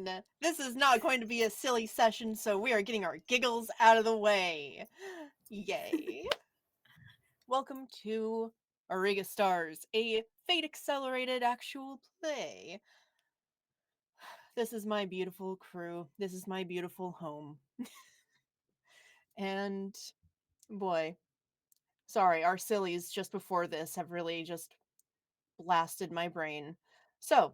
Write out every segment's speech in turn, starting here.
everyone! This is not going to be a silly session, so we are getting our giggles out of the way. Yay. Welcome to Auriga Stars, a fate-accelerated actual play. This is my beautiful crew. This is my beautiful home. And, boy, sorry, our sillies just before this have really just blasted my brain. So,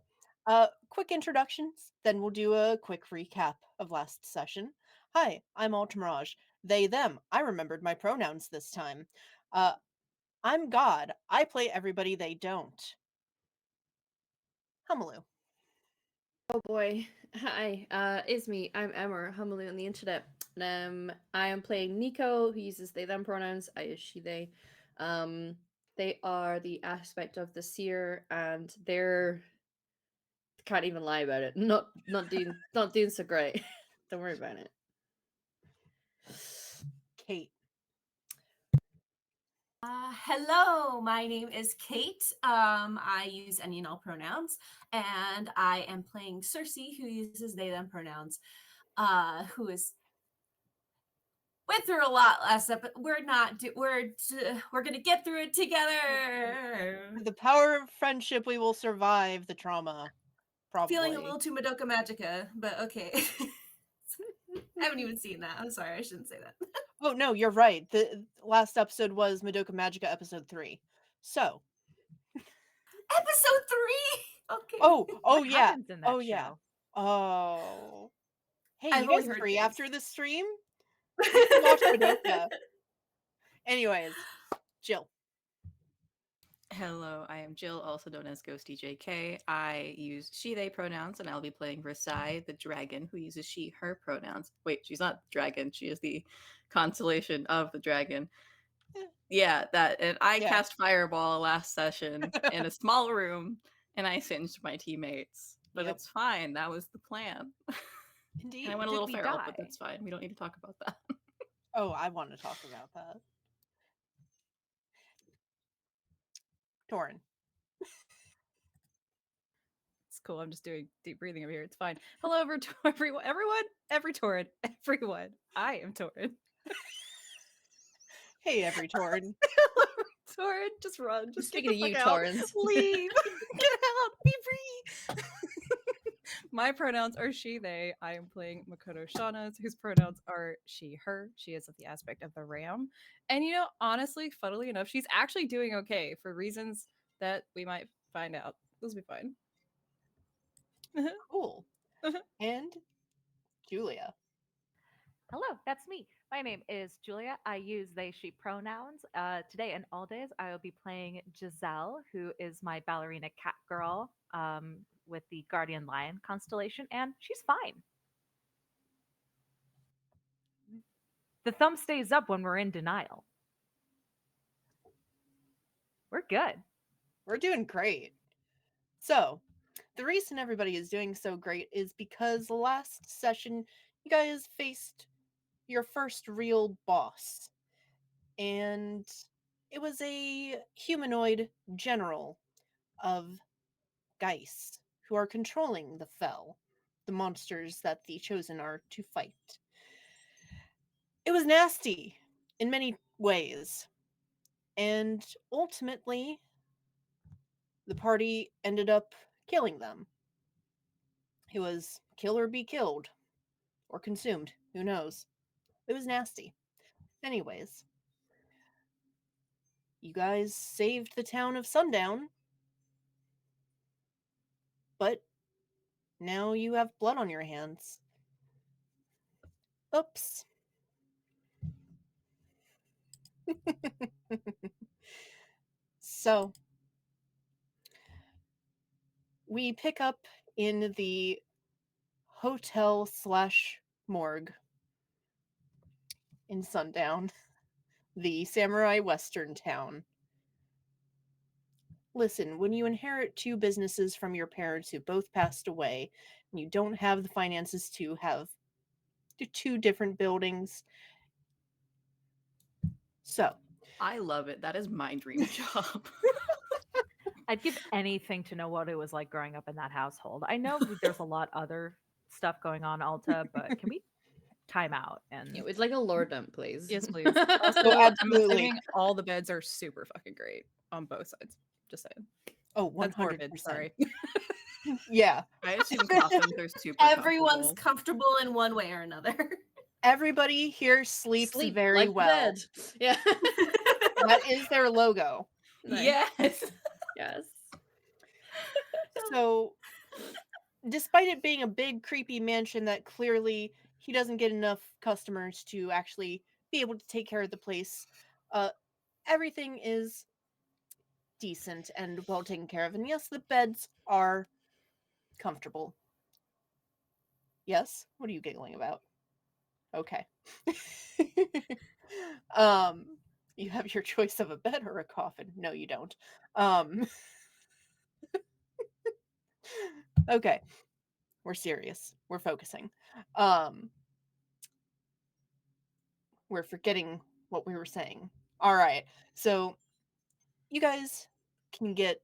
quick introductions, then we'll do a quick recap of last session. Hi, I'm Altamirage. They, them. I remembered my pronouns this time. I'm God. I play everybody they don't. Humaloo. Oh boy. Hi, it's me. I'm Emma, Humaloo on the internet. I am playing Nico, who uses they them pronouns. I use she they. They are the aspect of the seer, and they're can't even lie about it. Not doing so great. Don't worry about it. Kate. Hello, my name is Kate. I use any and all pronouns, and I am playing Cersei, who uses they them pronouns. Who is went through a lot last episode. We're gonna get through it together. The power of friendship, we will survive the trauma. Probably. Feeling a little too Madoka Magica, but okay. I haven't even seen that. I'm sorry, I shouldn't say that. Oh no, you're right. The last episode was Madoka Magica episode 3. So. Episode 3. Okay. Oh What yeah. happens in that Oh show? yeah. Oh. Hey, I've you only guys heard free things. after this stream? We can watch Madoka. Anyways, Jill. Hello, I am Jill, also known as Ghosty JK. I use she, they pronouns, and I'll be playing Versailles, the dragon, who uses she, her pronouns. Wait, she's not the dragon, she is the constellation of the dragon. Yeah, that. And I cast Fireball last session in a small room, and I singed my teammates. But it's fine, that was the plan. Indeed. And I went a little feral, but that's fine. We don't need to talk about that. Oh, I want to talk about that. Torin. It's cool. I'm just doing deep breathing over here. It's fine. Hello, everyone. Every Torin. Everyone. I am Torin. Hey, every Torin. Torin, just run. Just Speaking get the of you, fuck out. Torrens. Leave. Get out. Be free. My pronouns are she, they. I am playing Makoto Shauna's, whose pronouns are she, her. She is of the aspect of the ram. And honestly, funnily enough, she's actually doing okay for reasons that we might find out. This will be fine. Cool. And Julia. Hello, that's me. My name is Julia. I use they, she pronouns. Today and all days, I will be playing Giselle, who is my ballerina cat girl with the Guardian Lion constellation, and she's fine. The thumb stays up when we're in denial. We're good. We're doing great. So, the reason everybody is doing so great is because last session, you guys faced your first real boss. And it was a humanoid general of Geis, who are controlling the Fel, the monsters that the Chosen are to fight. It was nasty in many ways, and ultimately, the party ended up killing them. It was kill or be killed, or consumed, who knows. It was nasty. Anyways, you guys saved the town of Sundown, but now you have blood on your hands. Oops. So, we pick up in the hotel/morgue in Sundown, the samurai western town. Listen, when you inherit two businesses from your parents who both passed away, and you don't have the finances to have two different buildings. So. I love it. That is my dream job. I'd give anything to know what it was like growing up in that household. I know there's a lot other stuff going on, Alta, but can we time out and Yeah, it's like a lore dump, please. Yes, please. Also, Oh, I'm absolutely. assuming all the beds are super fucking great on both sides. Just saying. Oh, That's 100%. morbid. Sorry. Yeah. I assume coffins are super Everyone's comfortable. comfortable in one way or another. Everybody here sleeps Sleep very like the well. bed. Yeah. That is their logo. Nice. Yes. Yes. So, despite it being a big, creepy mansion that clearly he doesn't get enough customers to actually be able to take care of the place, everything is decent and well taken care of. And yes, the beds are comfortable. Yes? What are you giggling about? Okay. You have your choice of a bed or a coffin. No, you don't. Okay. We're serious. We're focusing. We're forgetting what we were saying. All right. So you guys can get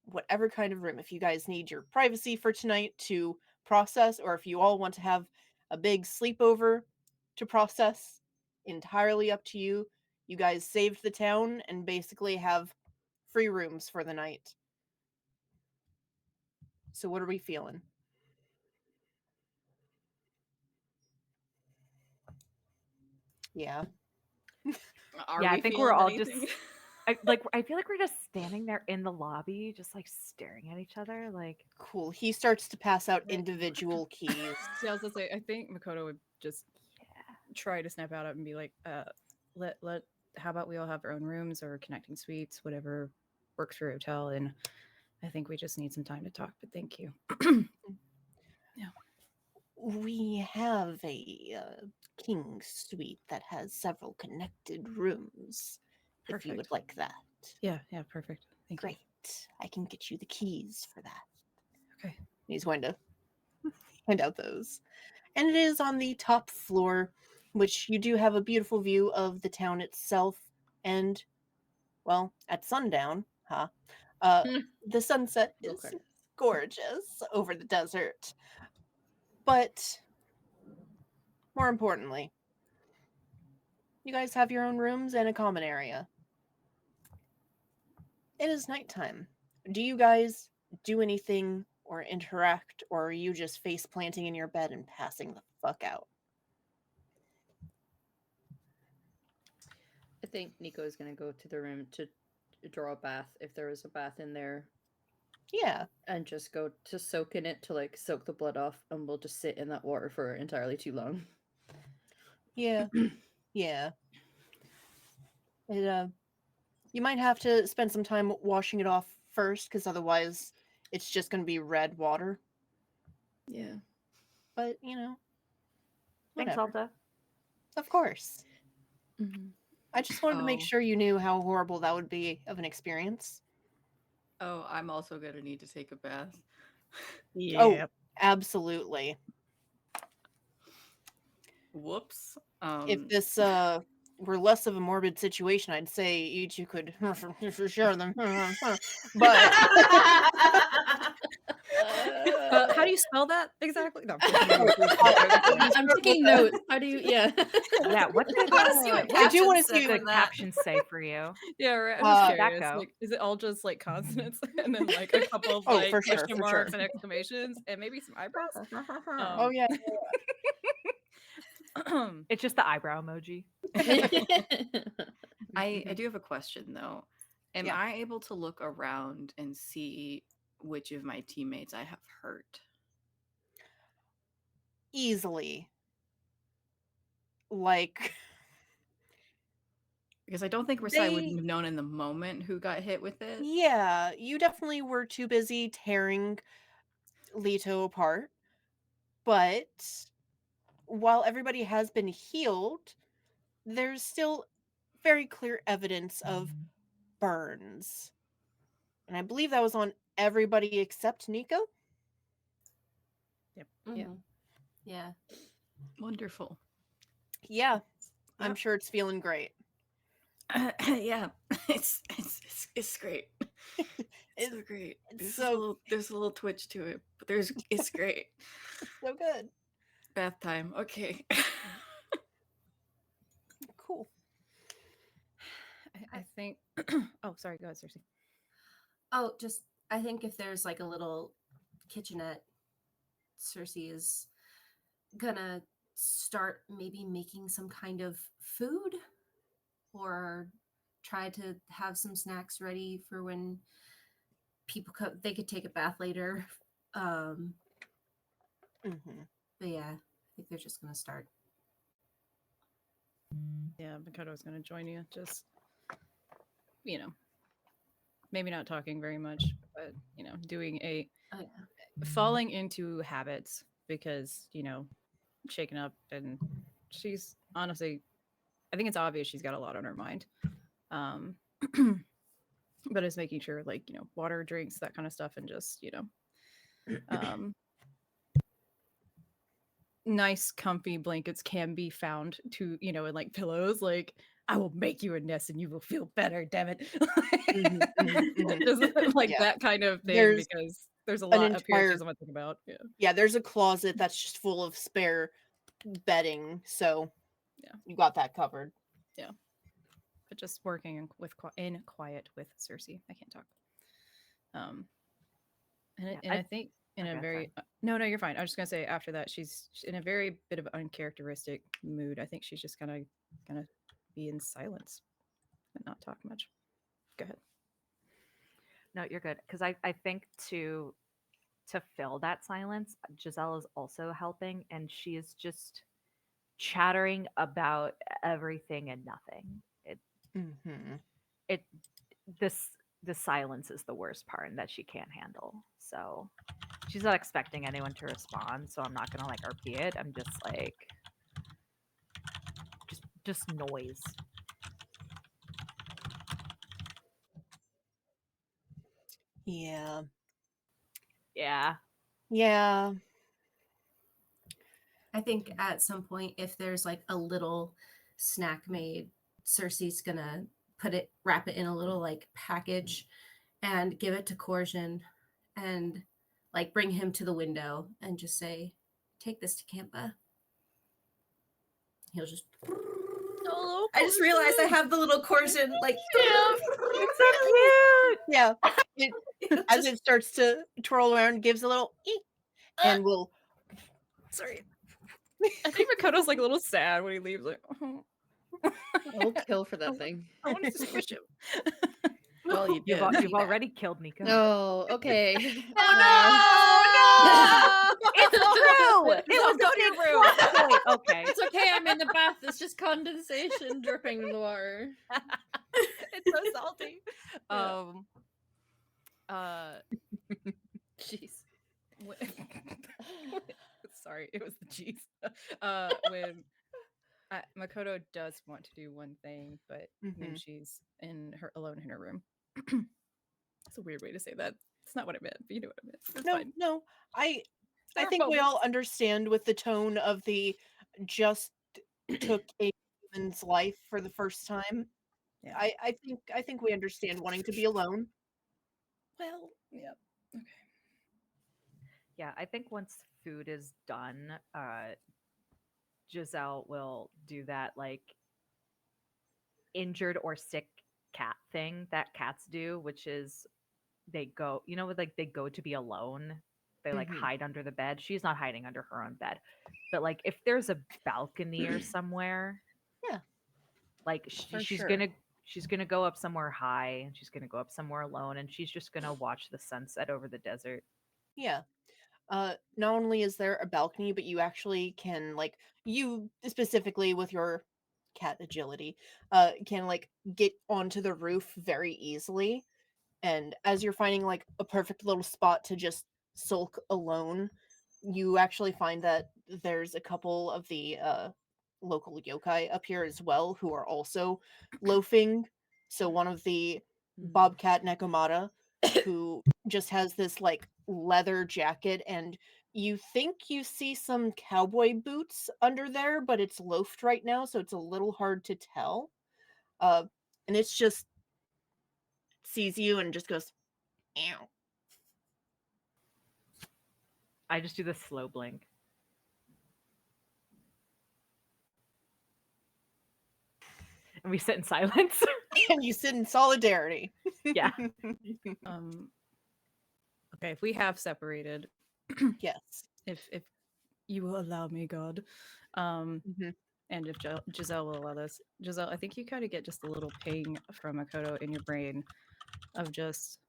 whatever kind of room. If you guys need your privacy for tonight to process, or if you all want to have a big sleepover to process, entirely up to you. You guys saved the town and basically have free rooms for the night. So what are we feeling? Yeah. Are yeah, we I think feeling we're all anything? just I feel like we're just standing there in the lobby, just like staring at each other. Like, Cool. He starts to pass out individual keys. See, I was gonna say, I think Makoto would just try to snap out of it and be like, let how about we all have our own rooms or connecting suites, whatever works for your hotel, and I think we just need some time to talk, but thank you. We have a king suite that has several connected rooms. If you would Perfect. like that. Yeah, perfect. Thank Great. I can get you the keys for that. you. Okay. He's going to hand out those. And it is on the top floor, which you do have a beautiful view of the town itself. And, well, at sundown, the sunset is Okay. gorgeous over the desert. But, more importantly, you guys have your own rooms and a common area. It is nighttime. Do you guys do anything or interact, or are you just face planting in your bed and passing the fuck out? I think Nico is gonna go to the room to draw a bath if there is a bath in there, Yeah. and just go to soak in it to like soak the blood off, and we'll just sit in that water for entirely too long. Yeah. Yeah. It, you might have to spend some time washing it off first, because otherwise it's just going to be red water. Yeah. But, you know, thanks, whatever. Alta. Of course. Mm-hmm. I just wanted to make Oh. sure you knew how horrible that would be of an experience. Oh, I'm also gonna need to take a bath. Oh, absolutely. Whoops. If this were less of a morbid situation, I'd say you two could for sure them. But How do you spell that exactly? No, I'm taking notes. How do you? Yeah. Yeah, what did I wanna see what I do want to captions say see for the that. captions say for you? Yeah, right. I'm Uh, just That curious. go. Like, is it all just like consonants and then like a couple of Oh, like for sure, question for marks sure. and exclamations and maybe some eyebrows? Oh yeah. It's just the eyebrow emoji. I do have a question though. Am Yeah. I able to look around and see which of my teammates I have hurt? Easily. Like Because I don't think Rasai would They- have known in the moment who got hit with it. yeah, you definitely were too busy tearing Leto apart. But while everybody has been healed, there's still very clear evidence of burns. And I believe that was on everybody except Nico. Yeah. Mhm. Yeah. Wonderful. Yeah, I'm Yep. sure it's feeling great. Yeah, it's great. It's so great. it's so There's a little twitch to it, but it's great. so good. Bath time. Okay. Cool. I think. Oh, sorry. Go ahead, Cersei. Oh, just I think if there's like a little kitchenette, Cersei is gonna start maybe making some kind of food or try to have some snacks ready for when people they could take a bath later. Mm-hmm. But yeah, I think they're just gonna start. Yeah, Makoto's gonna join you. Just, maybe not talking very much, but doing a Oh yeah. falling into habits because shaken up, and she's honestly, I think it's obvious she's got a lot on her mind. Um, but it's making sure, like, water, drinks, that kind of stuff, and just um, nice comfy blankets can be found to and like pillows, like, I will make you a nest and you will feel better, damn it. Just like Yeah. that kind of thing, There's because there's a an lot up here she entire doesn't want to think about. yeah, there's a closet that's just full of spare bedding, so Yeah. you got that covered. But just working in quiet with Cersei. I can't talk. And I think in a okay, very no, you're fine. I was just gonna say, after that, she's in a very bit of uncharacteristic mood. I think she's just gonna be in silence and not talk much. Go ahead. No, you're good. Because I think to fill that silence, Giselle is also helping, and she is just chattering about everything and nothing. Mm-hmm. It this the silence is the worst part, and that she can't handle. So she's not expecting anyone to respond. So I'm not gonna like RP it. I'm just like just noise. Yeah. Yeah. Yeah. I think at some point, if there's like a little snack made, Cersei's gonna wrap it in a little like package and give it to Corjan and like bring him to the window and just say, take this to Campa. He'll just. Oh, I just realized I have the little Corjan like. It's so cute. Yeah. As it starts to twirl around, gives a little eek, and will sorry. I think Makoto's like a little sad when he leaves. Like, oh, I'll kill for that thing. I wanted to squish him. Well, you did. You've already killed Nico. No, okay. Oh no! It's true. It was No, a big plot point. Okay. It's okay. I'm in the bath. It's just condensation dripping in the water. It's so salty. Jeez. Sorry, it was the cheese. When Makoto does want to do one thing, but when she's alone in her room. It's a weird way to say that. It's not what I meant, but you know what I meant. It's fine. No. I There are think we all moments. understand with the tone of the just took a human's life for the first time. Yeah. I think we understand wanting to be alone. Well, yeah. Okay. Yeah, I think once food is done, Giselle will do that like injured or sick cat thing that cats do, which is they go, like they go to be alone. They like hide under the bed. She's not hiding under her own bed. But like if there's a balcony or somewhere, Yeah. like For she's sure. gonna go up somewhere high, and she's gonna go up somewhere alone, and she's just gonna watch the sunset over the desert. Yeah. Not only is there a balcony, but you actually can, like, you specifically with your cat agility, can like get onto the roof very easily. And as you're finding like a perfect little spot to just sulk alone, you actually find that there's a couple of the local yokai up here as well who are also loafing. So one of the Bobcat Nekomata, who just has this like leather jacket, and you think you see some cowboy boots under there, but it's loafed right now, so it's a little hard to tell. And it's just sees you and just goes, Ow. I just do the slow blink. And we sit in silence. And you sit in solidarity. Yeah. Okay, if we have separated, Yes. if you will allow me, God, Mhm. and if Giselle will allow this, Giselle, I think you kind of get just a little ping from Makoto in your brain of just.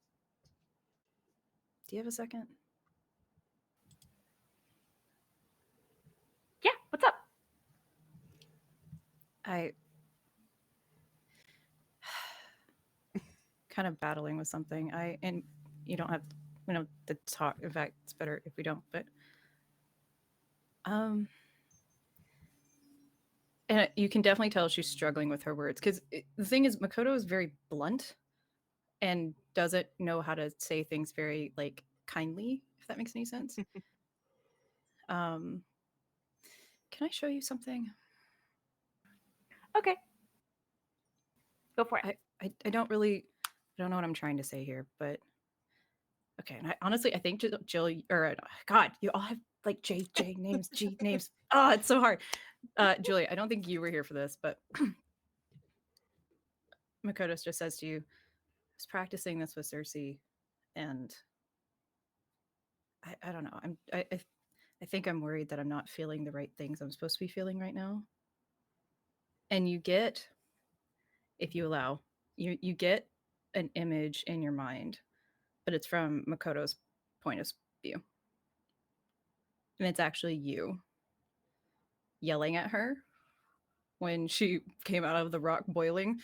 Do you have a second? Yeah. What's up? I kind of battling with something. And you don't have we don't have to talk. In fact, it's better if we don't. But and you can definitely tell she's struggling with her words because the thing is, Makoto is very blunt and doesn't know how to say things very like kindly. If that makes any sense. Can I show you something? Okay. Go for it. I don't know what I'm trying to say here, but okay. And honestly, I think Jill or God, you all have like J names, G names. Oh, it's so hard. Julia, I don't think you were here for this, but Makoto just says to you, I was practicing this with Cersei, and I don't know. I think I'm worried that I'm not feeling the right things I'm supposed to be feeling right now. And you get, if you allow, you get an image in your mind, but it's from Makoto's point of view. And it's actually you yelling at her when she came out of the rock boiling.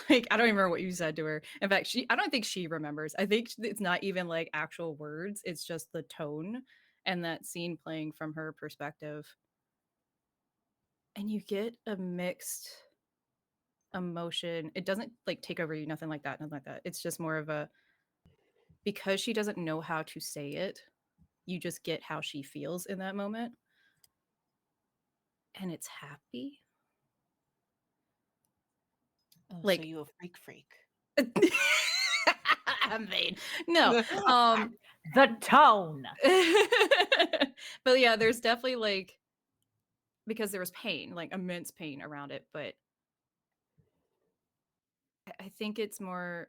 Like, I don't even remember what you said to her. In fact, I don't think she remembers. I think it's not even like actual words, it's just the tone and that scene playing from her perspective. And you get a mixed emotion. It doesn't like take over you, nothing like that. It's just more of a, because she doesn't know how to say it, you just get how she feels in that moment. And it's happy. Oh, Like, so you a freak. I'm vain. No. The tone. But yeah, there's definitely like, because there was pain, like immense pain around it, but I think it's more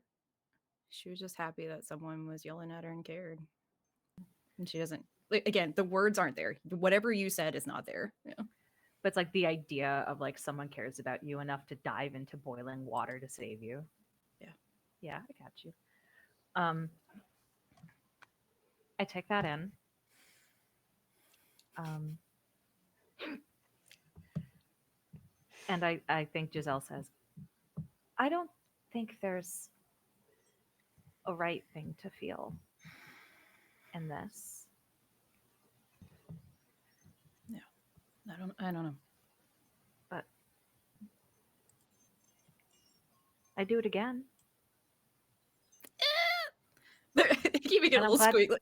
she was just happy that someone was yelling at her and cared. And she doesn't, like, again, the words aren't there. Whatever you said is not there. Yeah. But it's like the idea of like someone cares about you enough to dive into boiling water to save you. Yeah. Yeah, I got you. I take that in. And I think Giselle says, I don't think there's a right thing to feel in this. Yeah. I don't know. But I do it again. Keeping it a And I'm little glad- squeaky.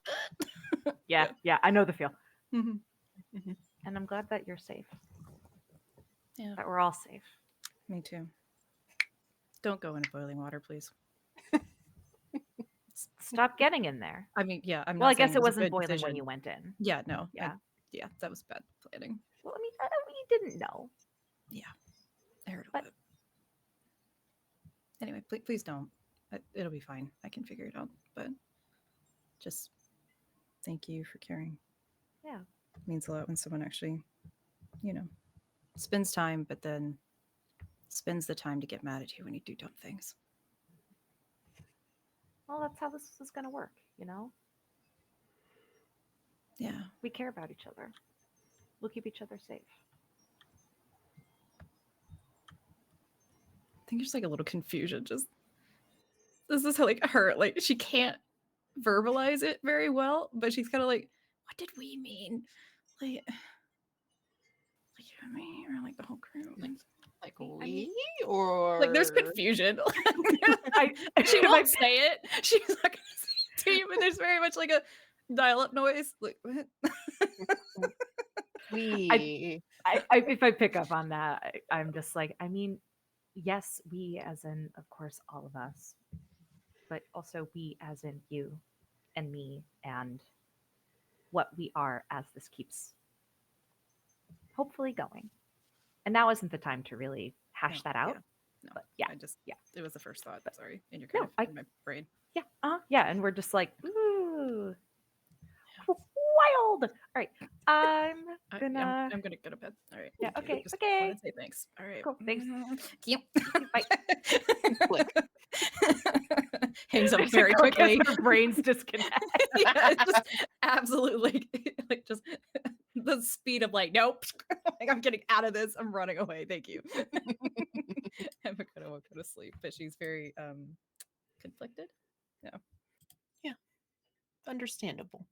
Yeah, I know the feel. Mm-hmm. And I'm glad that you're safe. Yeah. That we're all safe. Me too. Don't go into boiling water, please. Stop getting in there. I mean, yeah, I'm Well, not I guess saying it was a wasn't good boiling when decision. you went in. Yeah, no. Yeah. Yeah, that was bad planning. Well, I mean, you didn't know. Yeah. I heard But- about it. Anyway, please don't. It'll be fine. I can figure it out. But just thank you for caring. Yeah. It means a lot when someone actually, spends time, but then spends the time to get mad at you when you do dumb things. Well, that's how this is going to work, you know? Yeah. We care about each other. We'll keep each other safe. I think there's like a little confusion. Just this is how like her, like she can't verbalize it very well, but she's kind of like, what did we mean? Like you and me, or like the whole crew. Like I mean, or Like there's confusion. She if won't say it. She's not gonna say it to you, but there's very much like a dial-up noise. Like what? we. if I pick up on that, I'm just like, I mean, yes, we as in, of course, all of us. But but also we as in you and me and what we are as this keeps hopefully going. And now isn't the time to really hash that out. No, But yeah, it was the first thought. But Sorry, and you're no, kind of in my brain. yeah, and we're just like, ooh, wild. All right, I'm gonna. I'm gonna go to bed. All right. Yeah, thank you. okay, Just okay. wanted to say thanks. All right. Cool, thanks. Yep. Bye. Click. Hangs up very quickly. Our brains disconnect. Yeah, it's just absolutely like just the speed of like, nope. Like I'm getting out of this. I'm running away. Thank you. And Makoto will go to sleep, but she's very conflicted. Yeah, understandable.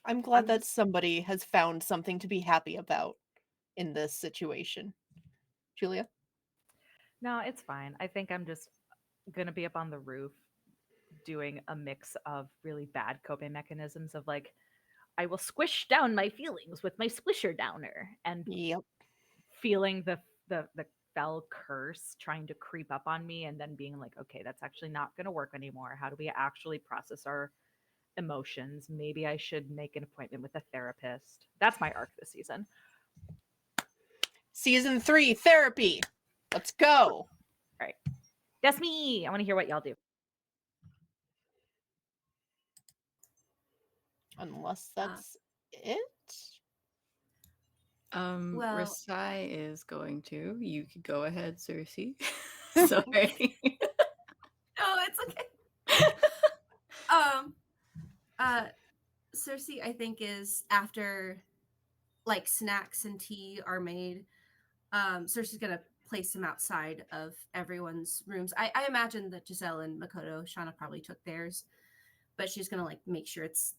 I'm glad that somebody has found something to be happy about in this situation. Julia? No, it's fine. I think I'm just gonna be up on the roof doing a mix of really bad coping mechanisms of like, I will squish down my feelings with my squisher downer and Yep. feeling the fell curse trying to creep up on me and then being like, okay, that's actually not going to work anymore. How do we actually process our emotions? Maybe I should make an appointment with a therapist. That's my arc this season. Season 3, therapy. Let's go. That's me. I want to hear what y'all do. Unless that's it. Well- Rasai is going to. You could go ahead, Cersei. Sorry. No, it's okay. Cersei, I think, is after like snacks and tea are made. Cersei's gonna place them outside of everyone's rooms. I imagine that Giselle and Makoto, Shauna probably took theirs, but she's gonna like make sure it's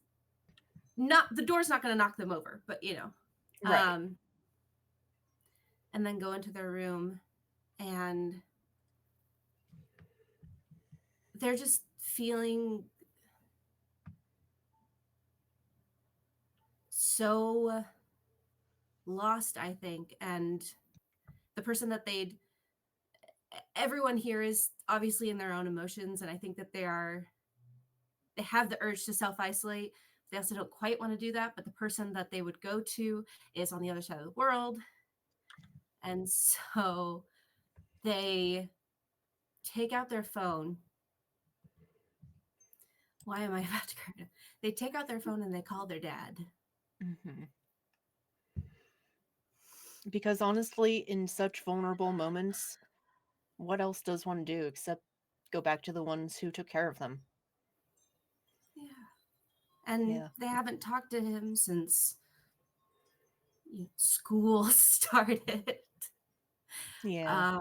not the door's not gonna knock them over, but you know. Right. And then go into their room and they're just feeling so lost, I think. And the person that everyone here is obviously in their own emotions. And I think that they have the urge to self-isolate. They also don't quite want to do that. But the person that they would go to is on the other side of the world. And so they take out their phone. Why am I about to cry? They take out their phone and they call their dad. Mm-hmm. Because honestly, in such vulnerable moments, what else does one do except go back to the ones who took care of them? Yeah. And Yeah. they haven't talked to him since school started. Yeah.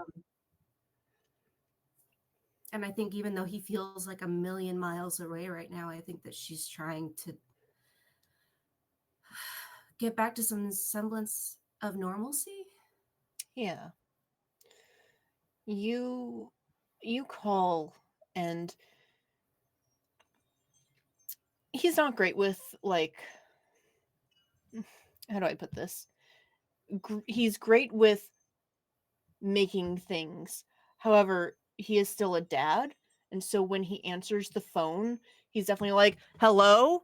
And I think even though he feels like a million miles away right now, I think that she's trying to get back to some semblance of normalcy. Yeah. You call, and he's not great with, like, how do I put this? He's great with making things. However, he is still a dad, and so when he answers the phone, he's definitely like, "Hello?"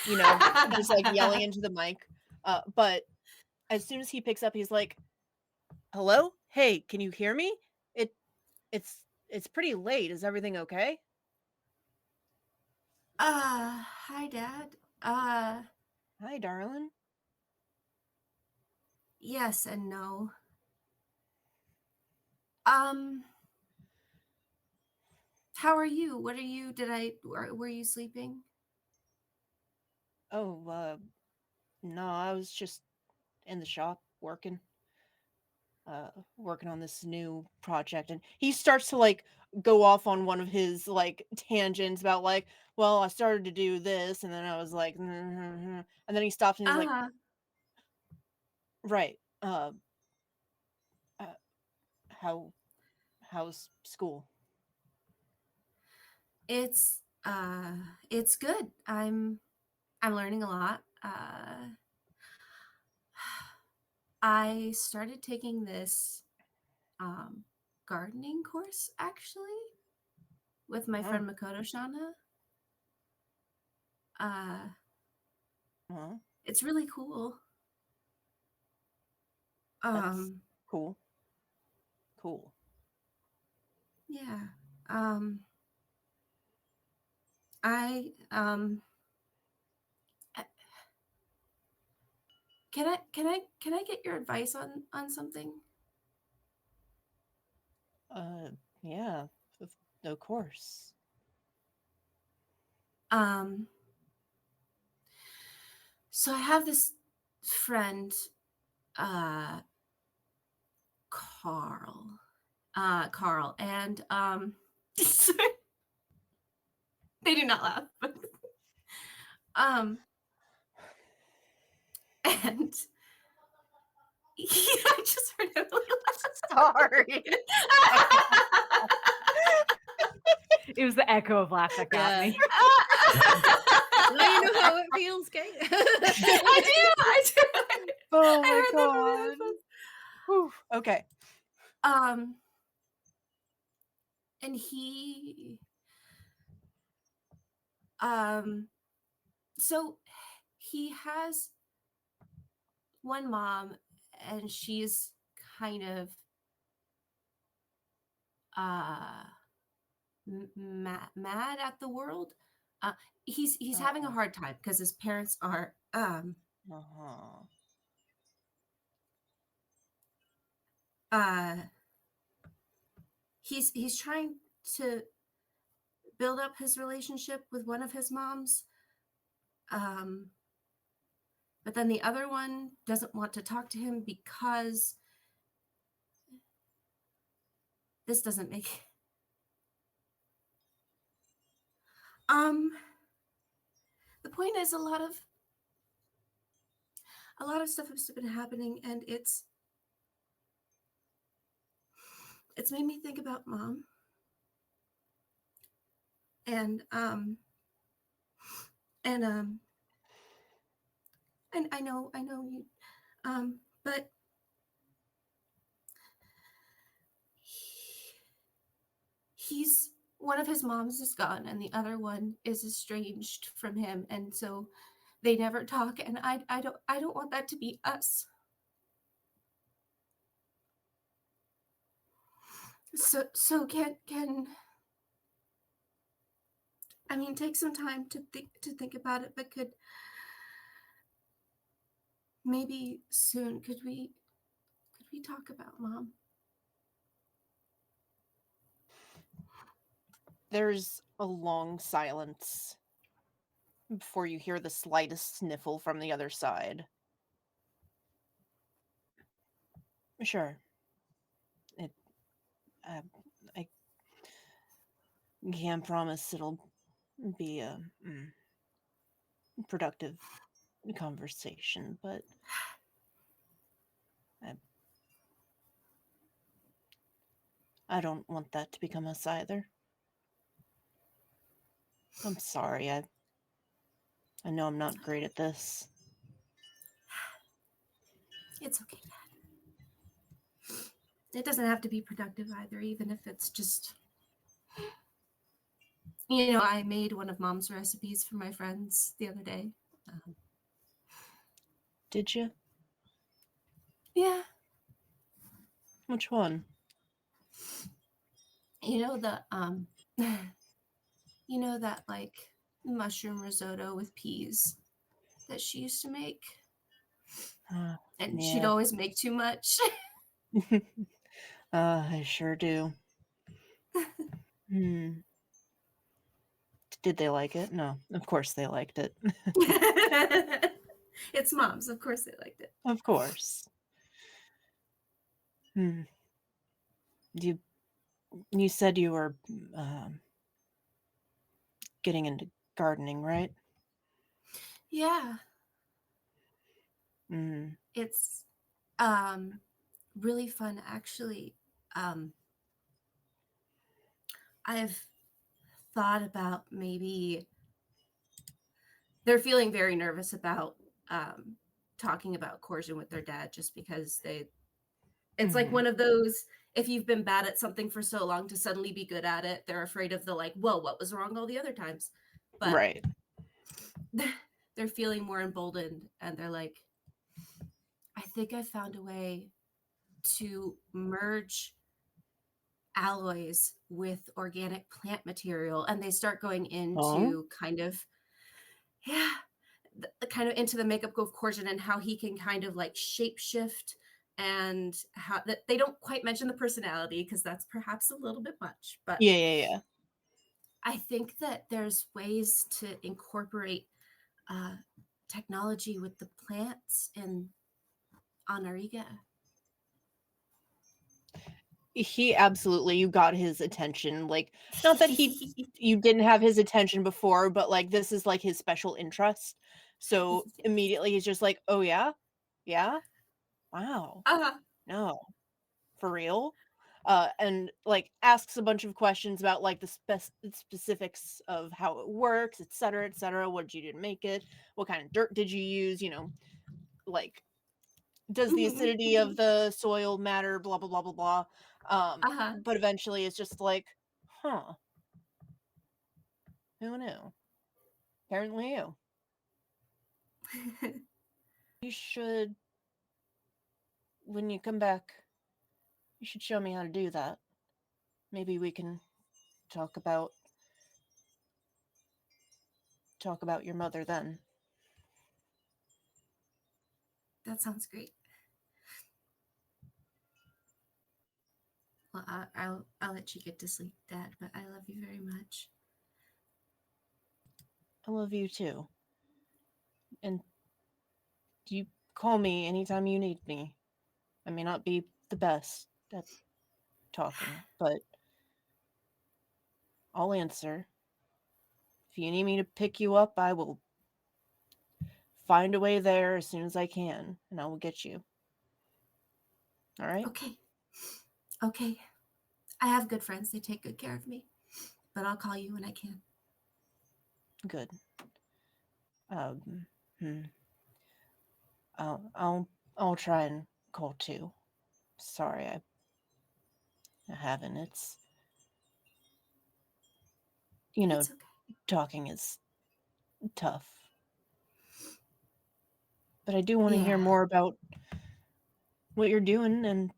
You know, just like yelling into the mic. But as soon as he picks up, he's like, "Hello? Hey, can you hear me? It's pretty late. Is everything okay?" Hi, Dad. "Hi, darling." Yes and no. How are you? What are you? Were you sleeping? "Oh, no, I was just in the shop working on this new project." And he starts to like go off on one of his like tangents about like, well, I started to do this and then I was like, and then he stops and he's like, right, uh how's school? It's good. I'm learning a lot. I started taking this gardening course actually with my Oh. friend Makoto Shana. Well, It's really cool. that's cool. Cool. Yeah. I can I get your advice on something? Yeah, of course. So I have this friend, Carl, and they do not laugh, but and I just heard Emily Sorry. laugh. It was the echo of laugh that got Yeah. me. Now you know how it feels, Kate. I do. Oh I my heard that from the god. headphones. Whew. Okay. And he so he has one mom, and she's kind of mad at the world. He's having a hard time because his parents are he's trying to build up his relationship with one of his moms, but then the other one doesn't want to talk to him because this doesn't make the point is a lot of stuff has been happening, and it's made me think about mom. And and I know you, but he's one of his moms is gone, and the other one is estranged from him, and so they never talk. And I don't want that to be us. So can I mean, take some time to think about it, but could maybe soon could we talk about mom? There's a long silence before you hear the slightest sniffle from the other side. Sure. I can't promise it'll be a productive conversation, but I don't want that to become us either. I'm sorry. I know I'm not great at this. It's okay, Dad. It doesn't have to be productive either, even if it's just, I made one of Mom's recipes for my friends the other day. Did you? Yeah. Which one? That like mushroom risotto with peas that she used to make. And she'd Yeah. always make too much. I sure do. Did they like it? No, of course they liked it. It's Mom's. Of course they liked it. Of course. You said you were getting into gardening, right? Yeah. Mm. It's really fun, actually. I've thought about maybe they're feeling very nervous about talking about coercion with their dad, just because It's like Mhm. one of those, if you've been bad at something for so long to suddenly be good at it, they're afraid of the like, well, what was wrong all the other times? But Right. they're feeling more emboldened and they're like, I think I found a way to merge alloys with organic plant material. And they start going Oh. into kind of, yeah, kind of into the makeup of Corjan and how he can kind of like shapeshift, and how that they don't quite mention the personality because that's perhaps a little bit much, but Yeah, yeah, yeah. I think that there's ways to incorporate uh, technology with the plants in on Auriga. He absolutely, you got his attention. Like, not that you didn't have his attention before, but like this is like his special interest. So immediately he's just like, "Oh yeah? Yeah? Wow. uh-huh. No. For real?" And like asks a bunch of questions about like the specifics of how it works, etc., etc. What did you do to make it? What kind of dirt did you use? Like, does the acidity of the soil matter? Blah blah blah blah blah. Uh-huh. But eventually it's just like, huh, who knew? Apparently you. You should, when you come back, you should show me how to do that. Maybe we can talk about your mother then. That sounds great. Well, I'll let you get to sleep, Dad, but I love you very much. I love you too. And you call me anytime you need me. I may not be the best at talking, but I'll answer. If you need me to pick you up, I will find a way there as soon as I can, and I will get you. All right? Okay. Okay. I have good friends. They take good care of me. But I'll call you when I can. Good. Um, hmm. I'll try and call too. Sorry, I haven't. It's, It's okay. talking is tough. But I do want to hear Yeah. more about what you're doing, and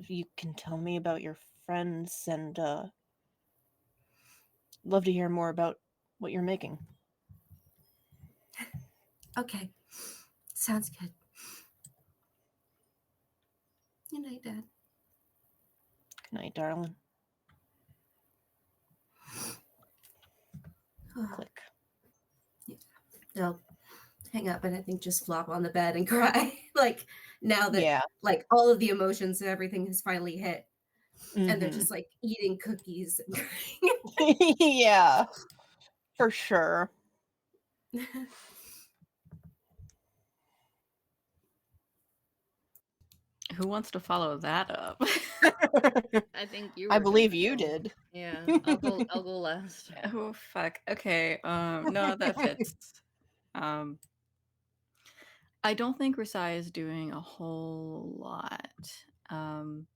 you can tell me about your friends, and love to hear more about what you're making. Okay. Sounds good. Good night, Dad. Good night, darling. Oh, Click. they'll hang up and I think just flop on the bed and cry. Like now that Yeah. like all of the emotions and everything has finally hit. And they're Mm-hmm. just like eating cookies and Yeah, for sure. crying. Who wants to follow that up? I think you I were believe gonna you go. did. Yeah, I'll go last. Oh fuck. Okay. No, that fits. Um I don't think Rasai is doing a whole lot. Um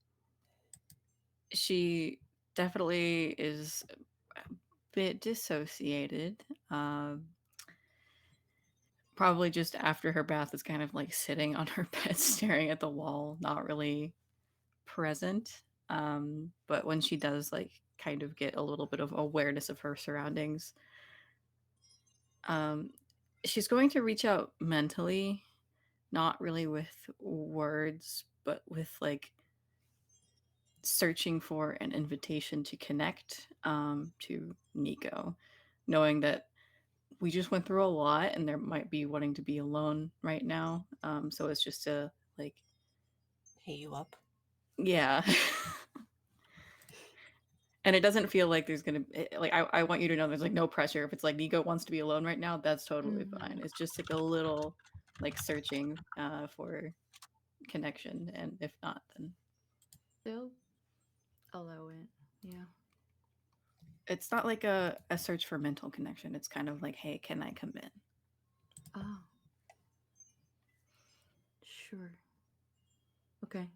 she definitely is a bit dissociated. Probably just after her bath is kind of like sitting on her bed staring at the wall, not really present. But when she does like kind of get a little bit of awareness of her surroundings, um, she's going to reach out mentally, not really with words, but with like searching for an invitation to connect to Nico, knowing that we just went through a lot and there might be wanting to be alone right now. So it's just to like, Pay you up. yeah. And it doesn't feel like there's gonna like I want you to know there's like no pressure. If it's like Nico wants to be alone right now, that's totally fine. It's just like a little like searching for connection, and if not, then Still allow it. Yeah. it's not like a search for mental connection. It's kind of like, hey, can I come in? Oh. Sure. Okay.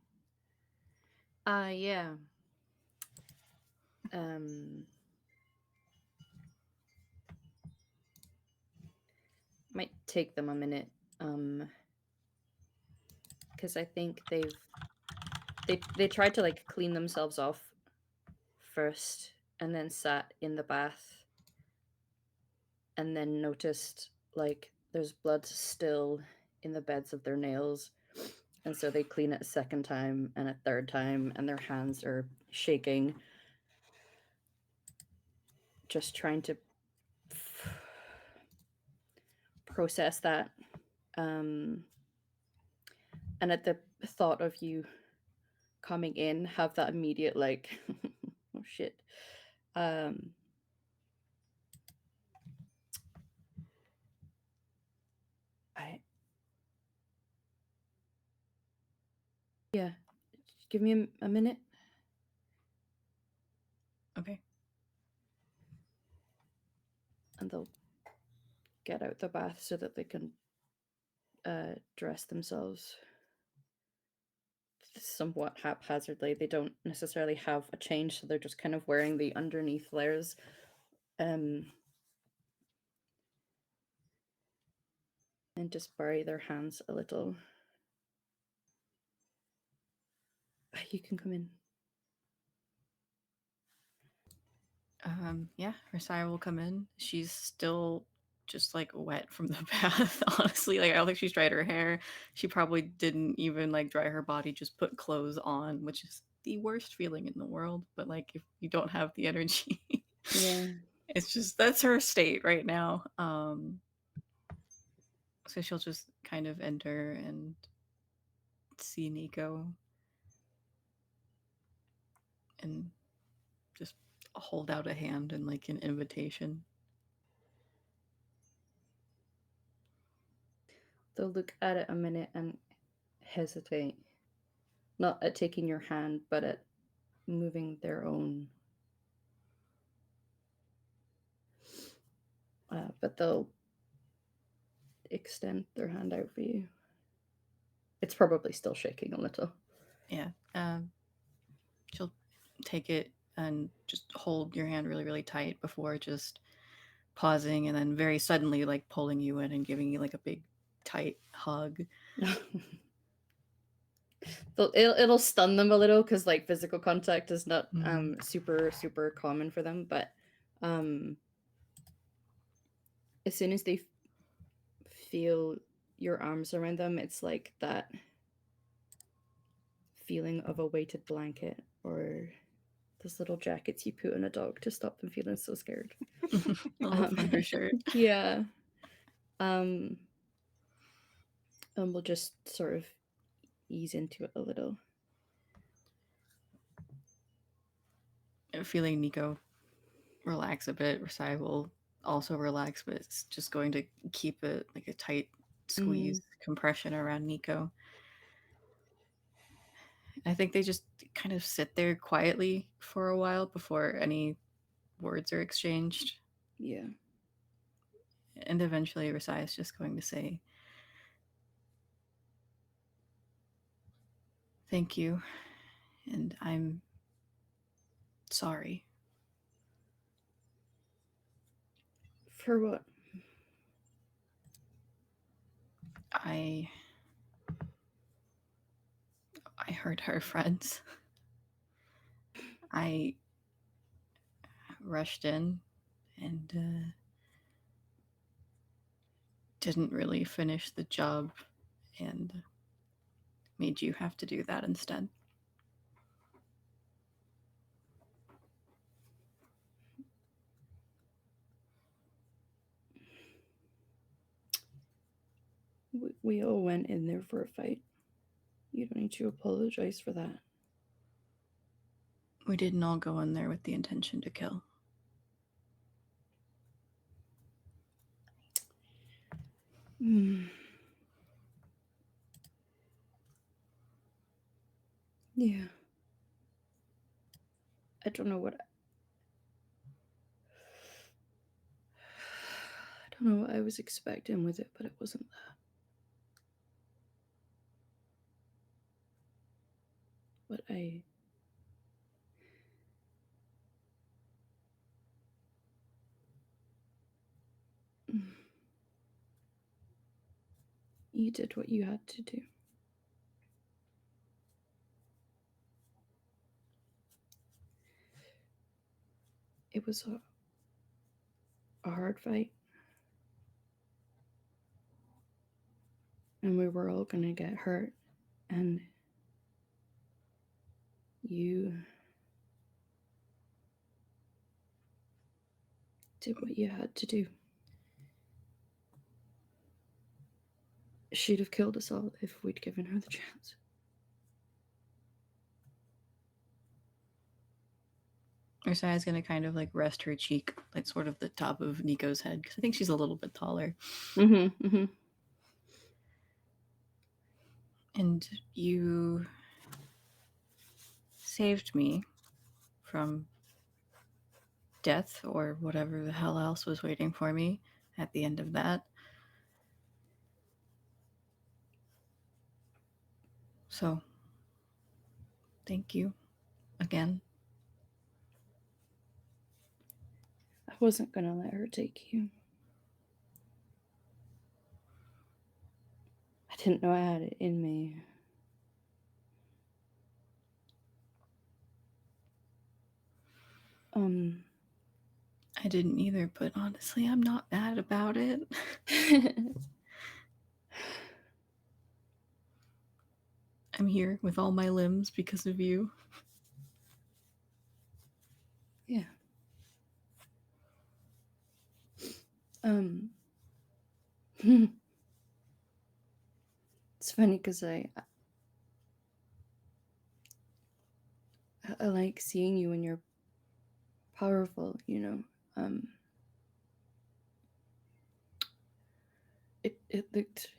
Yeah. Might take them a minute. Because I think they tried to like clean themselves off first and then sat in the bath and then noticed like there's blood still in the beds of their nails, and so they clean it a second time and a third time, and their hands are shaking, just trying to process that. And at the thought of you coming in, have that immediate like oh shit. I Yeah, give me a minute. Okay. And they'll get out the bath so that they can dress themselves somewhat haphazardly. They don't necessarily have a change, so they're just kind of wearing the underneath layers. And just bury their hands a little. You can come in. Yeah, Rasaya will come in. She's still just like wet from the bath, honestly. Like I don't think she's dried her hair. She probably didn't even like dry her body, just put clothes on, which is the worst feeling in the world. But like if you don't have the energy, Yeah. it's just that's her state right now. So she'll just kind of enter and see Nico and just hold out a hand and like an invitation. They'll look at it a minute and hesitate. Not at taking your hand, but at moving their own. But they'll extend their hand out for you. It's probably still shaking a little. Yeah. She'll take it and just hold your hand really, really tight before just pausing and then very suddenly like pulling you in and giving you like a big tight hug. It'll stun them a little because like physical contact is not super common for them, but as soon as they feel your arms around them, it's like that feeling of a weighted blanket or those little jackets you put on a dog to stop them feeling so scared. A little undershirt. Yeah. And we'll just sort of ease into it a little. Feeling Nico relax a bit, Rasai will also relax, but it's just going to keep it like a tight squeeze compression around Nico. I think they just kind of sit there quietly for a while before any words are exchanged. Yeah. And eventually Rasai is just going to say, "Thank you, and I'm sorry." For what? I hurt her friends. I rushed in and didn't really finish the job and made you have to do that instead. We all went in there for a fight. You don't need to apologize for that. We didn't all go in there with the intention to kill. Yeah. I don't know what I was expecting with it, but it wasn't that. what I you did what you had to do. It was a hard fight. And we were all gonna get hurt. And you did what you had to do. She'd have killed us all if we'd given her the chance. Ursai's gonna kind of like rest her cheek, like sort of the top of Nico's head, because I think she's a little bit taller. Mm-hmm. And you saved me from death or whatever the hell else was waiting for me at the end of that. So, thank you again. I wasn't gonna let her take you. I didn't know I had it in me. I didn't either, but honestly, I'm not mad about it. I'm here with all my limbs because of you. Yeah. It's funny because I like seeing you when you're powerful, you know. It looked,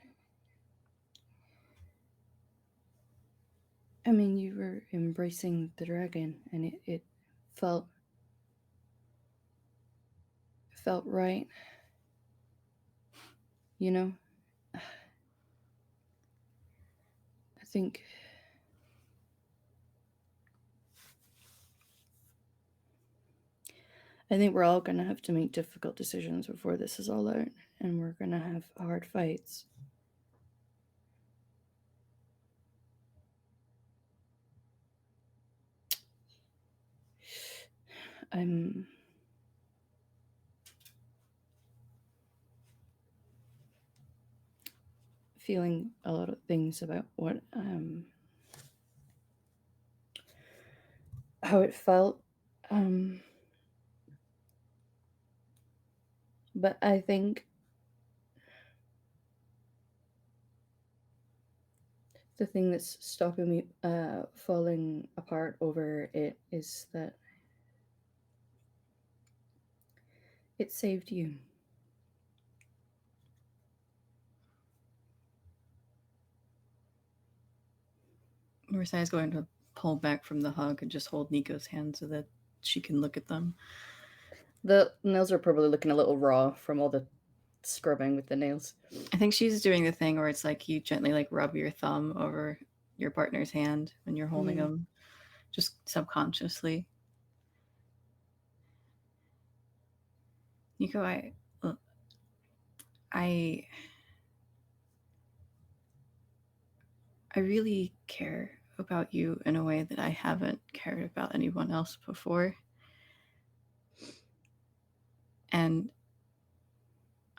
I mean, you were embracing the dragon, and it felt right, you know. I think we're all gonna have to make difficult decisions before this is all out, and we're gonna have hard fights. I'm feeling a lot of things about what how it felt, but I think the thing that's stopping me falling apart over it is that it saved you. Ursai's going to pull back from the hug and just hold Nico's hand so that she can look at them. The nails are probably looking a little raw from all the scrubbing with the nails. I think she's doing the thing where it's like you gently like rub your thumb over your partner's hand when you're holding them, just subconsciously. Nico, I really care about you in a way that I haven't cared about anyone else before. And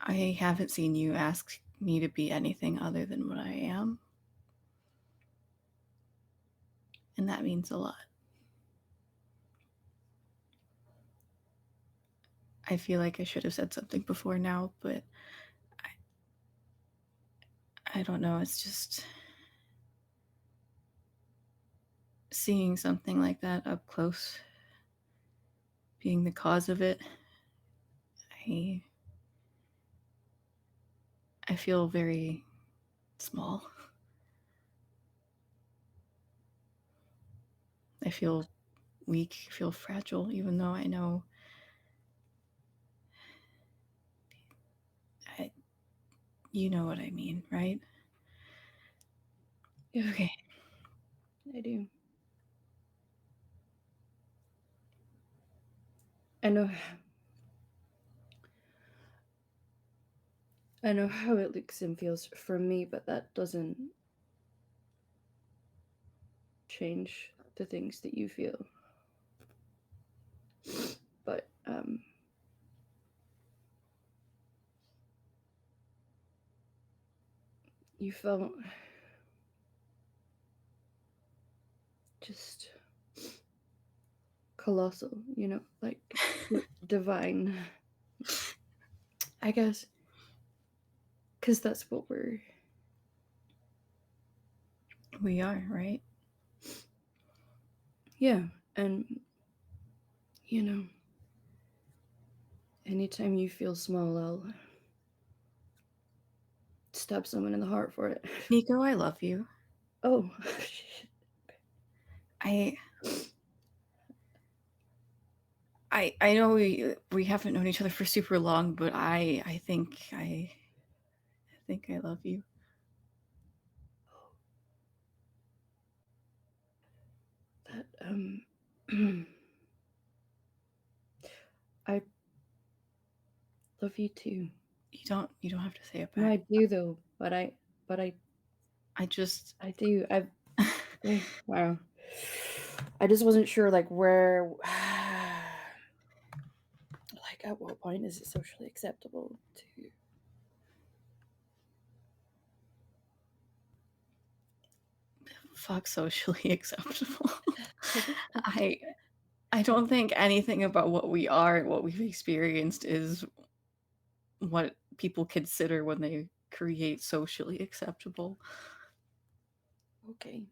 I haven't seen you ask me to be anything other than what I am. And that means a lot. I feel like I should have said something before now, but I don't know. It's just seeing something like that up close, being the cause of it, I feel very small. I feel weak, I feel fragile, even though I know you know what I mean, right? Yeah. Okay. I do. I know. I know how it looks and feels for me, but that doesn't change the things that you feel. But you felt just colossal, you know, like divine, I guess, because that's what We are, right? yeah. And you know, anytime you feel small, I'll stab someone in the heart for it. Nico, I love you. Oh, I know we haven't known each other for super long, but I think I love you. that I love you too. You don't have to say it No, I back. do though, but I just do. Wow. I just wasn't sure, like, where, like, at what point is it socially acceptable to? fuck socially acceptable. I don't think anything about what we are and what we've experienced is what people consider when they create socially acceptable. Okay.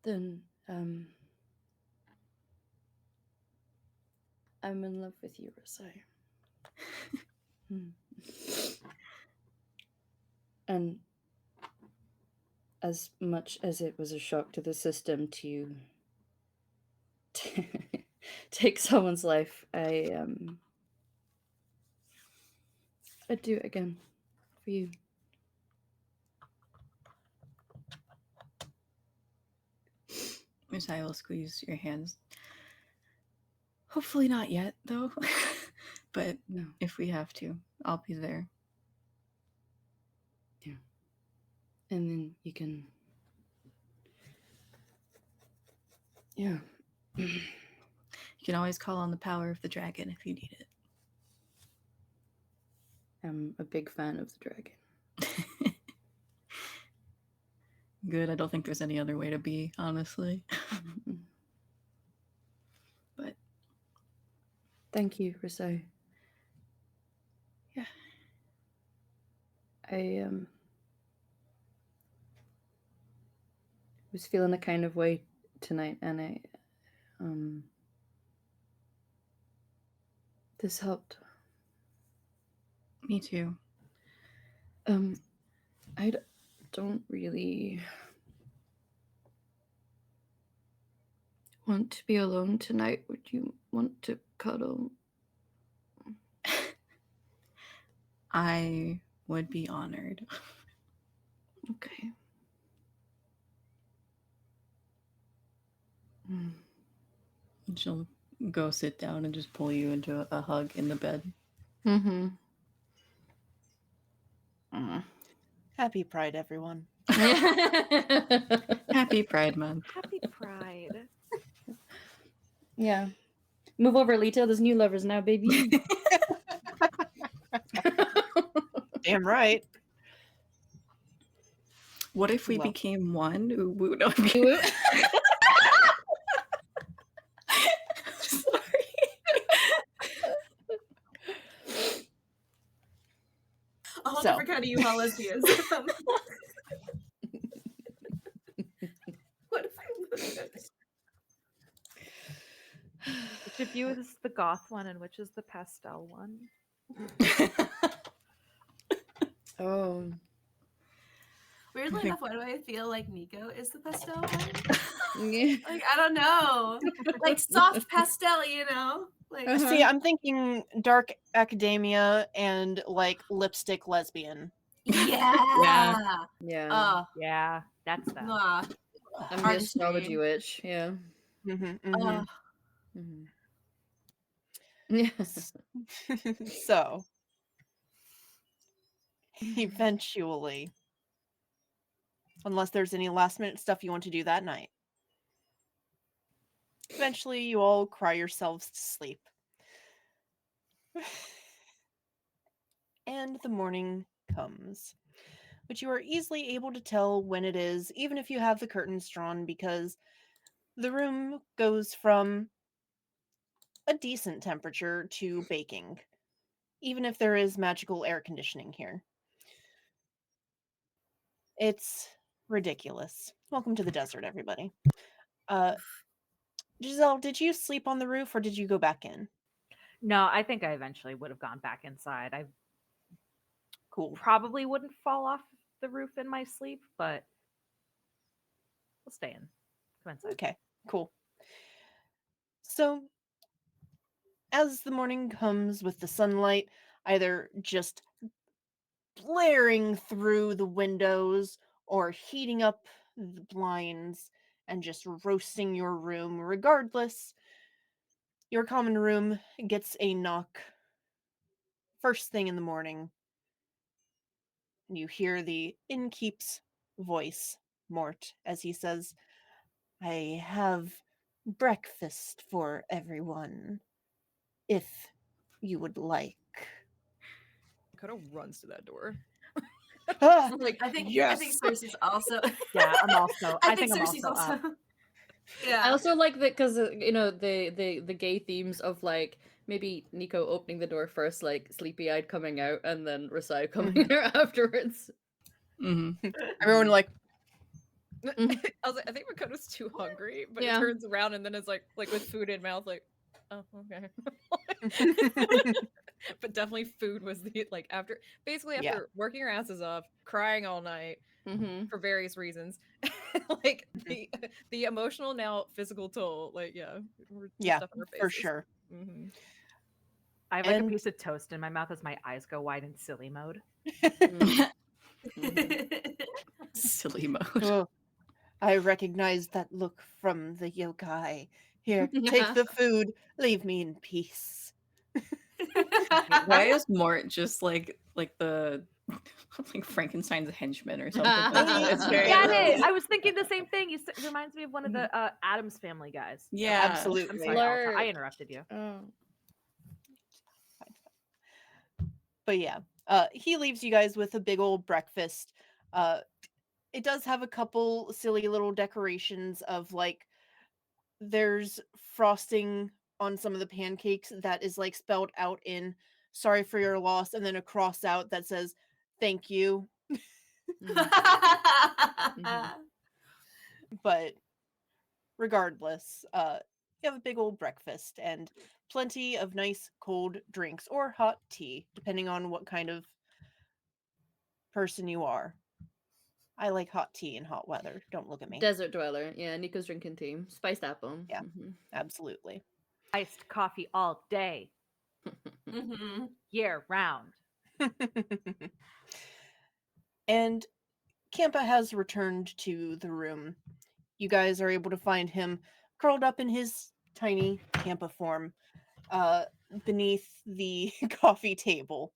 Then, I'm in love with you, Rasai. And as much as it was a shock to the system to take someone's life, I'd do it again for you. Miss, I will squeeze your hands. Hopefully not yet, though. But No. if we have to, I'll be there. Yeah. And then you can... Yeah. You can always call on the power of the dragon if you need it. I'm a big fan of the dragon. Good. I don't think there's any other way to be, honestly. But thank you, Rasai. Yeah. I was feeling a kind of way tonight, and I this helped. Me too. I don't really want to be alone tonight. Would you want to cuddle? I would be honored. Okay. Mm. She'll go sit down and just pull you into a hug in the bed. Mm-hmm. Happy Pride, everyone. Happy Pride Month. Happy Pride. Yeah. Move over, Lita. There's new lovers now, baby. Damn right. What if we Well. became one? No, sorry. A whole So. different kind of U-Haul lesbians. What if Which of you is the goth one and which is the pastel one? Oh. Weirdly think- enough, why do I feel like Nico is the pastel one? Yeah. Like, I don't know. Like soft pastel, you know? Like See, I'm thinking dark academia and like lipstick lesbian. yeah. Yeah. Yeah, that's that. Mwah. I'm the Artistry. astrology witch. Yeah. Mm-hmm, Ugh. Mhm. Yeah. So, eventually, unless there's any last minute stuff you want to do that night, eventually you all cry yourselves to sleep. And the morning comes, but you are easily able to tell when it is, even if you have the curtains drawn, because the room goes from a decent temperature to baking, even if there is magical air conditioning here. It's ridiculous. Welcome to the desert, everybody. Uh, Giselle, did you sleep on the roof or did you go back in? No, I think I eventually would have gone back inside. I Cool. probably wouldn't fall off the roof in my sleep, but we'll stay in. Come inside. Okay, cool. So, as the morning comes with the sunlight either just blaring through the windows or heating up the blinds and just roasting your room, regardless, your common room gets a knock first thing in the morning, and you hear the innkeep's voice, Mort, as he says, I have breakfast for everyone, if you would like. Makoto runs to that door. Ah, Like, I think yes! Cersei's also. Yeah, I'm also. I I think think I'm Cersei's also also. up. Yeah. I also like that because you know the gay themes of like maybe Nico opening the door first, like sleepy eyed coming out, and then Rasai coming out afterwards. Mm-hmm. Everyone like, Mhm. I was like, I think Makoto's too hungry, but Yeah. it turns around and then it's like with food in mouth, like, oh, okay. But definitely food was the like after basically Yeah. after working your asses off, crying all night Mm-hmm. for various reasons. Like the emotional now physical toll, like we're yeah, stuff in our for faces. sure. Mm-hmm. I have like a And piece of toast in my mouth as my eyes go wide in silly mode. Silly mode. oh, I recognize that look from the yokai. Here, take the food, leave me in peace. Why is Mort just like the like Frankenstein's henchman or something like that? It's very Get like, it? I was thinking the same thing. It reminds me of one of the Adams Family guys. yeah. I'm Absolutely. sorry, Alta. I Flirt. interrupted you. Oh. But yeah, he leaves you guys with a big old breakfast. It does have a couple silly little decorations of like there's frosting on some of the pancakes that is like spelled out in sorry for your loss and then a cross out that says thank you. But regardless, you have a big old breakfast and plenty of nice cold drinks or hot tea, depending on what kind of person you are. I like hot tea in hot weather. Don't look at me. Desert dweller. Yeah, Nico's drinking tea. Spiced apple. Yeah. Mhm. Absolutely. Iced coffee all day, Mhm. year round. And Kampa has returned to the room. You guys are able to find him curled up in his tiny Kampa form beneath the coffee table.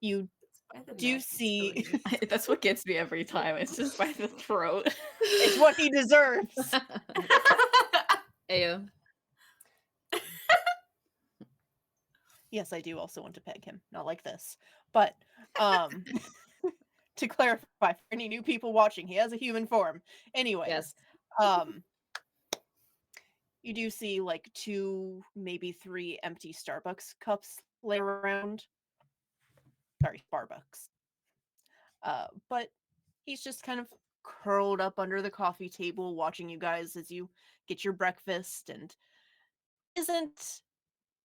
You By the do neck, it's see really- That's what gets me every time. It's just by the throat. it's what he deserves. Ayo. Yes, I do also want to peg him. Not like this. But um to clarify for any new people watching, he has a human form. Anyways, Yes. um you do see like 2, maybe 3 empty Starbucks cups lay around. Sorry, Starbucks. But he's just kind of curled up under the coffee table watching you guys as you get your breakfast and isn't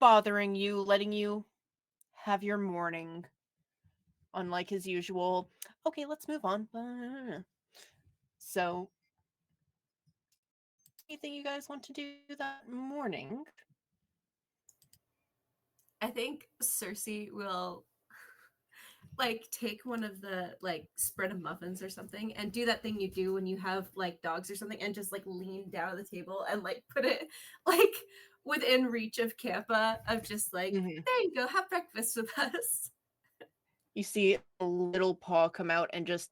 bothering you, letting you have your morning unlike his usual. Okay, let's move on. So, anything you guys want to do that morning? I think Cersei will like take one of the like spread of muffins or something and do that thing you do when you have like dogs or something and just like lean down at the table and like put it like within reach of Kappa of just like, Mhm. there you go, have breakfast with us. You see a little paw come out and just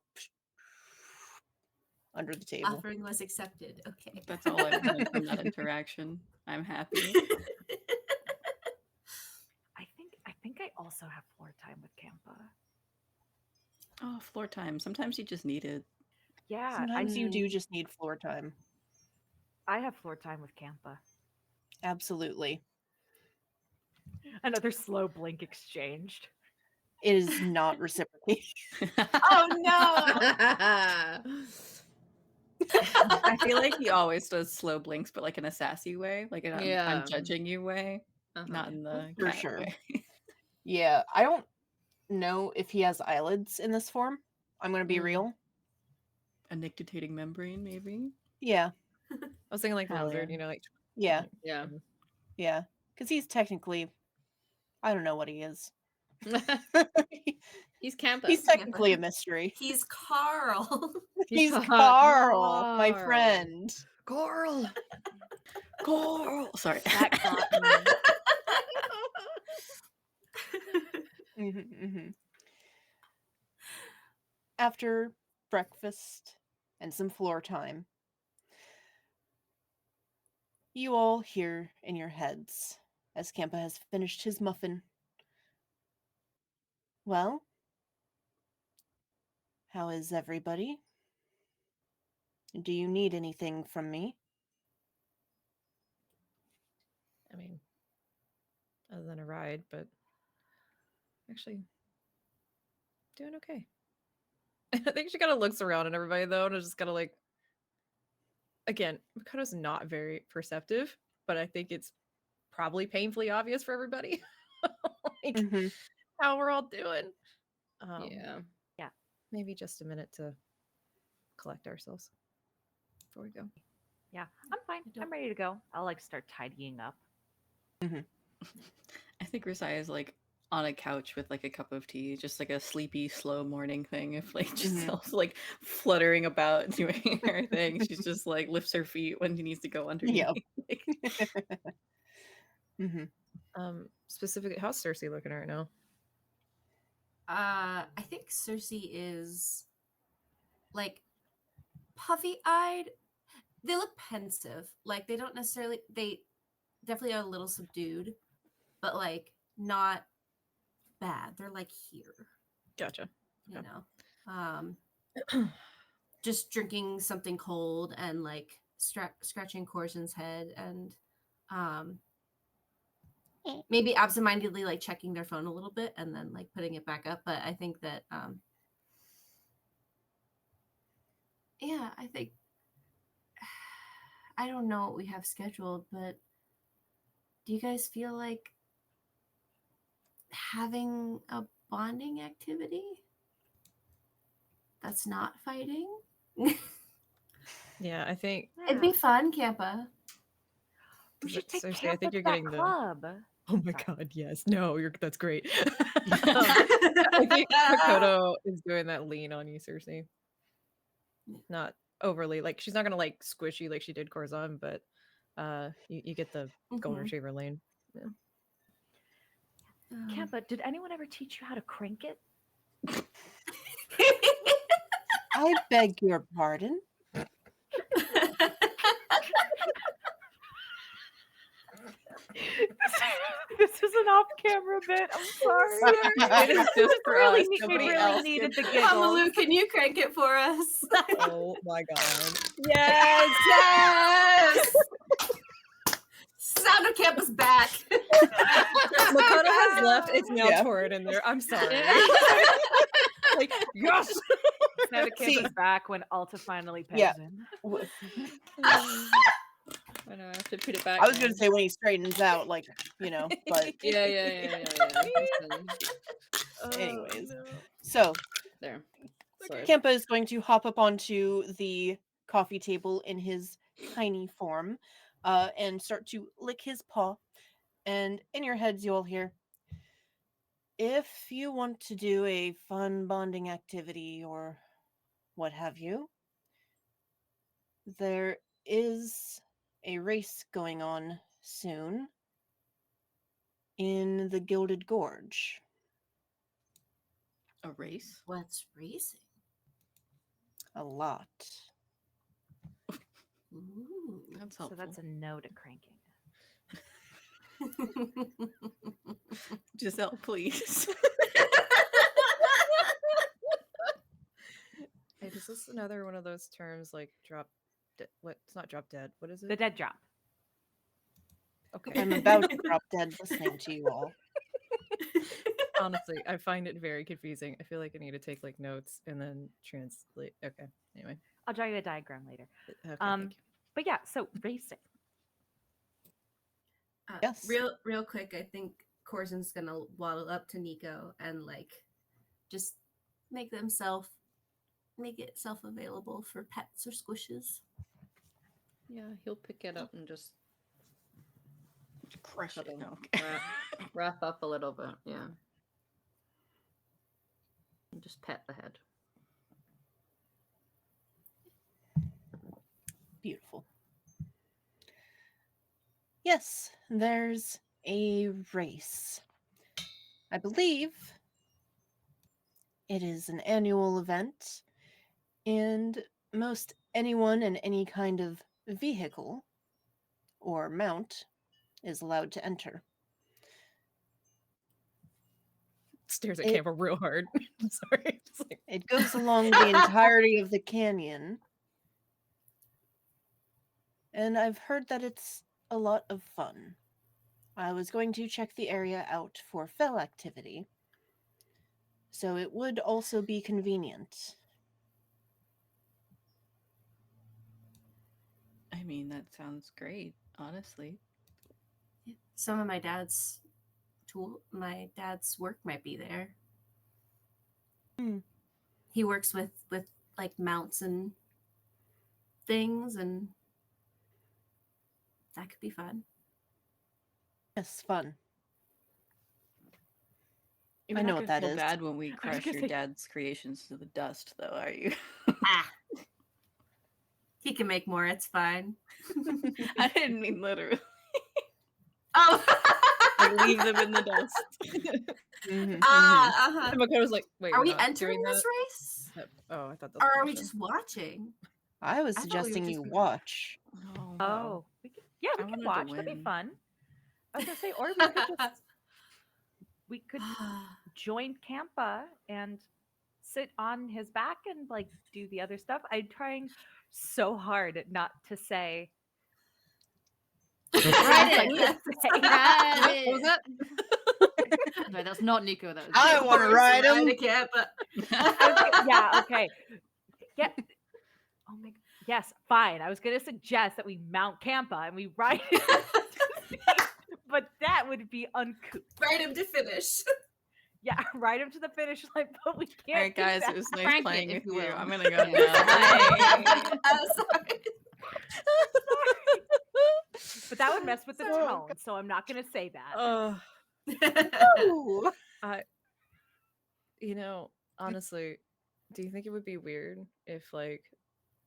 under the table. Offering was accepted. Okay. That's all I wanted from that interaction. I'm happy. I think I also have floor time with Campa. Oh, floor time. Sometimes you just need it. Yeah, Sometimes you do just need floor time. I have floor time with Campa. Absolutely. Another slow blink exchanged. It is not reciprocated. Oh no! I feel like he always does slow blinks, but like in a sassy way, like in Yeah. I'm judging you way, not in the For cat sure. way. Yeah, I don't know if he has eyelids in this form. I'm going to be Mm. real. A nictitating membrane, maybe. Yeah, I was thinking like the Hell lizard, yeah. like yeah, Yeah. yeah. Because he's technically, I don't know what he is. He's Campa. He's technically a mystery. He's Carl. He's Carl. Carl, my friend. Carl. Carl. Sorry. That got me. After breakfast and some floor time, you all hear in your heads as Campa has finished his muffin. Well, how is everybody? Do you need anything from me? I mean, other than a ride, but actually doing okay. I think she kind of looks around at everybody though, and is just kind of like, again, Makoto's not very perceptive, but I think it's probably painfully obvious for everybody, like how we're all doing. Yeah. Maybe just a minute to collect ourselves before we go. Yeah, I'm fine. I'm ready to go. I'll like start tidying up. I think Risai is like on a couch with like a cup of tea, just like a sleepy, slow morning thing. If like Giselle's like fluttering about doing her thing, she's just like lifts her feet when she needs to go underneath. Yep. Specifically, how's Cersei looking right now? I think Cersei is like puffy-eyed. They look pensive. Like they don't necessarily. They definitely are a little subdued, but like not bad. They're like here. Gotcha. You know, just drinking something cold and like scratching Corzin's head and maybe absentmindedly like checking their phone a little bit and then like putting it back up. But I think that yeah, I think I don't know what we have scheduled, but do you guys feel like having a bonding activity that's not fighting? Yeah, I think It'd be fun, Campa. We should take Cersei, I Campa think to you're that getting the. club. Oh my Sorry. god, yes. No, that's great. I think Makoto is doing that lean on you, Cersei. Not overly, like she's not gonna like squish you like she did Corzon, but you get the golden retriever lane. Yeah. Campa, did anyone ever teach you how to crank it? I beg your pardon. This is an off-camera bit. I'm sorry. It is just for really, us. we Nobody really else needed can- the giggles. Hamalu, can you crank it for us? Oh my god. Yes, yes. Sound of Campa's back. Makoto has left. It's now Yeah. Torrid in there. I'm sorry. Like, yes! Now the See- Campa's back when Alta finally pays Yeah. him. I know, I have to put it back. I was now. going to say when he straightens out, like, you know, but Yeah. Listen, anyways. no. So there. Sorry. Kempa is going to hop up onto the coffee table in his tiny form and start to lick his paw. And in your heads, you'll hear, if you want to do a fun bonding activity or what have you, there is a race going on soon in the Gilded Gorge. A race? What's racing? A lot. Ooh. That's So helpful. that's a no to cranking. Giselle, please. Hey, is this another one of those terms like drop? What? It's not drop dead. What is The it? dead drop. Okay. I'm about to drop dead listening to you all. Honestly, I find it very confusing. I feel like I need to take like notes and then translate. Okay. Anyway. I'll draw you a diagram later. Okay. Um, Thank you. But yeah, so racing. Yes. Real quick, I think Corzin's gonna waddle up to Nico and like just make it self available for pets or squishes. Yeah, he'll pick it up and just Crush it. cuddle, No, okay. wrap up a little bit. Yeah. And just pet the head. Beautiful. Yes, there's a race. I believe it is an annual event, and most anyone in any kind of vehicle or mount is allowed to enter. Stares at It- camera real hard. I'm sorry. Just like, It goes along the entirety of the canyon, and I've heard that it's a lot of fun. I was going to check the area out for fell activity, so it would also be convenient. I mean, that sounds great, honestly. Some of my dad's work might be there. Hmm. He works with like mounts and things, and that could be fun. Yes, fun. You're I not know gonna what that feel is. bad when we I was crush gonna your say- dad's creations to the dust, though, are you? Ah, he can make more. It's fine. I didn't mean literally. Oh, Like, leave them in the dust. Mhm, uh-huh. and Makoto's like, wait, Are we're we not entering doing this that? race, Oh, I thought that was or the are we question. just watching? I was I thought we would suggesting just you be- watch. Oh, Oh, yeah, we I can wanted to watch. That'd be win. fun. I was gonna say, or we could just join Campa and sit on his back and like do the other stuff. I'm trying so hard not to say. Ride Like, it. say- Ride What was it. that? No, that's not Nico. That was I Nico. wanna ride him. Yeah, okay. Get. Oh my. Yes, fine. I was gonna suggest that we mount Campa and we ride it, but that would be uncouth. Ride him to finish. Yeah, ride him to the finish line, but we can't. All right, do guys, that. it was nice Crank it, playing if with you you. will. I'm gonna go Yeah. now. Bye. I'm sorry. But that would mess with the Sorry. tone, so I'm not gonna say that. Ooh. You know, honestly, do you think it would be weird if like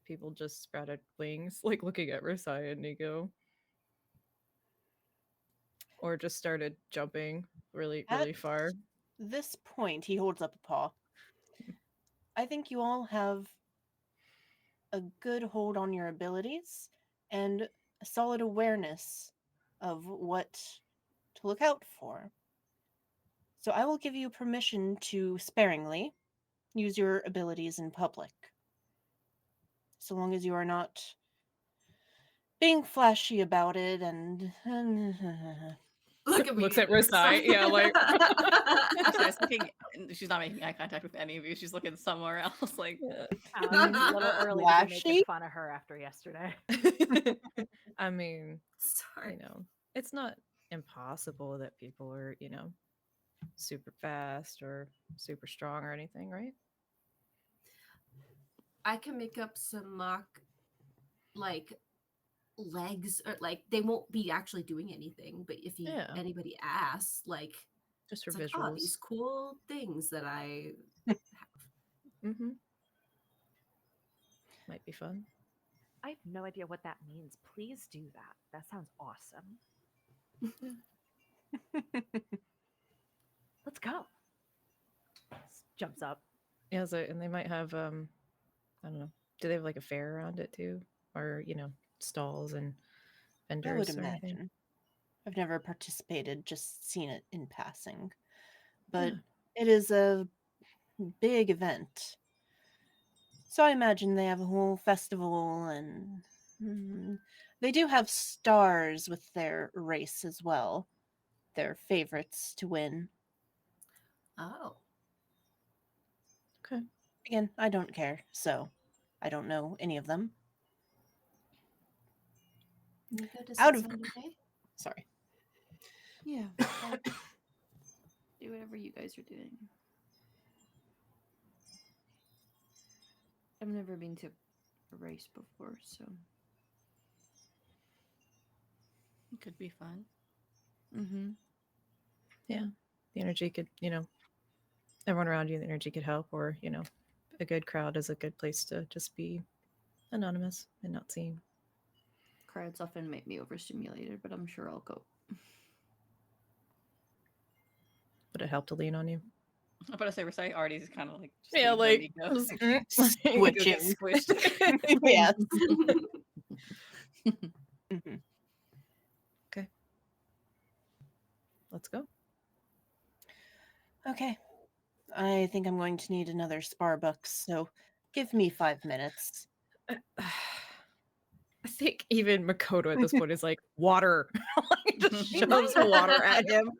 people just sprouted wings, like looking at Rosai and Nico? Or just started jumping really, really At far? this point, he holds up a paw. I think you all have a good hold on your abilities and a solid awareness of what to look out for. So I will give you permission to sparingly use your abilities in public. So long as you are not being flashy about it and Look at me. Looks at Rosai, yeah, like Actually, I was thinking she's not making eye contact with any of you. She's looking somewhere else. Like, It's a little early to be making Flashy? fun of her after yesterday. I mean, Sorry. you know, it's not impossible that people are, you know, super fast or super strong or anything, right? I can make up some mock like legs, or like they won't be actually doing anything, but if Yeah. anybody asks, like Just for it's like, visuals. oh, these cool things that I Mm-hmm. Might be fun. I have no idea what that means. Please do that. That sounds awesome. Let's go. Jumps up. Yeah, so, and they might have I don't know. Do they have like a fair around it too, or stalls and I would vendors or anything? imagine. I've never participated, just seen it in passing. But it is a big event. So I imagine they have a whole festival and they do have stars with their race as well. Their favorites to win. Oh. Okay. Again, I don't care, so I don't know any of them. Nico, does Out that of- sound okay? Sorry. Yeah. Do whatever you guys are doing. I've never been to a race before, so it could be fun. Mm-hmm. Yeah. The energy could, everyone around you, the energy could help, or, a good crowd is a good place to just be anonymous and not seen. Crowds often make me overstimulated, but I'm sure I'll go. Would it help to lean on you? I'm about to say, Versailles already is kind of like just Yeah, leaning like, on Nico. Switching. Gets squished. Yes. Mhm. Okay. Let's go. Okay. I think I'm going to need another Sparbucks, so give me 5 minutes. I think even Makoto at this point is like, water. Like, just They shoves might. water at him.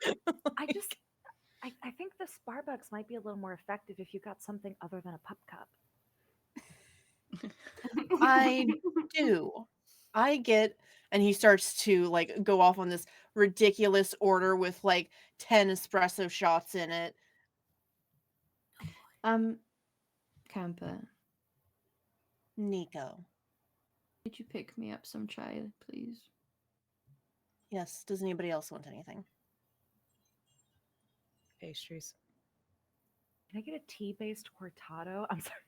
I think the Sparbucks might be a little more effective if you got something other than a pup cup. I do. I get, and he starts to like go off on this ridiculous order with like 10 espresso shots in it. Camper, Nico. could you pick me up some chai, please? Yes, does anybody else want anything? Pastries. Can I get a tea-based cortado? I'm sorry.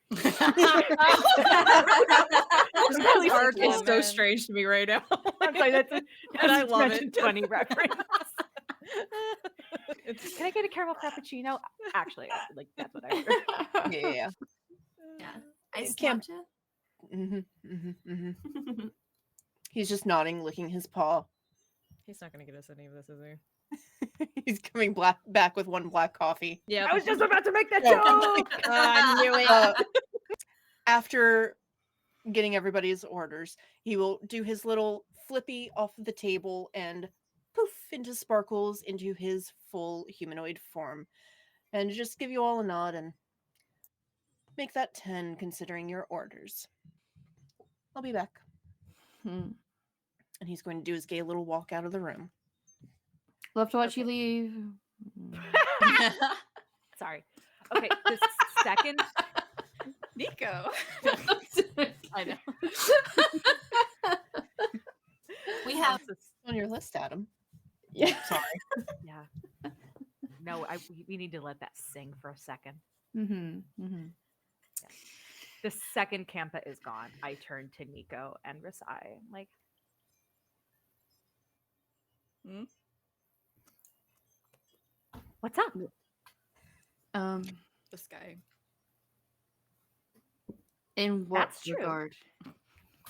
This really arc is so woman. strange to me right now. I'm sorry, that's And I a love Dimension it. 20 reference. It's Can I get a caramel frappuccino? Actually, like that's what I heard. Yeah. Yeah. Iced Camp- matcha? He's just nodding, licking his paw. He's not going to get us any of this, is he? He's coming back with one black coffee. Yeah. I was just about to make that Oh. joke. I knew it. After getting everybody's orders, he will do his little flippy off the table and poof into sparkles into his full humanoid form. And just give you all a nod and make that 10 considering your orders. I'll be back. Hmm. And he's going to do his gay little walk out of the room. Love to watch you Okay. leave. Sorry. Okay, this second Nico. I know. We have On your list, Adam. Yeah. Sorry. yeah. No, we need to let that sing for a second. Mm-hmm. Mm-hmm. The second Campa is gone, I turn to Nico and Rasai. Like, what's up? The sky. In what That's true. regard?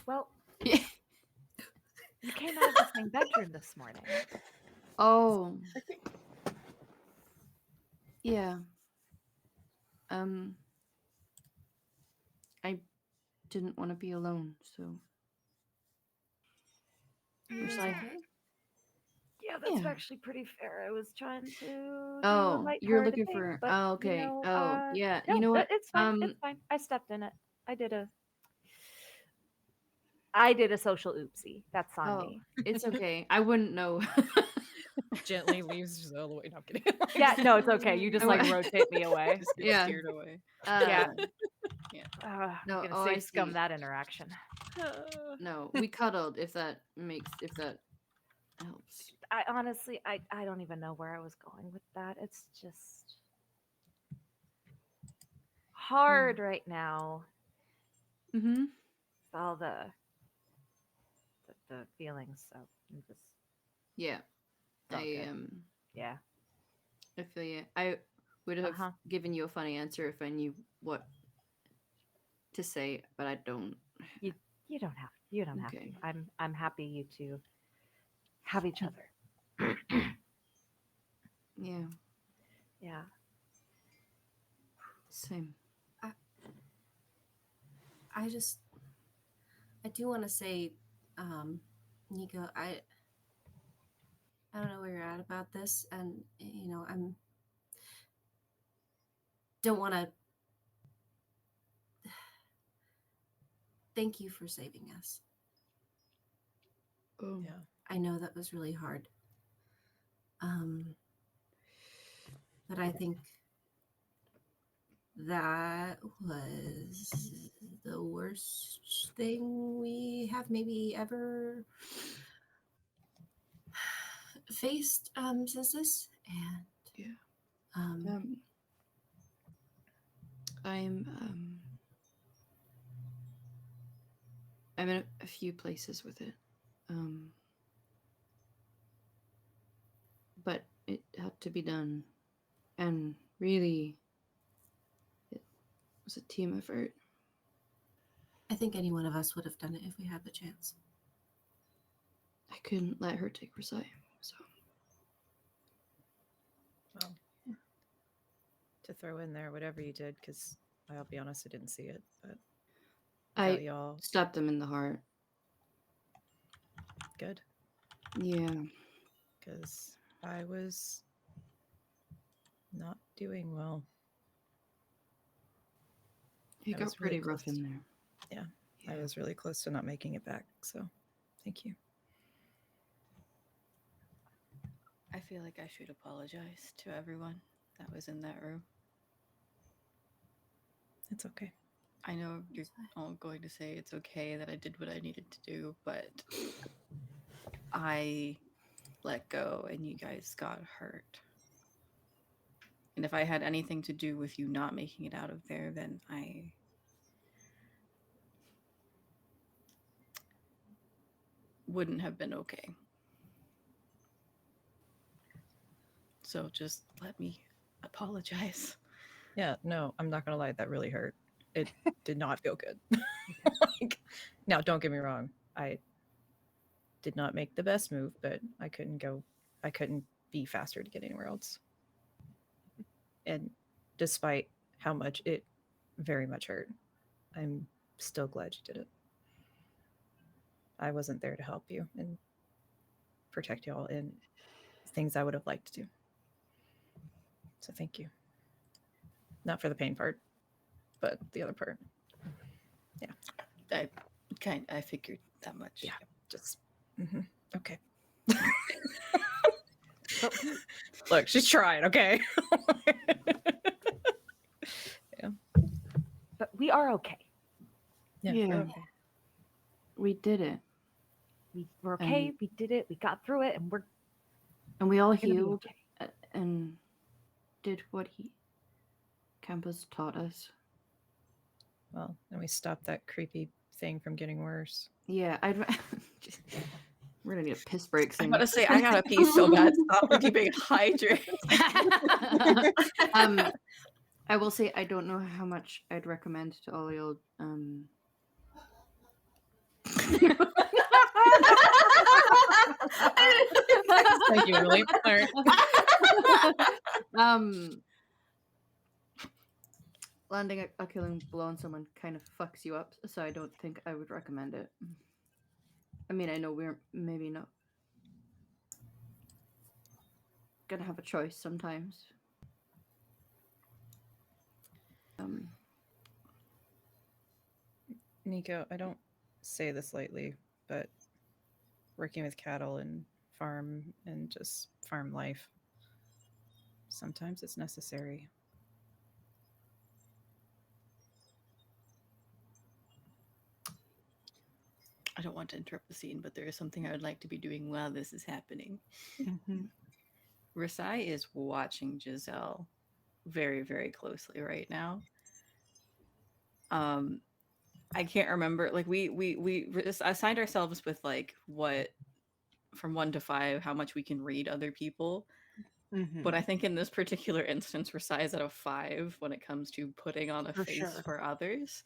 Well, Yeah. you came out of the same bedroom this morning. Oh. Yeah. I didn't want to be alone, so. Versailles. okay. Yeah, that's Yeah. actually pretty fair. I was trying to do a Oh, you're lighthearted looking thing, for. but, Oh, okay. you know, Yeah. no, You know what? It's fine. It's fine. I stepped in it. I did a social oopsie. That's on Oh, me. it's okay. I wouldn't know. Gently leaves Giselle away. No, I'm kidding. Yeah, no, it's okay. You just I like wa- rotate me away. Just get Yeah. steered away. Yeah. No, I'm gonna oh, I save scum see. that interaction. No, we cuddled. If that helps. I honestly, I don't even know where I was going with that. It's just hard right now. Mm-hmm. With all the feelings. So I'm just Yeah. It's all I good. Yeah. I feel you. I would have Uh-huh. given you a funny answer if I knew what to say, but I don't. You you don't have to. Okay. I'm happy you two have each other. Yeah, Yeah. same. I just, I do want to say, Nico, I don't know where you're at about this, and I'm don't want to. Thank you for saving us. Oh, Yeah. I know that was really hard. But I think that was the worst thing we have maybe ever faced since this. And yeah. um, I'm I'm in a few places with it. But it had to be done, and really, it was a team effort. I think any one of us would have done it if we had the chance. I couldn't let her take Versailles, so Well, To throw in there, whatever you did, because I'll be honest, I didn't see it, but I without y'all, stabbed him in the heart. good, Yeah, because I was not doing well. it I got was really pretty rough close. in there. Yeah, I was really close to not making it back. So, thank you. I feel like I should apologize to everyone that was in that room. It's okay. I know you're all going to say it's okay that I did what I needed to do, but I let go and you guys got hurt. And if I had anything to do with you not making it out of there, then I wouldn't have been okay. So just let me apologize. Yeah, no, I'm not gonna lie, that really hurt. It did not feel good. Like, now, don't get me wrong, I did not make the best move, but I couldn't be faster to get anywhere else. And despite how much it very much hurt, I'm still glad you did it. I wasn't there to help you and protect y'all in things I would have liked to do. So thank you. Not for the pain part, but the other part. I figured that much. Yeah. Just okay. Look, she's trying. Okay. But we are okay. Yeah. Yeah. we're okay. We did it, We're okay. And- We did it. We got through it, and we're and we all gonna be healed okay. and did what Campus taught us. Well, and we stopped that creepy thing from getting worse. Yeah, we're gonna need a piss break I'm soon. about to say I gotta pee so bad. Stop me keeping hydrated. I will say I don't know how much I'd recommend to all y'all. Thank you, Emily. All right. Landing a killing blow on someone kind of fucks you up, so I don't think I would recommend it. I mean, I know we're maybe not gonna have a choice sometimes. Nico, I don't say this lightly, but working with cattle and farm and just farm life, sometimes it's necessary. I don't want to interrupt the scene, but there is something I would like to be doing while this is happening. Versailles is watching Giselle very, very closely right now. I can't remember. Like we assigned ourselves with like what from 1 to 5 how much we can read other people. Mhm. But I think in this particular instance, Rasai is at a 5 when it comes to putting on a For face sure. for others.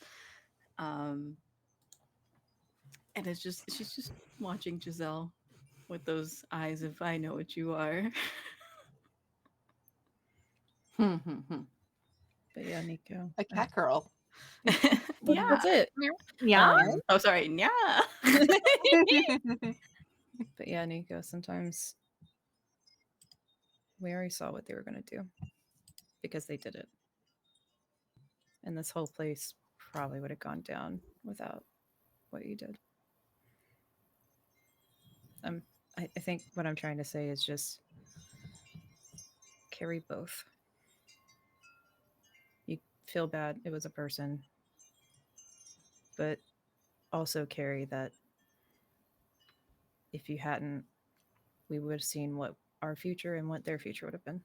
And it's just she's just watching Giselle with those eyes of I know what you are. But yeah, Nico. A cat girl. Yeah. That's it. Yeah. Oh, sorry. Yeah. But yeah, Nico, sometimes we already saw what they were going to do because they did it. And this whole place probably would have gone down without what you did. I think what I'm trying to say is just carry both. You feel bad it was a person, but also carry that if you hadn't, we would have seen what our future and what their future would have been.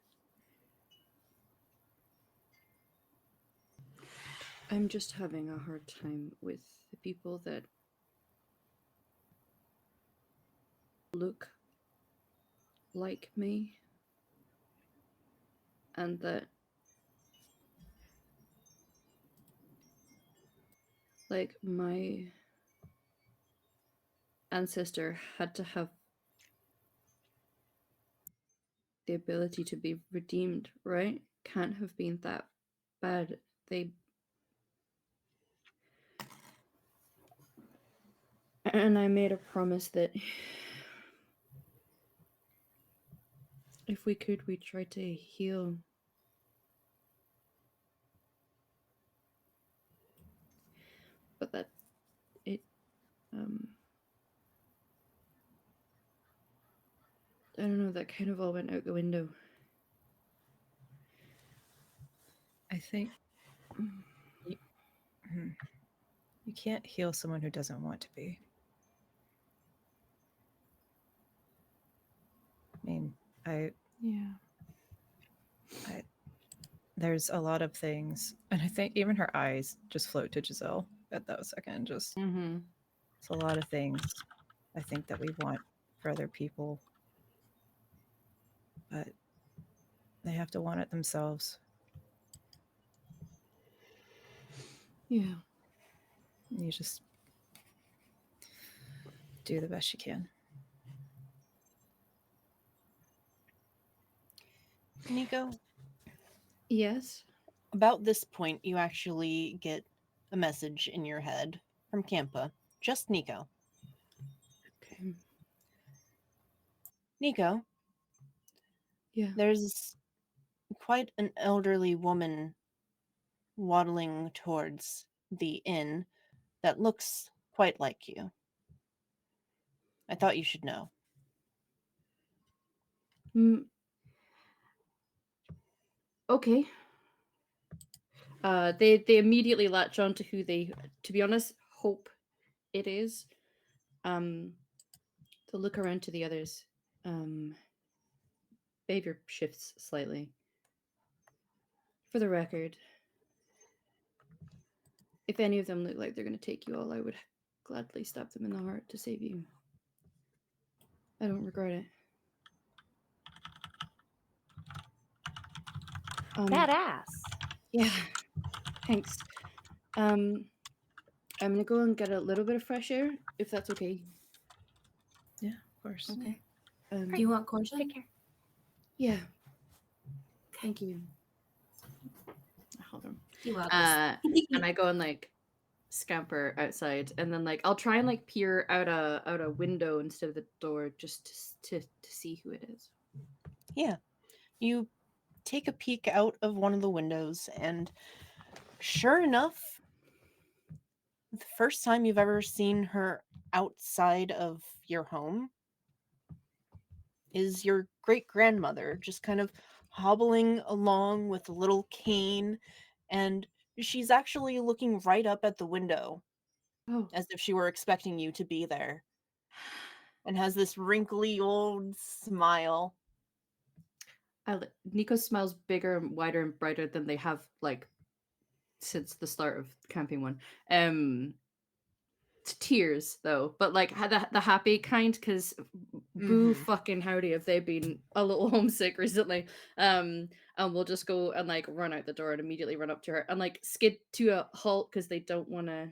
I'm just having a hard time with the people that look like me and that like my ancestor had to have the ability to be redeemed, right? Can't have been that bad. They and I made a promise that if we could, we'd try to heal. But that it I don't know, that kind of all went out the window. I think you, you can't heal someone who doesn't want to be. I mean, Yeah. there's a lot of things, and I think even her eyes just float to Giselle at that second. Just Mm-hmm. it's a lot of things I think that we want for other people, but they have to want it themselves. Yeah. You just do the best you can. Nico, Yes. about this point, you actually get a message in your head from Campa. Just Nico. Okay. Nico, Yeah. there's quite an elderly woman waddling towards the inn that looks quite like you. I thought you should know. Okay. They immediately latch on to who they, to be honest, hope it is. To look around to the others. Behavior shifts slightly. For the record, if any of them look like they're going to take you all, I would gladly stab them in the heart to save you. I don't regret it. Badass. Yeah. Thanks. I'm gonna go and get a little bit of fresh air, if that's okay. Yeah, of course. Okay. Do you want cornflakes? Take care. Yeah. Thank you. Hold on. You want And I go and like scamper outside, and then like I'll try and like peer out a window instead of the door, just to see who it is. Yeah. You take a peek out of one of the windows, and sure enough, the first time you've ever seen her outside of your home is your great grandmother, just kind of hobbling along with a little cane, and she's actually looking right up at the window Oh. as if she were expecting you to be there, and has this wrinkly old smile. Nico's smiles bigger and wider and brighter than they have like since the start of camping one. tears though, but like the happy kind, because boo fucking howdy have they been a little homesick recently. And we'll just go and like run out the door and immediately run up to her and like skid to a halt because they don't want to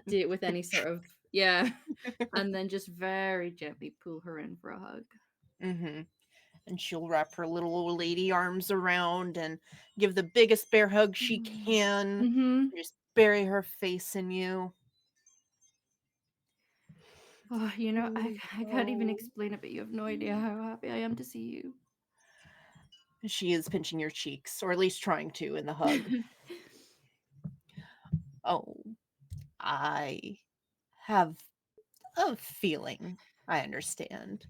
do it with any sort of and then just very gently pull her in for a hug. And she'll wrap her little old lady arms around and give the biggest bear hug she can. Just bury her face in you. Oh, you know, I can't even explain it, but you have no idea how happy I am to see you. She is pinching your cheeks, or at least trying to, in the hug. Oh, I have a feeling. I understand.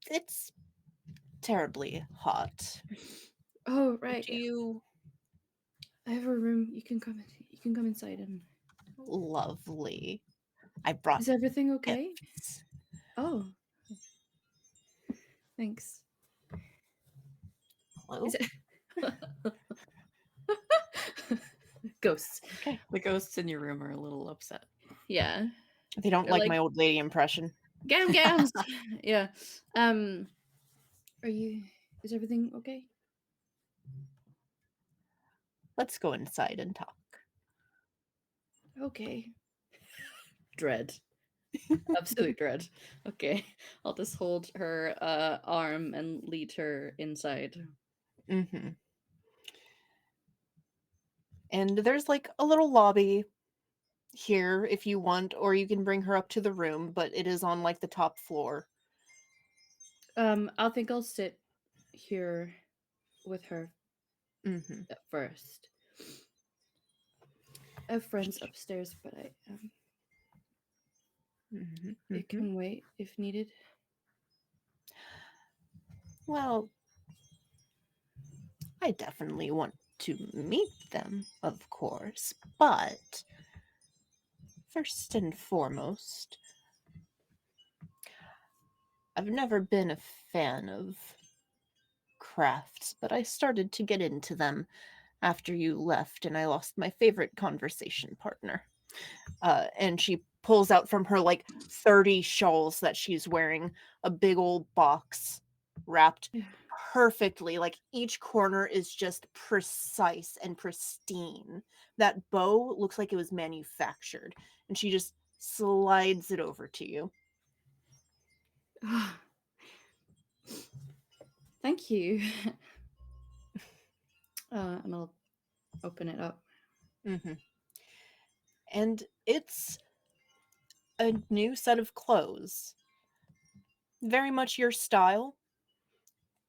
It's terribly hot. Oh, right. Do you... I have a room. You can come inside and... Lovely. I brought... Is everything okay? gifts. Oh. Thanks. Hello? Is it... Ghosts. Okay. The ghosts in your room are a little upset. Yeah. They don't They're like like- my old lady impression. Gams. Yeah. Are you... Is everything okay? Let's go inside and talk. Okay. Dread. Absolute dread. Okay. I'll just hold her arm and lead her inside. And there's like a little lobby here if you want, or you can bring her up to the room, but it is on like the top floor. I think I'll sit here with her at first. I have friends upstairs, but it can wait if needed. Well, I definitely want to meet them, of course, but first and foremost, I've never been a fan of crafts, but I started to get into them after you left and I lost my favorite conversation partner. And she pulls out from her like 30 shawls that she's wearing a big old box wrapped perfectly. Like each corner is just precise and pristine. That bow looks like it was manufactured. And she just slides it over to you. Thank you. And I'll open it up. And it's a new set of clothes. Very much your style.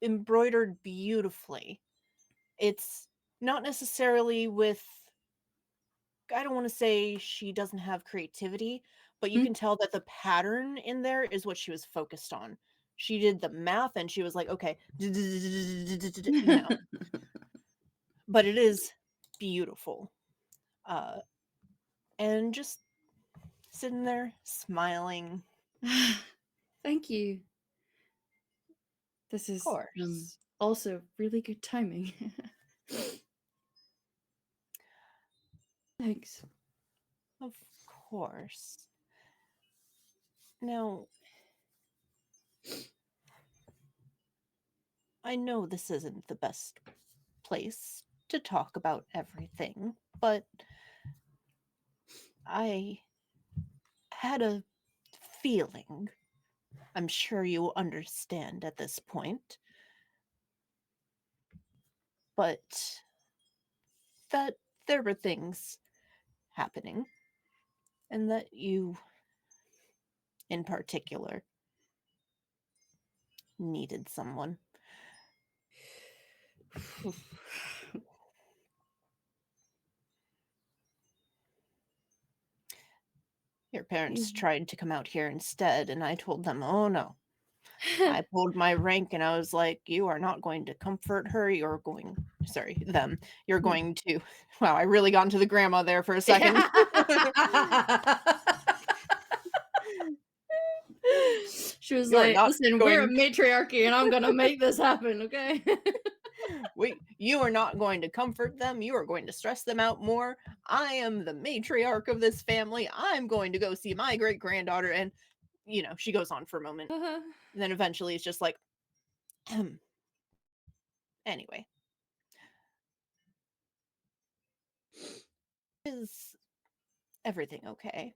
Embroidered beautifully. It's not necessarily with... I don't want to say she doesn't have creativity, but you can tell that the pattern in there is what she was focused on. She did the math and she was like, okay, you know. But it is beautiful. And just sitting there smiling. Thank you. This is Of course. also really good timing. Thanks. Of course. Now, I know this isn't the best place to talk about everything, but I had a feeling. I'm sure you understand at this point. But that there were things happening, and that you, in particular, needed someone. Your parents tried to come out here instead, and I told them, oh no. I pulled my rank and I was like, you are not going to comfort her. You're going, sorry, them. You're going to, wow, I really got into the grandma there for a second. She was You're like, not listen, we're a going- matriarchy and I'm going to make this happen, okay? Wait, you are not going to comfort them. You are going to stress them out more. I am the matriarch of this family. I'm going to go see my great granddaughter. And, she goes on for a moment. Uh-huh. And then eventually it's just like, anyway. Is everything okay?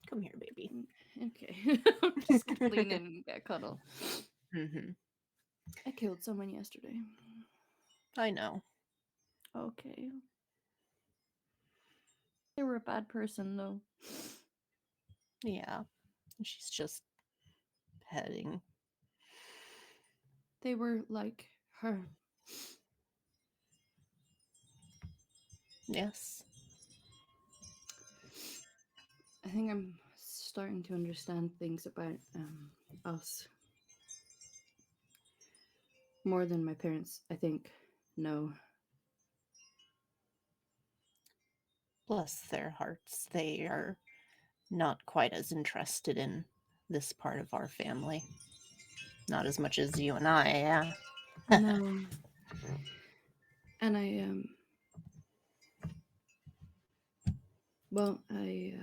Come here, baby. Okay. I'm just gonna lean in and get a cuddle. Mm-hmm. I killed someone yesterday. I know. Okay. They were a bad person, though. Yeah. She's just petting. They were like her. Yes. I think I'm starting to understand things about us more than my parents, I think, know. Bless their hearts. They are not quite as interested in this part of our family. Not as much as you and I, yeah. No. And well, I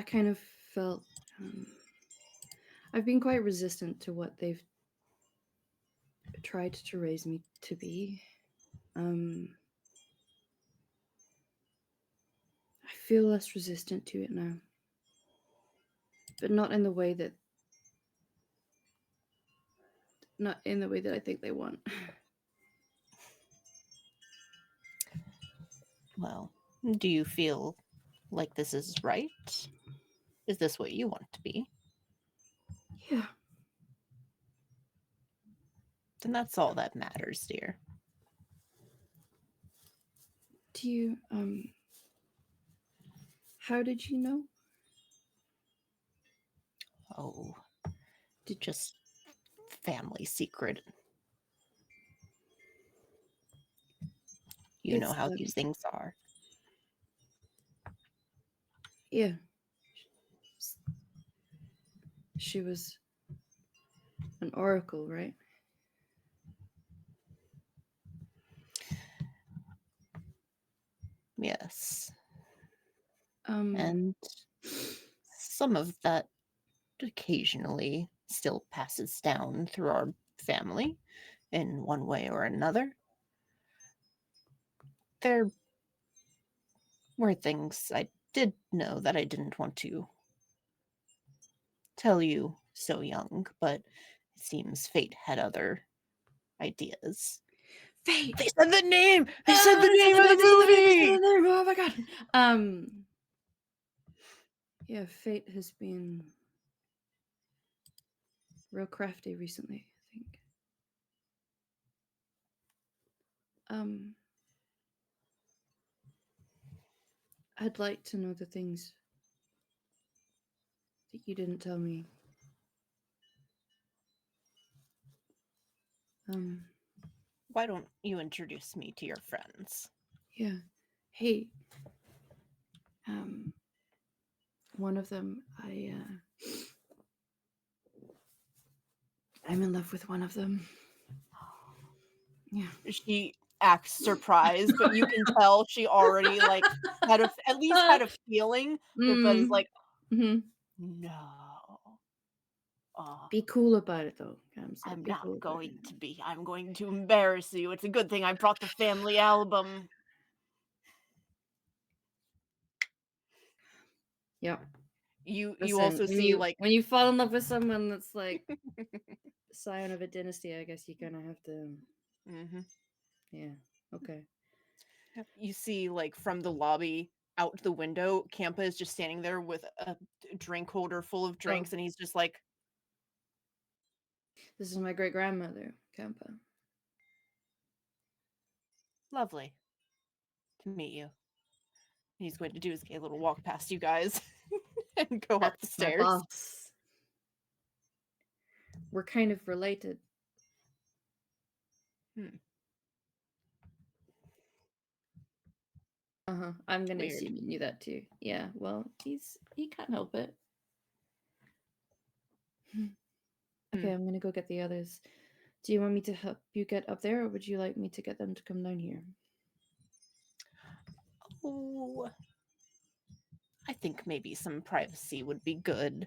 kind of felt I've been quite resistant to what they've tried to raise me to be. I feel less resistant to it now, but not in the way that I think they want. Well, do you feel like this is right? Is this what you want to be? Yeah. Then that's all that matters, dear. Do you how did you know? Oh, just family secret. You know It's, how these things are. Yeah. She was an oracle, right? Yes. Um And some of that occasionally still passes down through our family in one way or another. There were things I did know that I didn't want to tell you so young, but it seems fate had other ideas. Fate. They said the name! They Ah, said the they name said of the they said movie! name. Oh my god. Yeah, fate has been real crafty recently, I think. I'd like to know the things that you didn't tell me. Why don't you introduce me to your friends? Yeah. Hey. One of them, I'm in love with one of them. Yeah. She acts surprised, but you can tell she already had at least had a feeling, but is like, Mm-hmm. no. Be cool about it, though. I'm Be not cool about going it. to be. I'm going to embarrass you. It's a good thing I brought the family album. Yep. You Listen, also when see you when you fall in love with someone that's like scion of a dynasty, I guess you kind of have to. Yeah. Okay. you see from the lobby out the window, Campa is just standing there with a drink holder full of drinks, and he's just like, This is my great grandmother, Kampa. lovely to meet you. He's going to do his gay little walk past you guys and go up the That's my stairs. boss. We're kind of related. I'm gonna Weird. assume you knew that too. Yeah. Well, he can't help it. Okay, I'm gonna go get the others. Do you want me to help you get up there, or would you like me to get them to come down here? Oh, I think maybe some privacy would be good.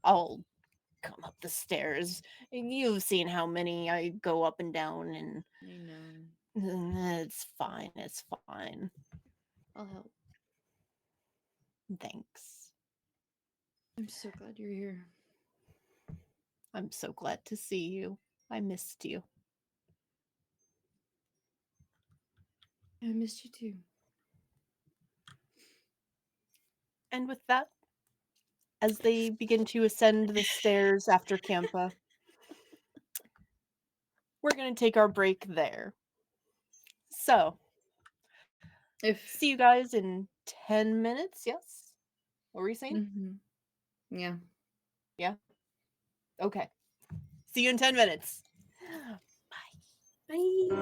I'll come up the stairs. You've seen how many I go up and down, and I know. it's fine. It's fine. I'll help. Thanks. I'm so glad you're here. I'm so glad to see you. I missed you. I missed you too. And with that, as they begin to ascend the stairs after Campa, we're going to take our break there. So, If see you guys in 10 minutes, yes? What were you saying? Yeah. Yeah? Okay. See you in 10 minutes. Bye.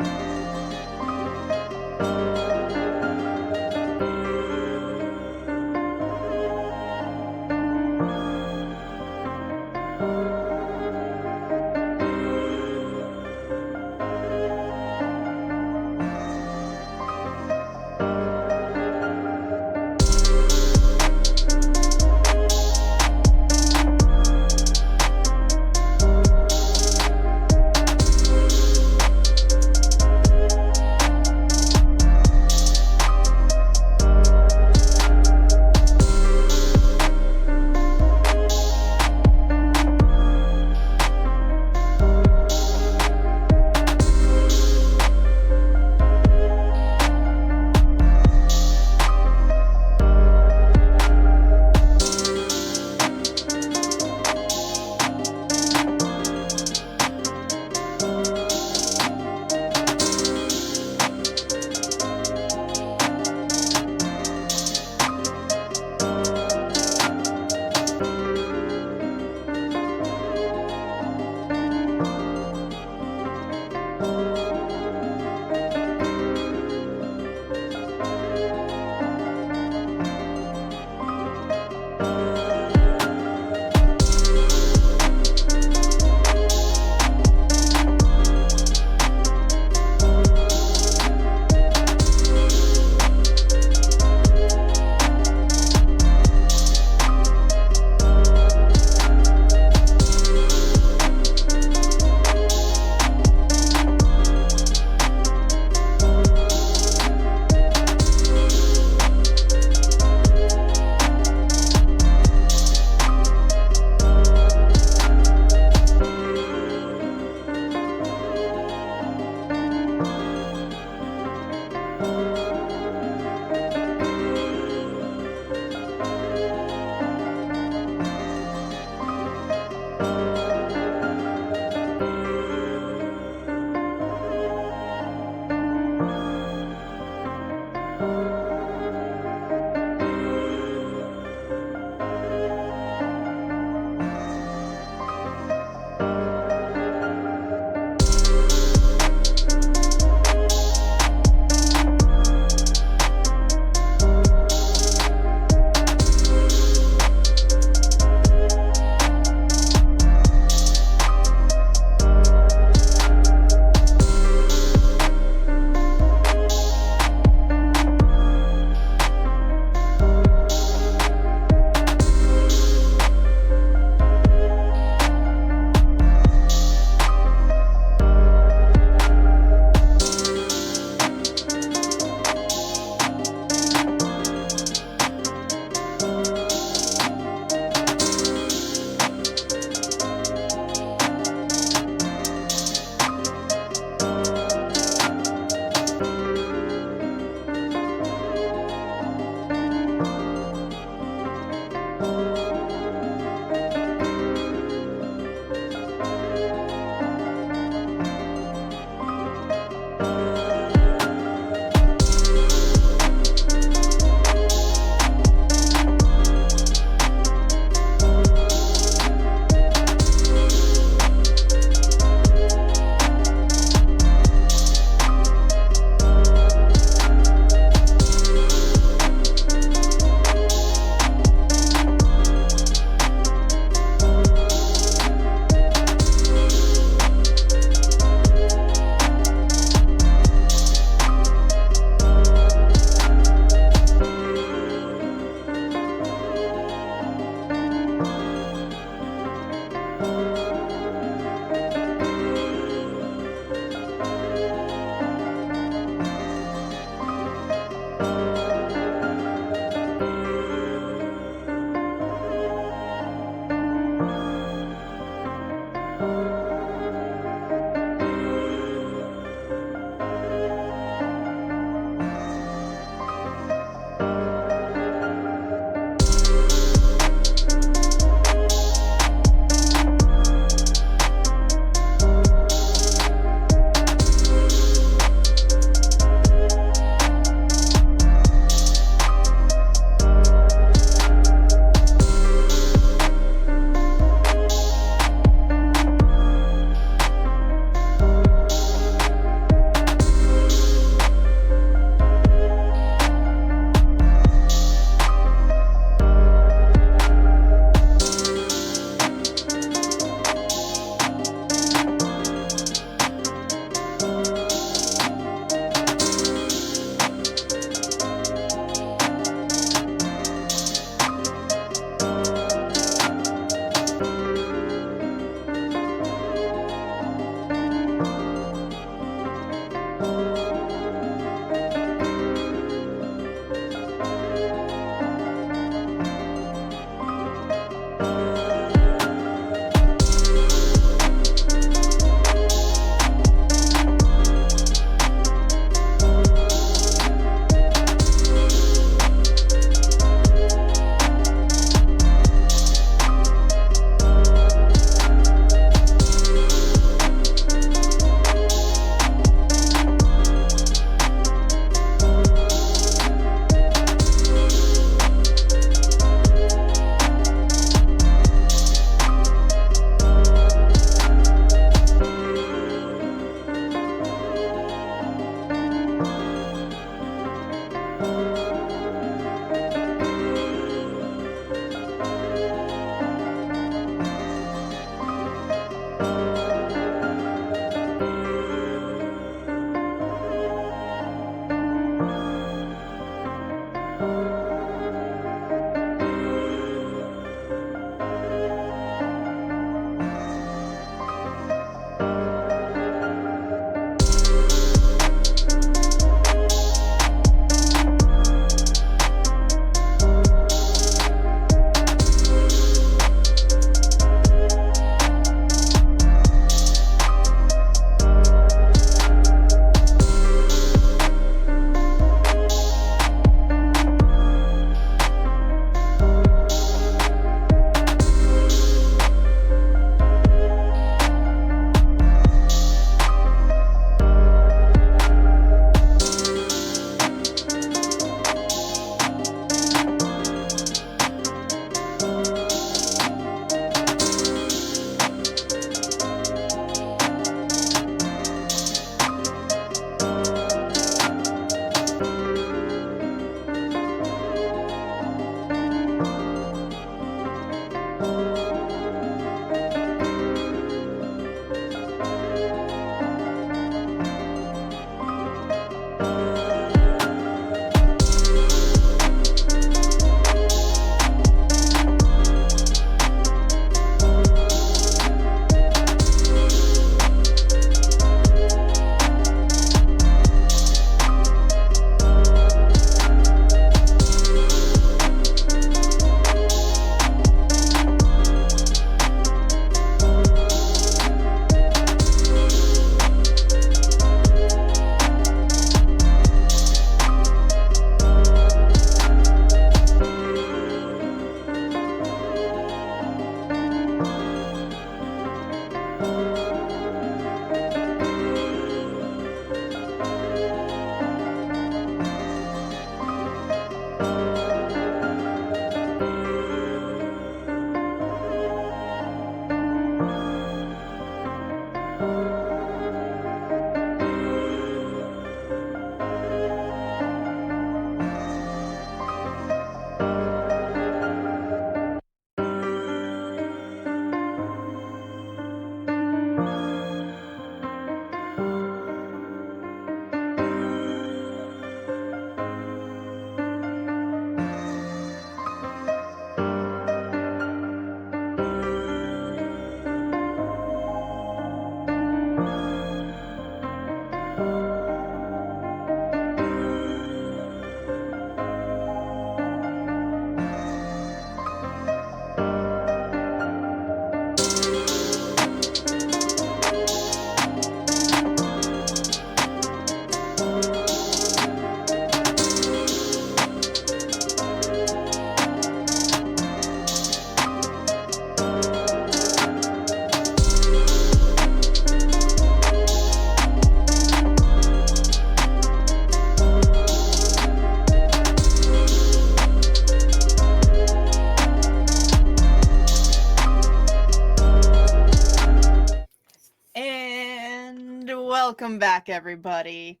Welcome back, everybody,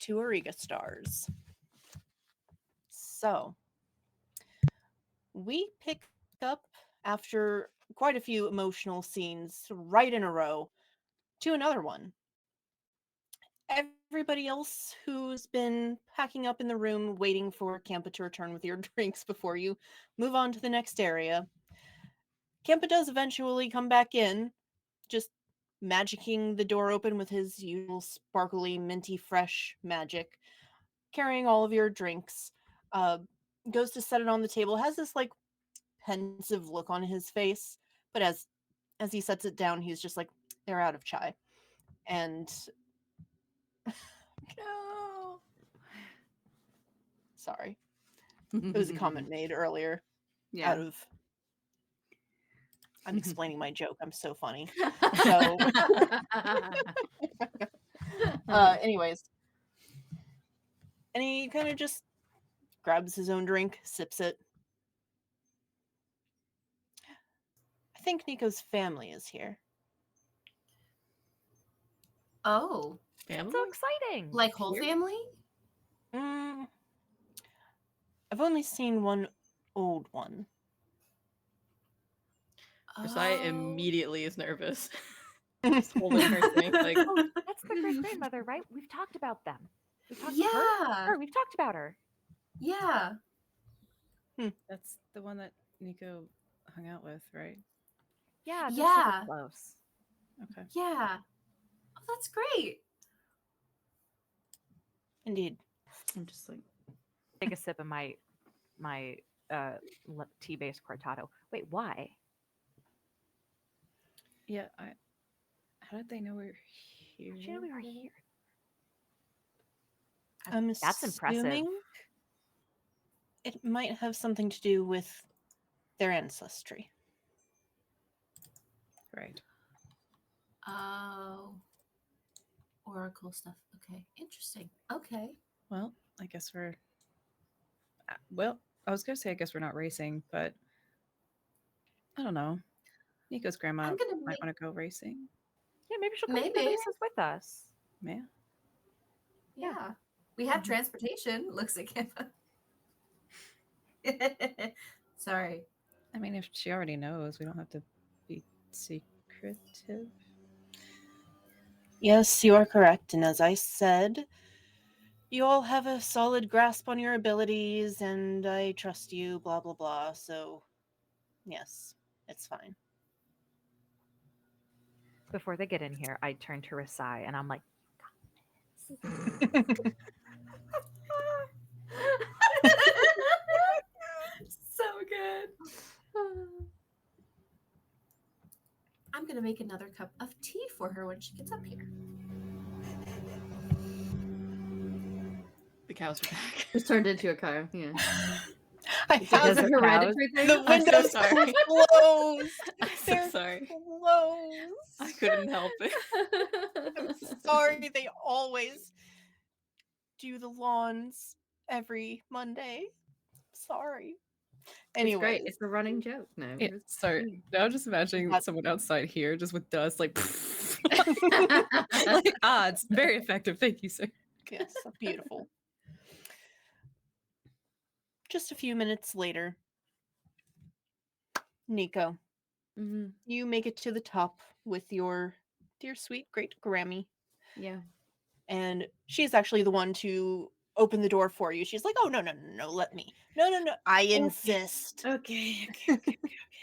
to Auriga Stars. So, we pick up after quite a few emotional scenes right in a row to another one. Everybody else who's been packing up in the room waiting for Campa to return with your drinks before you move on to the next area. Campa does eventually come back in, just magicking the door open with his usual sparkly, minty, fresh magic, carrying all of your drinks. Goes to set it on the table, has this like pensive look on his face, but as he sets it down, he's just like, they're out of chai. And No. sorry. It was a comment made earlier Yeah. out of I'm explaining my joke. I'm so funny. So anyways. And he kind of just grabs his own drink, sips it. I think Nico's family is here. Oh, That's Family? so exciting. like whole Here? family? Mm, I've only seen one old one. Versailles Oh. immediately is nervous. Just holding her drink like, Oh, that's the great grandmother, right? We've talked about them. We've talked Yeah. her. We've talked about her. Yeah. That's the one that Nico hung out with, right? Yeah, they're Yeah. super close. Okay. Yeah. Oh, that's great. Indeed. I'm just like, Take a sip of my tea-based cortado. Wait, why? Yeah, how did they know we were here? How'd you know we were here? I'm That's impressive. assuming it might have something to do with their ancestry. Right. Oh. Oracle stuff. Okay. Interesting. Okay. Well, I guess we're. Well, I was gonna say I guess we're not racing, but I don't know. Nico's grandma I'm gonna might make want to go racing. Yeah, maybe she'll come to the Maybe. races with us. Yeah. yeah. We have Mhm. transportation. Looks like Sorry. I mean, if she already knows, we don't have to be secretive. Yes, you are correct. And as I said, you all have a solid grasp on your abilities, and I trust you, blah, blah, blah. So, yes, it's fine. Before they get in here, I turn to Rasai and I'm like, So good. I'm gonna make another cup of tea for her when she gets up here. the cows are back. Just turned into a car. Yeah. I It's like have a Desert cows. hereditary thing. the I'm so windows sorry. closed. I'm so They're sorry. closed. I couldn't help it. I'm sorry. They always do the lawns every Monday. Sorry. It's Anyways, great. It's a running joke now. Yeah, sorry. Now I'm just imagining That- someone outside here just with dust, like, like it's very effective. Thank you, sir. yes, beautiful. Just a few minutes later, Nico, Hmm. you make it to the top with your dear sweet great Grammy, Yeah. and she's actually the one to open the door for you. She's like, "Oh no, let me. No, I insist." Okay.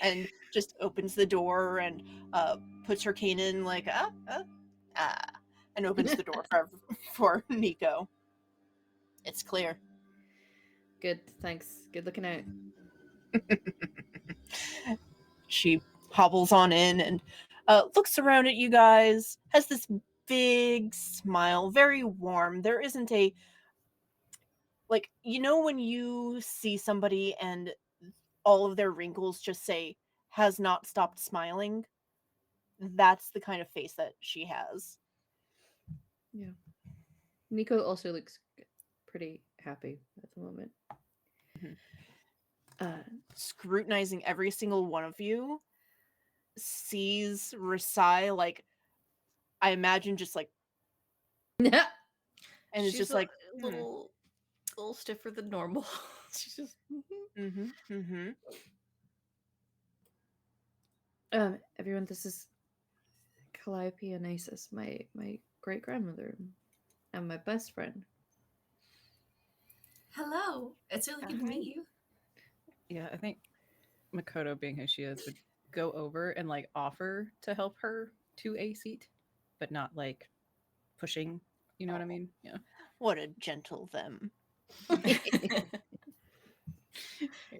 And just opens the door and puts her cane in like and opens the door for Nico. It's clear. Good. Thanks. Good looking out. She hobbles on in and looks around at you guys, has this big smile, very warm. There isn't a, like, you know, when you see somebody and all of their wrinkles just say, has not stopped smiling? That's the kind of face that she has. Nico also looks pretty happy at the moment. Mhm. Uh, Scrutinizing every single one of you, sees Rasai, like, I imagine just like and it's She's just a like, little stiffer than normal. She's just Everyone, this is Calliope Anasis, my great grandmother, and my best friend. Hello. It's really good to Hi. meet you. Yeah, I think Makoto, being who she is, would go over and like offer to help her to a seat, but not like pushing. You know what I mean? Yeah. what a gentle them. Here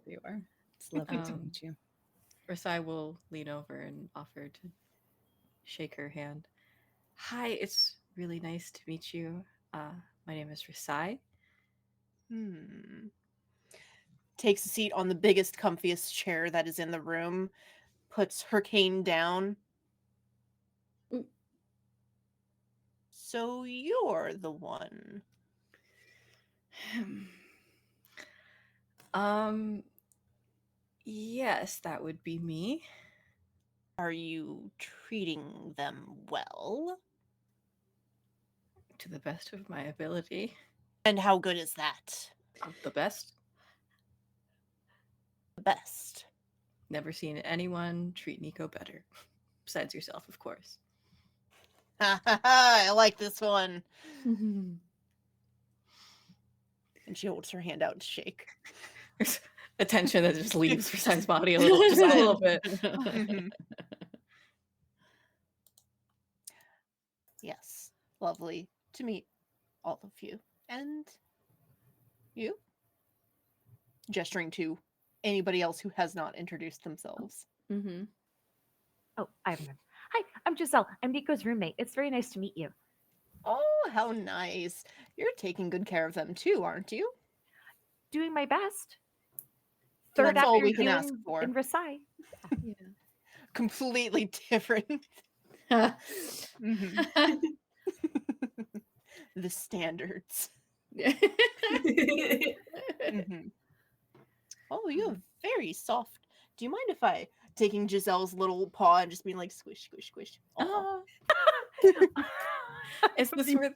you are. It's lovely to Um, meet you. Rasai will lean over and offer to shake her hand. Hi, it's really nice to meet you. My name is Rasai. Takes a seat on the biggest, comfiest chair that is in the room, puts her cane down. Mm. So you're the one. Yes, that would be me. Are you treating them well? To the best of my ability. And how good is that? The best. The best. Never seen anyone treat Nico better. Besides yourself, of course. I like this one. And she holds her hand out to shake. There's a tension that just leaves Rasai's body just a little bit. Yes, lovely to meet all of you. And you? Gesturing to anybody else who has not introduced themselves. Mm-hmm. Oh, I remember. Hi, I'm Giselle. I'm Nico's roommate. It's very nice to meet you. Oh, how nice. You're taking good care of them too, aren't you? Doing my best. Third That's all after we can you ask for. in Versailles. Yeah. Completely different. The standards. Oh, you have very soft. Do you mind if I taking Giselle's little paw and just being like squish, squish, squish? Aw. Is this where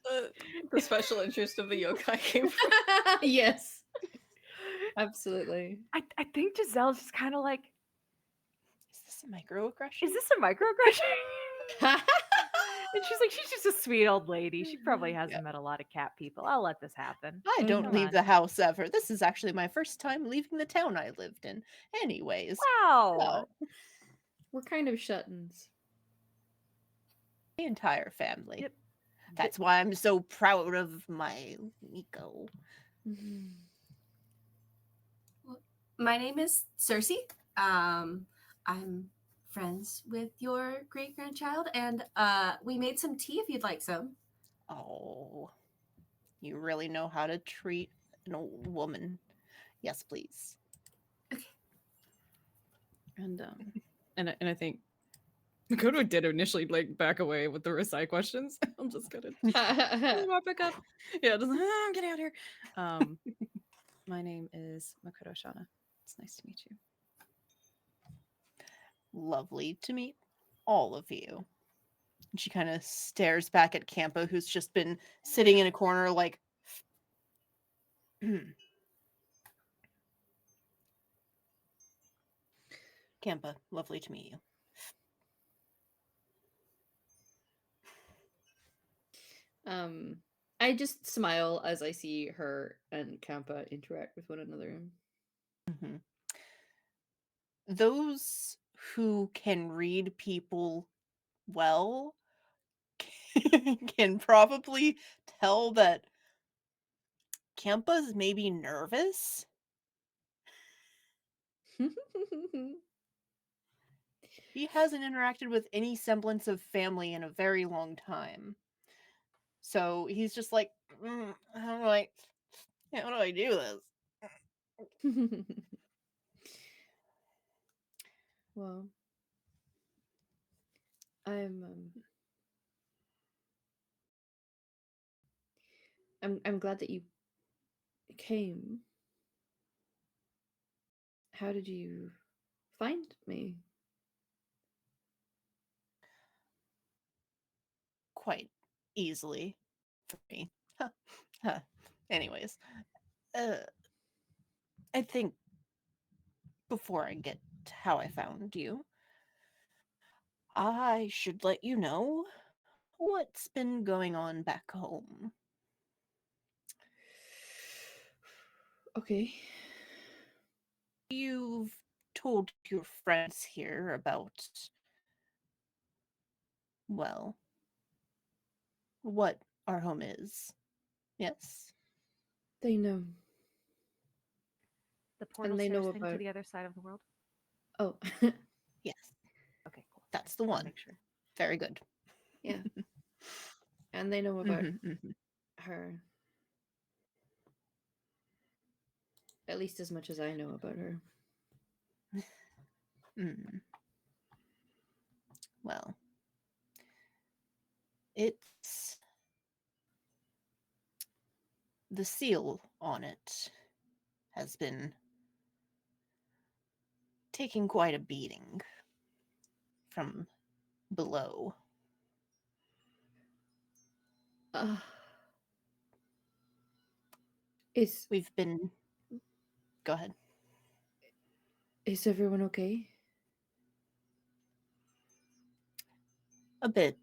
the special interest of the yokai came from? Yes, absolutely. I think Giselle's just kind of like, Is this a microaggression? is this a microaggression? And she's like, she's just a sweet old lady. She probably hasn't met a lot of cat people. I'll let this happen. I don't Come leave on. the house ever. This is actually my first time leaving the town I lived in. Anyways, Wow. so, We're kind of shut-ins. the entire family. Yep. That's why I'm so proud of my Nico. My name is Cersei. I'm friends with your great grandchild, and we made some tea if you'd like some. Oh, you really know how to treat an old woman. Yes, please. And I think Makoto did initially like back away with the Rasai questions. I'm just gonna pick up. Yeah, just get out here. My name is Makoto Shana. It's nice to meet you. Lovely to meet all of you. And she kind of stares back at Campa, who's just been sitting in a corner like, Campa, lovely to meet you. I just smile as I see her and Kampa interact with one another. Mhm. Those who can read people well can probably tell that Campa's maybe nervous. He hasn't interacted with any semblance of family in a very long time. So he's just like, how do I do this? Well, I'm glad that you came. How did you find me? Quite easily. for me. Huh. Huh. Anyways, uh, I think before I get to how I found you, I should let you know what's been going on back home. Okay. You've told your friends here about, well, what our home is. Yes? They know. The portal And they stairs know thing to about. the other side of the world. Oh, Yes. Okay, cool. That's the Just wanna one. Make sure. Very good. yeah. And they know about Mhm, mhm. her. At least as much as I know about her. Mm. Well, it's the seal on it has been taking quite a beating from below. Uh, is We've been. Go ahead. is everyone okay? A bit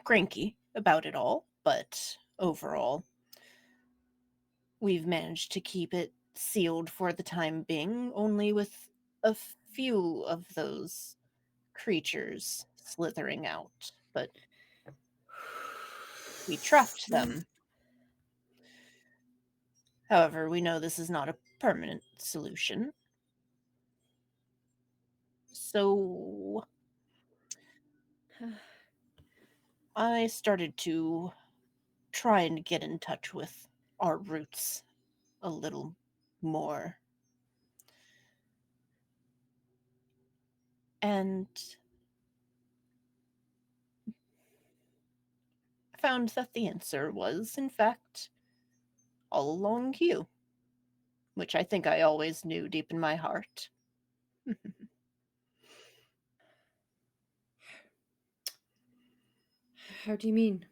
cranky about it all, but overall, we've managed to keep it sealed for the time being, only with a few of those creatures slithering out. But we trapped them. However, we know this is not a permanent solution. So I started to try and get in touch with our roots a little more. And found that the answer was, in fact, all along you, which I think I always knew deep in my heart. How do you mean?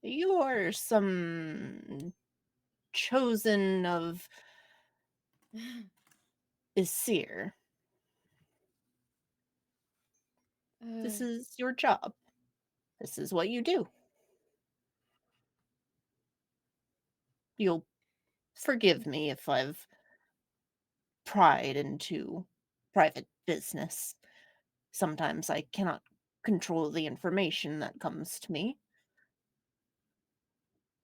You're some chosen of Isir. This is your job. This is what you do. You'll forgive me if I've pried into private business. Sometimes I cannot control the information that comes to me.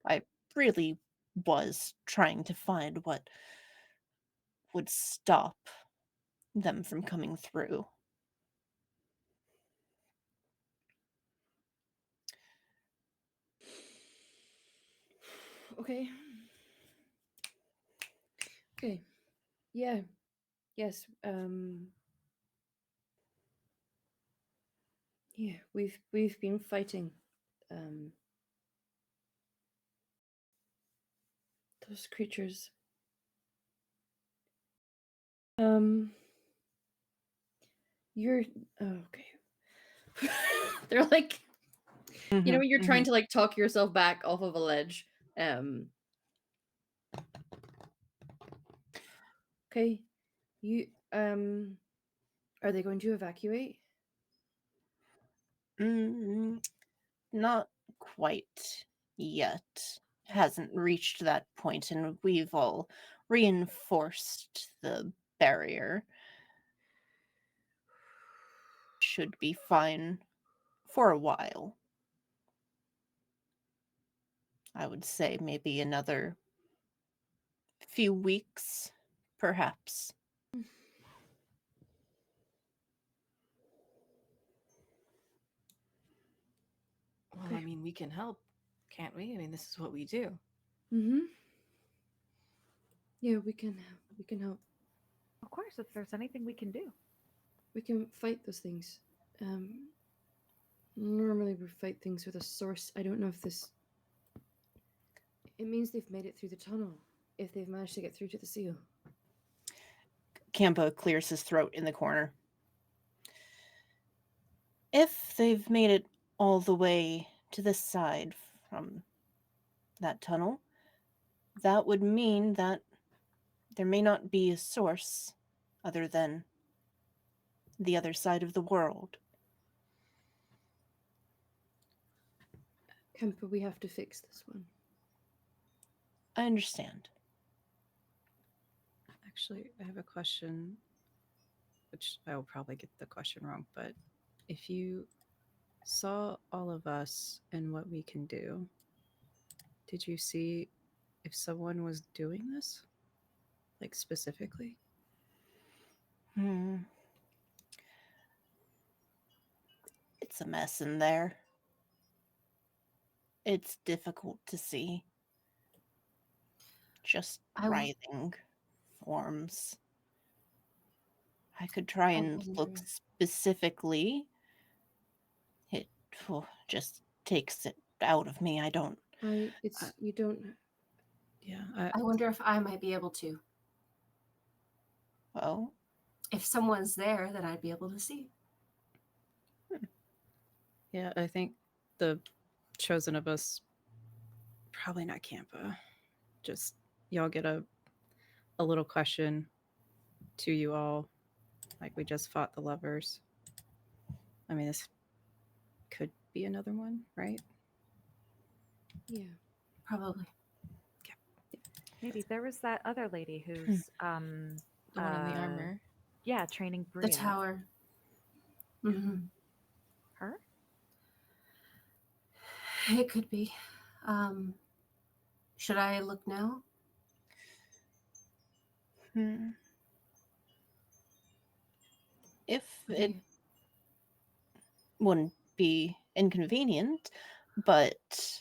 I really was trying to find what would stop them from coming through. Okay. Okay. Yeah. Yes. Yeah, we've been fighting um those creatures. Um you're oh, okay. They're like you know when you're trying to like talk yourself back off of a ledge. Okay. You are they going to evacuate? Not quite yet. Hasn't reached that point, and we've all reinforced the barrier. Should be fine for a while. I would say maybe another few weeks, perhaps. Well, I mean, we can help, can't we? I mean, this is what we do. Mm-hmm. Yeah, we can help. Of course, if there's anything we can do. We can fight those things. Normally we fight things with a source. I don't know if this it means they've made it through the tunnel. If they've managed to get through to the seal. Kampa clears his throat in the corner. If they've made it all the way to this side from that tunnel, that would mean that there may not be a source other than the other side of the world. Kemper, we have to fix this one. I understand. Actually, I have a question, which I will probably get the question wrong, but if you saw all of us and what we can do, did you see if someone was doing this? Like specifically? It's a mess in there. It's difficult to see. Just writhing forms. I could try and look specifically. It just takes it out of me. I don't. You don't. Yeah. I wonder if I might be able to. Well, If someone's there, then I'd be able to see. Yeah, I think the chosen of us, probably not Campa. Just y'all get a little question to you all. Like, we just fought the lovers. I mean, this could be another one, right? Yeah. Probably. Maybe there was that other lady who's The one in the armor. yeah, training Bria. The tower. Mm-hmm. Her? It could be. Should I look now? If it wouldn't be inconvenient, but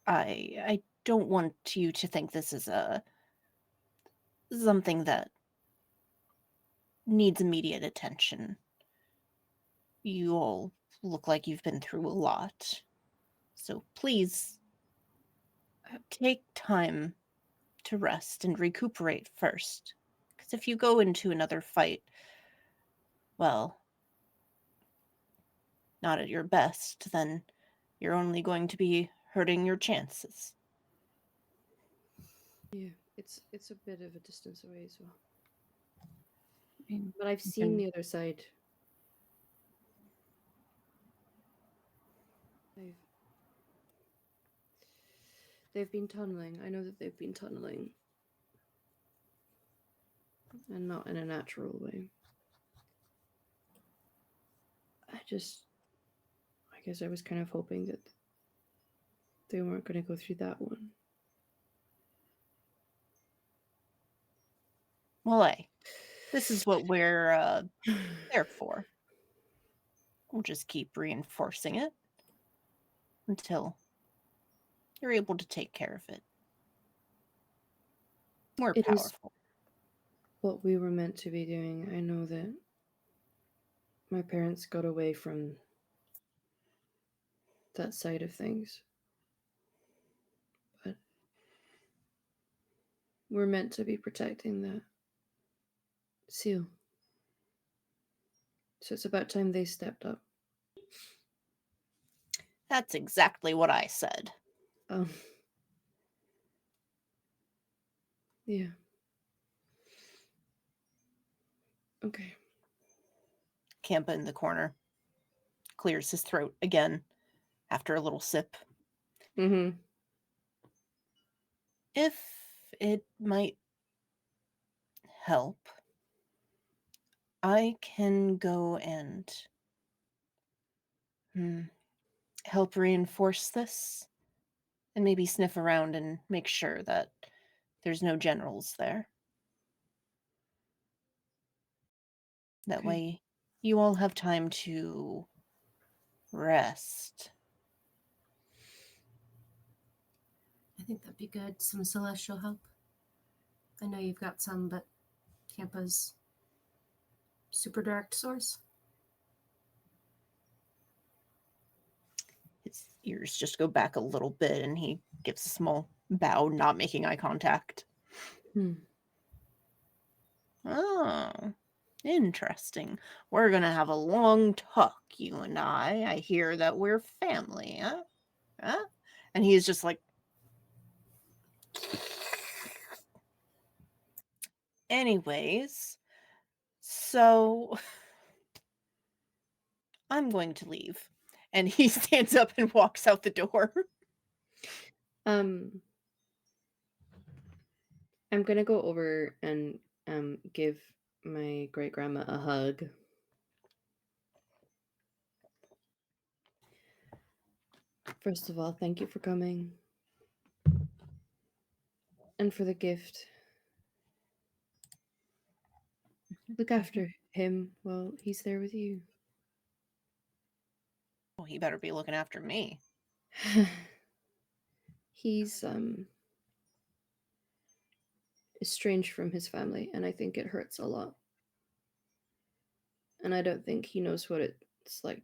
I don't want you to think this is something that needs immediate attention. You all look like you've been through a lot. So please take time to rest and recuperate first. Because if you go into another fight, well, not at your best, then you're only going to be hurting your chances. Yeah, it's a bit of a distance away as well. I mean, But I've seen the other side. They've been tunneling. I know that they've been tunneling. And not in a natural way. I guess I was kind of hoping that they weren't going to go through that one. Well, hey, this is what we're there for. We'll just keep reinforcing it until you're able to take care of it. More It is powerful. what we were meant to be doing. I know that my parents got away from that side of things. But we're meant to be protecting that seal. So it's about time they stepped up. That's exactly what I said. Yeah. Okay. Campa in the corner clears his throat again after a little sip. Mm-hmm. If it might help, I can go and help reinforce this and maybe sniff around and make sure that there's no generals there. That way you all have time to rest. I think that'd be good. Some celestial help. I know you've got some, but Campa's super direct source. His ears just go back a little bit and he gives a small bow, not making eye contact. Oh. Interesting. We're gonna have a long talk, you and I. I hear that we're family, huh? Huh? And he's just like, anyways, so I'm going to leave. And he stands up and walks out the door. I'm gonna go over and give my great grandma a hug. First of all, thank you for coming. And for the gift. Look after him while he's there with you. Well, he better be looking after me. He's estranged from his family, and I think it hurts a lot. And I don't think he knows what it's like,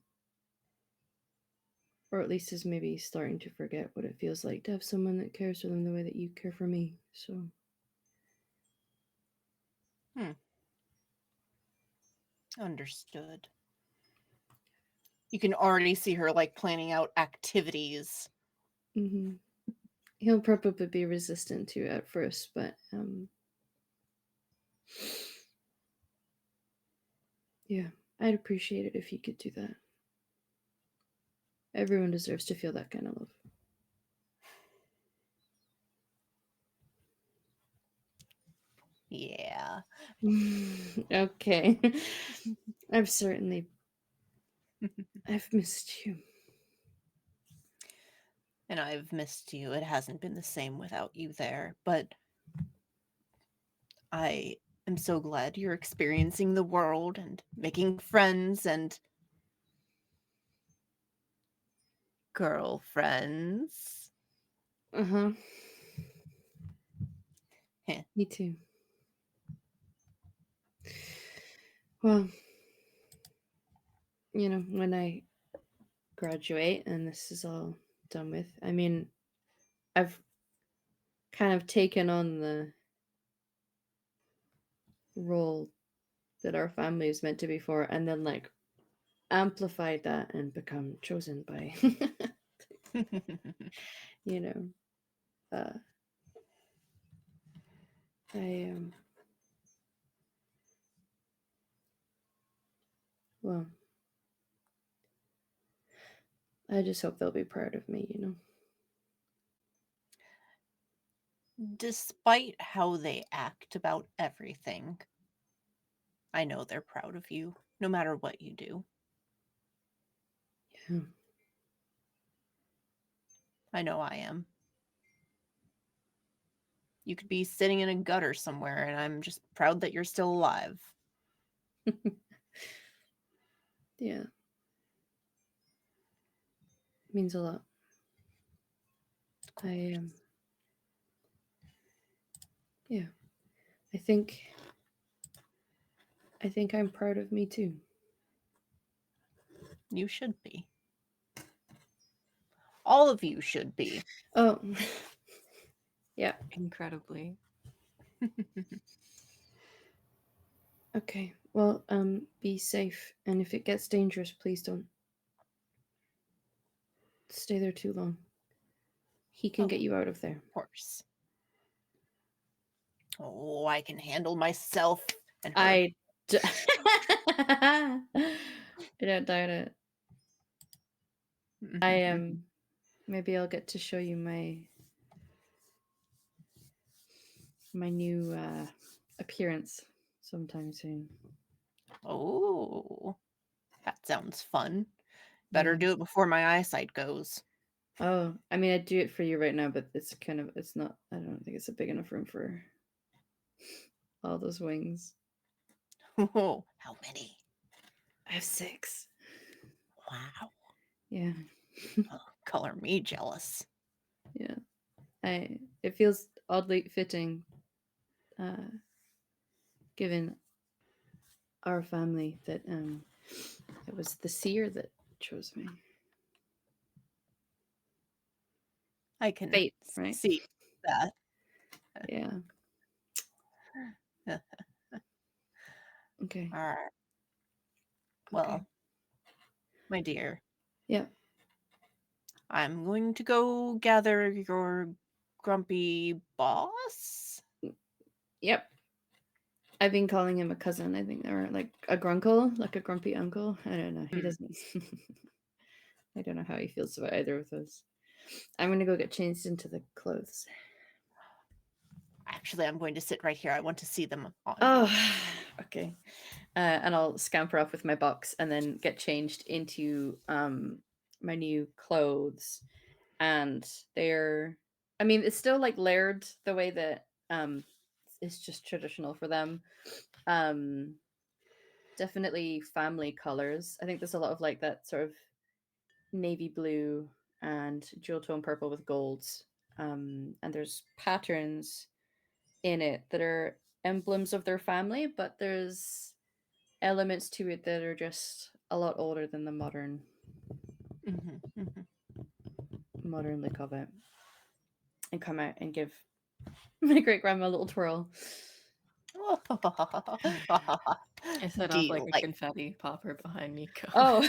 or at least is maybe starting to forget what it feels like to have someone that cares for them the way that you care for me. So Understood. You can already see her like planning out activities. he'll probably be resistant to it at first, but yeah, I'd appreciate it if you could do that. Everyone deserves to feel that kind of love. Yeah. Okay. I've missed you. And I've missed you. It hasn't been the same without you there, but I am so glad you're experiencing the world and making friends and girlfriends. Uh-huh. Heh. Me too. Well, when I graduate and this is all done with, I mean, I've kind of taken on the role that our family is meant to be for, and then like amplified that and become chosen by you know I well, I just hope they'll be proud of me. Despite how they act about everything, I know they're proud of you, no matter what you do. Yeah. I know I am. You could be sitting in a gutter somewhere, and I'm just proud that you're still alive. Yeah. Means a lot. Yeah. I think I'm proud of me too. You should be. All of you should be. Oh. Yeah. Incredibly. Okay. Well, be safe, and if it gets dangerous, please don't stay there too long. He can get you out of there. Of course. Oh, I can handle myself. And her. I don't doubt it. Maybe I'll get to show you my new appearance sometime soon. Oh, that sounds fun. Better Yeah. do it before my eyesight goes. Oh, I mean, I'd do it for you right now, but it's not, I don't think it's a big enough room for all those wings. Oh, how many? I have 6. Wow. Yeah. Oh, color me jealous. Yeah. It feels oddly fitting, given our family, that it was the seer that chose me. I can Fate, right? see that. Yeah. Okay. All right. Well, Okay. my dear, Yeah. I'm going to go gather your grumpy boss. Yep. I've been calling him a cousin, I think, or like a grunkle, like a grumpy uncle. I don't know. He doesn't. I don't know how he feels about either of those. I'm gonna go get changed into the clothes. Actually, I'm going to sit right here. I want to see them on you. Oh, okay. And I'll scamper off with my box and then get changed into my new clothes. And they're, I mean, it's still like layered the way that it's just traditional for them. Definitely family colors. I think there's a lot of like that sort of navy blue and jewel tone purple with golds. And there's patterns in it that are emblems of their family, but there's elements to it that are just a lot older than the modern look of it. And come out and give my great grandma a little twirl. I set Do off you like a like- confetti popper behind Nico. Oh,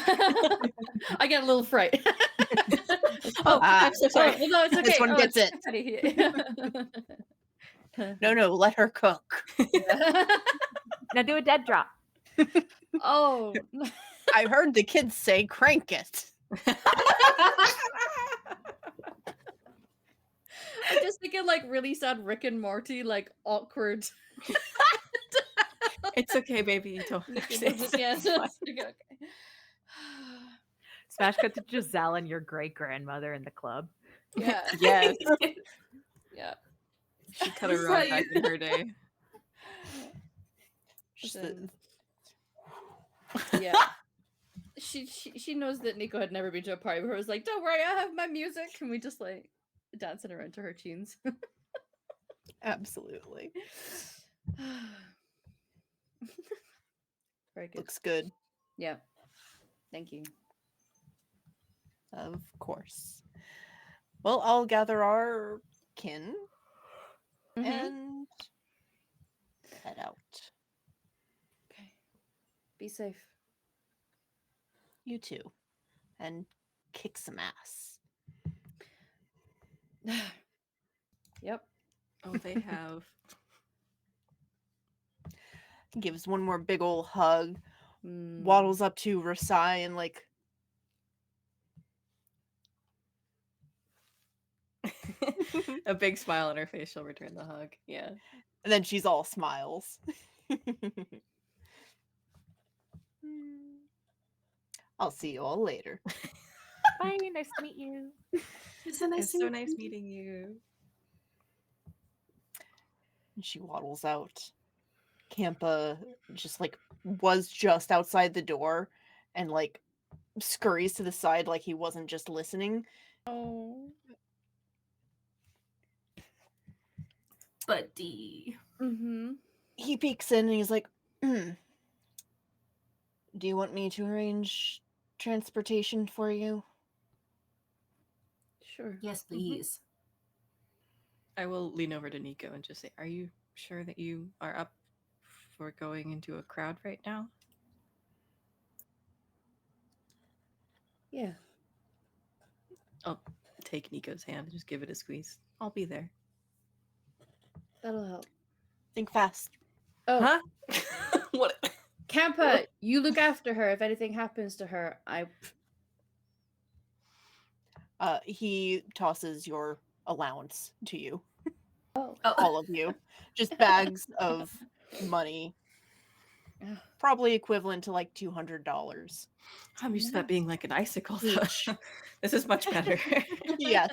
I get a little fright. Oh, I'm so sorry. well, no, it's okay. This one gets it's it. confetti. No, let her cook. Now do a dead drop. Oh, I heard the kids say crank it. I'm just thinking like really sad Rick and Morty, like awkward. It's okay, baby. You don't understand. Yes. It's fine. Okay. Smash cut to Giselle and your great grandmother in the club. Yeah. Yes. Yeah. She cut a Is rug that back you? in her day. Just Then- the- yeah. She knows that Nico had never been to a party where it was like, don't worry, I have my music. And we just like dancing around to her tunes. Absolutely. Very good. Looks good. Yeah. Thank you. Of course. Well, I'll gather our kin Mhm. and head out. Okay. Be safe. You too. And kick some ass. Yep. Oh, they have. Gives one more big ol' hug. Mm. Waddles up to Rasai and like A big smile on her face. She'll return the hug. Yeah. and then she's all smiles. I'll see you all later. Bye, nice to meet you. It's so nice It's to so meet nice you. meeting you. And she waddles out. Campa just like was just outside the door and like scurries to the side like he wasn't just listening. Oh. Buddy. Mm-hmm. He peeks in and he's like, Do you want me to arrange transportation for you? Sure. Yes, please. I will lean over to Nico and just say, "Are you sure that you are up for going into a crowd right now?" Yeah. I'll take Nico's hand and just give it a squeeze. I'll be there. That'll help. Think fast. Oh, Huh? What? Campa, you look after her. If anything happens to her, He tosses your allowance to you, Oh. all of you. Just bags of money, Ugh. probably equivalent to like $200. I'm used to that being like an icicle. though. Each. This is much better. Yes.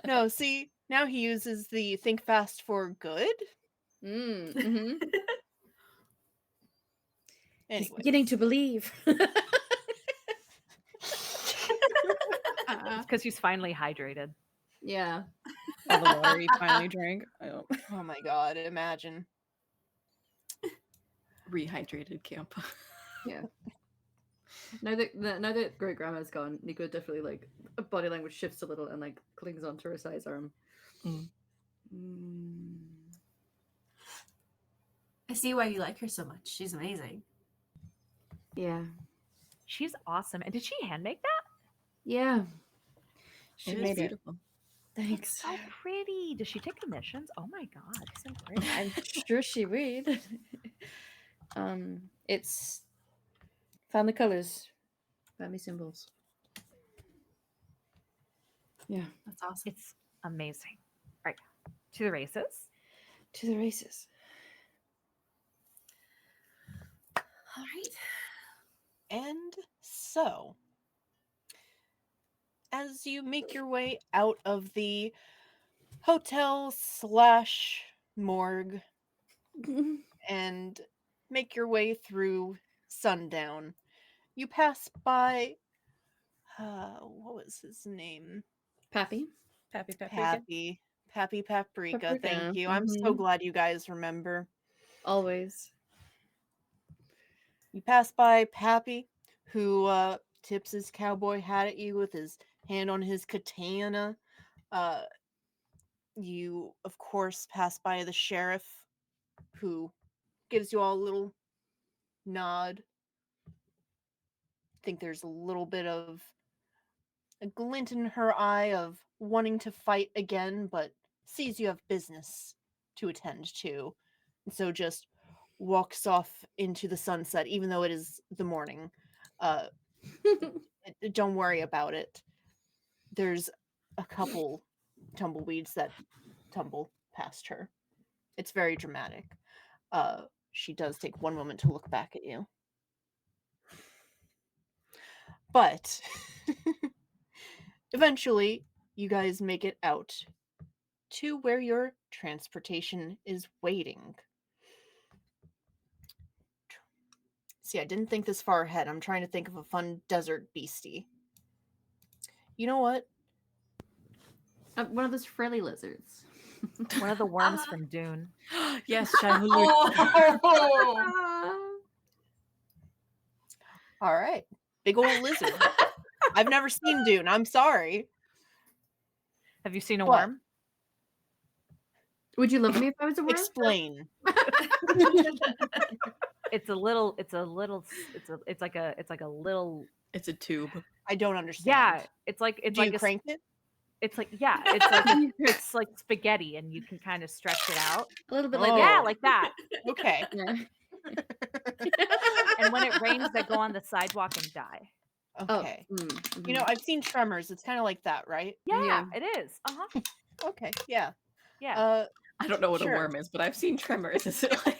No, see, now he uses the think fast for good. mm-hmm. He's Anyway, beginning to believe. It's because she's finally hydrated. Yeah. All the water you finally drank. I don't. oh my god, imagine. Rehydrated camp. Yeah. Now that great grandma's gone, Nico definitely like body language shifts a little and like clings onto her side's arm. Mm. I see why you like her so much. She's amazing. Yeah. She's awesome. And did she hand make that? Yeah. She It is made it. beautiful. Thanks. So pretty. Does she take commissions? Oh my god, so pretty. I'm sure she would. It's family colors, family symbols. Yeah. That's awesome. It's amazing. All right, to the races. To the races. All right. And so, as you make your way out of the hotel slash morgue and make your way through sundown, you pass by, what was his name? Pappy. Pappy Paprika. Pappy Paprika. Paprika, Thank you. I'm so mhm. glad you guys remember. Always. You pass by Pappy, who tips his cowboy hat at you with his hand on his katana. You, of course, pass by the sheriff, who gives you all a little nod. Think there's a little bit of a glint in her eye of wanting to fight again, but sees you have business to attend to. And so just walks off into the sunset, even though it is the morning. Don't worry about it. There's a couple tumbleweeds that tumble past her. It's very dramatic. She does take one moment to look back at you. But eventually, you guys make it out to where your transportation is waiting. See, I didn't think this far ahead. I'm trying to think of a fun desert beastie. You know what? One of those frilly lizards. One of the worms from Dune. Yes, childhood. Oh. All right. Big old lizard. I've never seen Dune. I'm sorry. Have you seen a What? worm? Would you love me if I was a worm? Explain. It's like a little. It's a tube. I don't understand. Yeah, it's like Do you a crank it? It's like it's like spaghetti, and you can kind of stretch it out. A little bit like Oh. Yeah, that. like that. Okay. Yeah. And when it rains, they go on the sidewalk and die. Okay. Mm, You know, I've seen Tremors. It's kind of like that, right? Yeah, Yeah. it is. Uh-huh. Okay. Yeah. Yeah. I don't know what Sure. a worm is, but I've seen Tremors. Is it like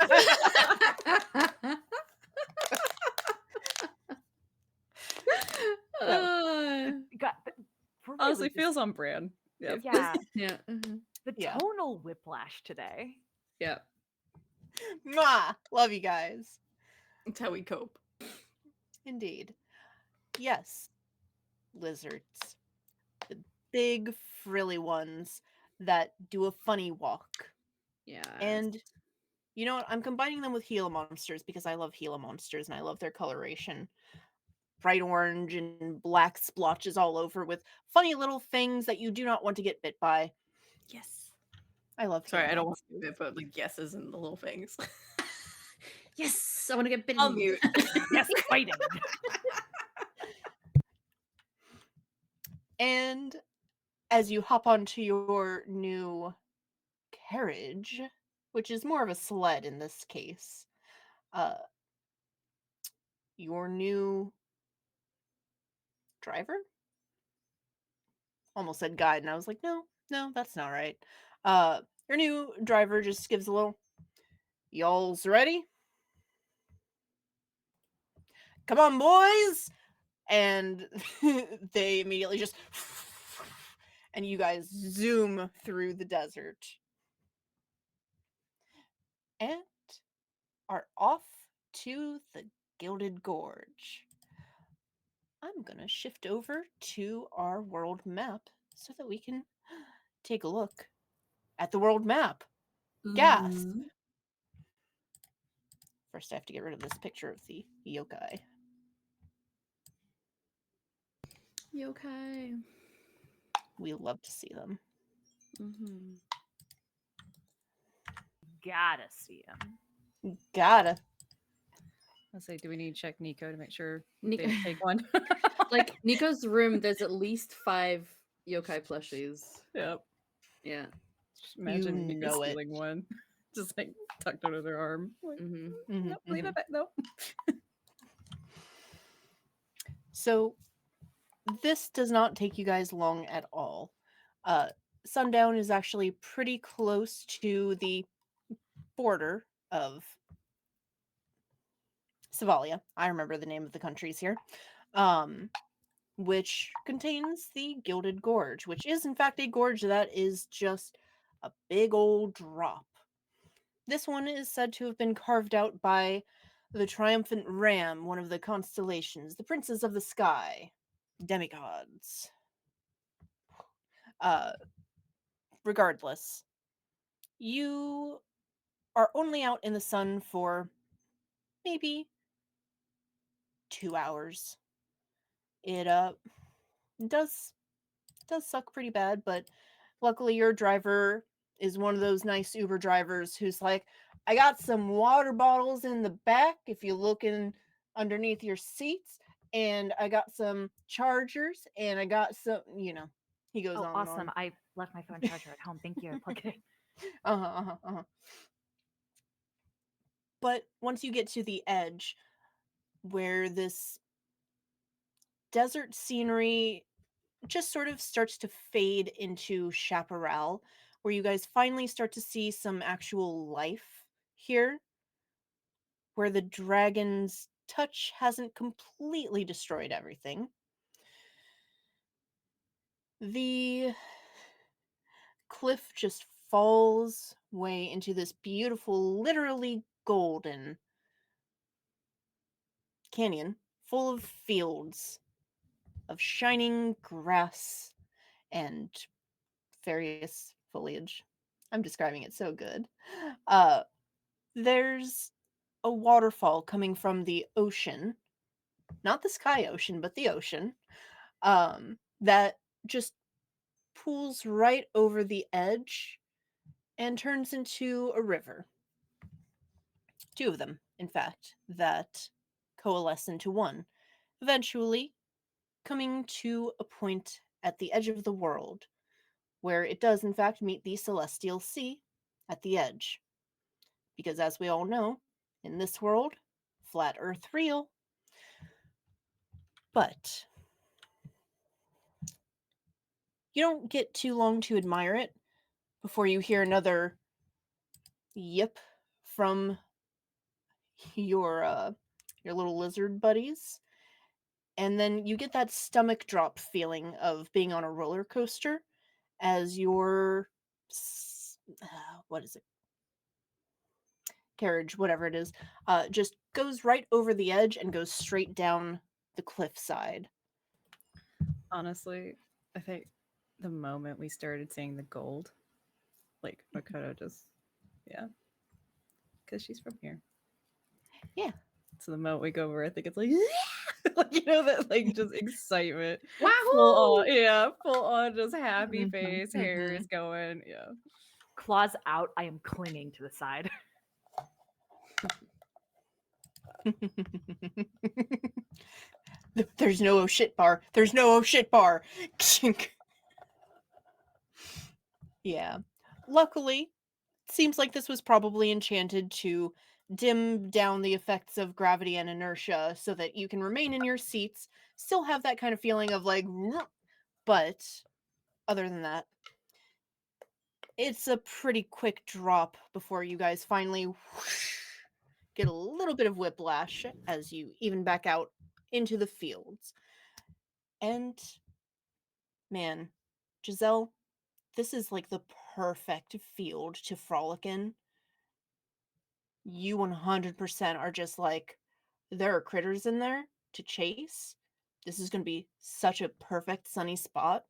For Honestly, really this- feels on brand. Yep. Yeah. yeah. mhm. The Yeah. tonal whiplash today. Yeah. Mwah! Love you guys. it's how we cope? Indeed. Yes. Lizards. The big frilly ones that do a funny walk. Yeah. And you know what? I'm combining them with Gila monsters because I love Gila monsters and I love their coloration. Bright orange and black splotches all over with funny little things that you do not want to get bit by. Yes. I love Sorry, Gila I don't want monsters. to put like yeses and the little things. Yes, I want to get bitten. I'll mute. Yes, fighting. And as you hop onto your new carriage, which is more of a sled in this case, your new driver? Almost said guide, and I was like, no, that's not right. Your new driver just gives a little, y'all's ready? Come on, boys! And they immediately just, and you guys zoom through the desert. And are off to the Gilded Gorge. I'm gonna shift over to our world map so that we can take a look at the world map. Gasp! Ooh. First, I have to get rid of this picture of the yokai. Yokai. We love to see them. Mm-hmm. Gotta see him. Gotta. I'll say, do we need to check Nico to make sure Ni- they didn't take one? Like Nico's room, there's at least 5 yokai plushies. Yep. Yeah. Just imagine You Nico know it. stealing one, just like tucked under their arm. Like, hmm nope, leave it back. Nope. So this does not take you guys long at all. Sundown is actually pretty close to the border of Savalia. I remember the name of the countries here. Which contains the Gilded Gorge, which is in fact a gorge that is just a big old drop. This one is said to have been carved out by the triumphant ram, one of the constellations, the princes of the sky, demigods. Uh, Regardless, you are only out in the sun for maybe 2 hours. It does suck pretty bad, but luckily your driver is one of those nice Uber drivers who's like, I got some water bottles in the back if you look in underneath your seats, and I got some chargers, and I got some, he goes Oh, on awesome. and I left my phone charger at home. Thank you. I plugged it in. on. But once you get to the edge where this desert scenery just sort of starts to fade into chaparral, where you guys finally start to see some actual life here, where the dragon's touch hasn't completely destroyed everything. The cliff just falls way into this beautiful, literally golden canyon full of fields of shining grass and various foliage. I'm describing it so good. Uh, there's a waterfall coming from the ocean, not the sky ocean, but the ocean, that just pools right over the edge and turns into a river. 2 of them, in fact, that coalesce into one, eventually coming to a point at the edge of the world where it does, in fact, meet the celestial sea at the edge. Because as we all know, in this world, flat earth real. But you don't get too long to admire it before you hear another yip from your little lizard buddies. And then you get that stomach drop feeling of being on a roller coaster as your what is it? Carriage, whatever it is, just goes right over the edge and goes straight down the cliffside. Honestly, I think the moment we started seeing the gold, like Makoto just, yeah, because she's from here. Yeah. So the moment we go over, I think it's like, like that, like just excitement. Full Wahoo! on, yeah, full on, just happy Mhm, face, hair mhm. is going, yeah. Claws out. I am clinging to the side. There's no oh shit bar. There's no oh shit bar. Yeah. Luckily, it seems like this was probably enchanted to dim down the effects of gravity and inertia so that you can remain in your seats, still have that kind of feeling of like, but other than that, it's a pretty quick drop before you guys finally get a little bit of whiplash as you even back out into the fields. And man, Giselle, this is like the perfect field to frolic in. You 100% are just like, there are critters in there to chase. This is going to be such a perfect sunny spot.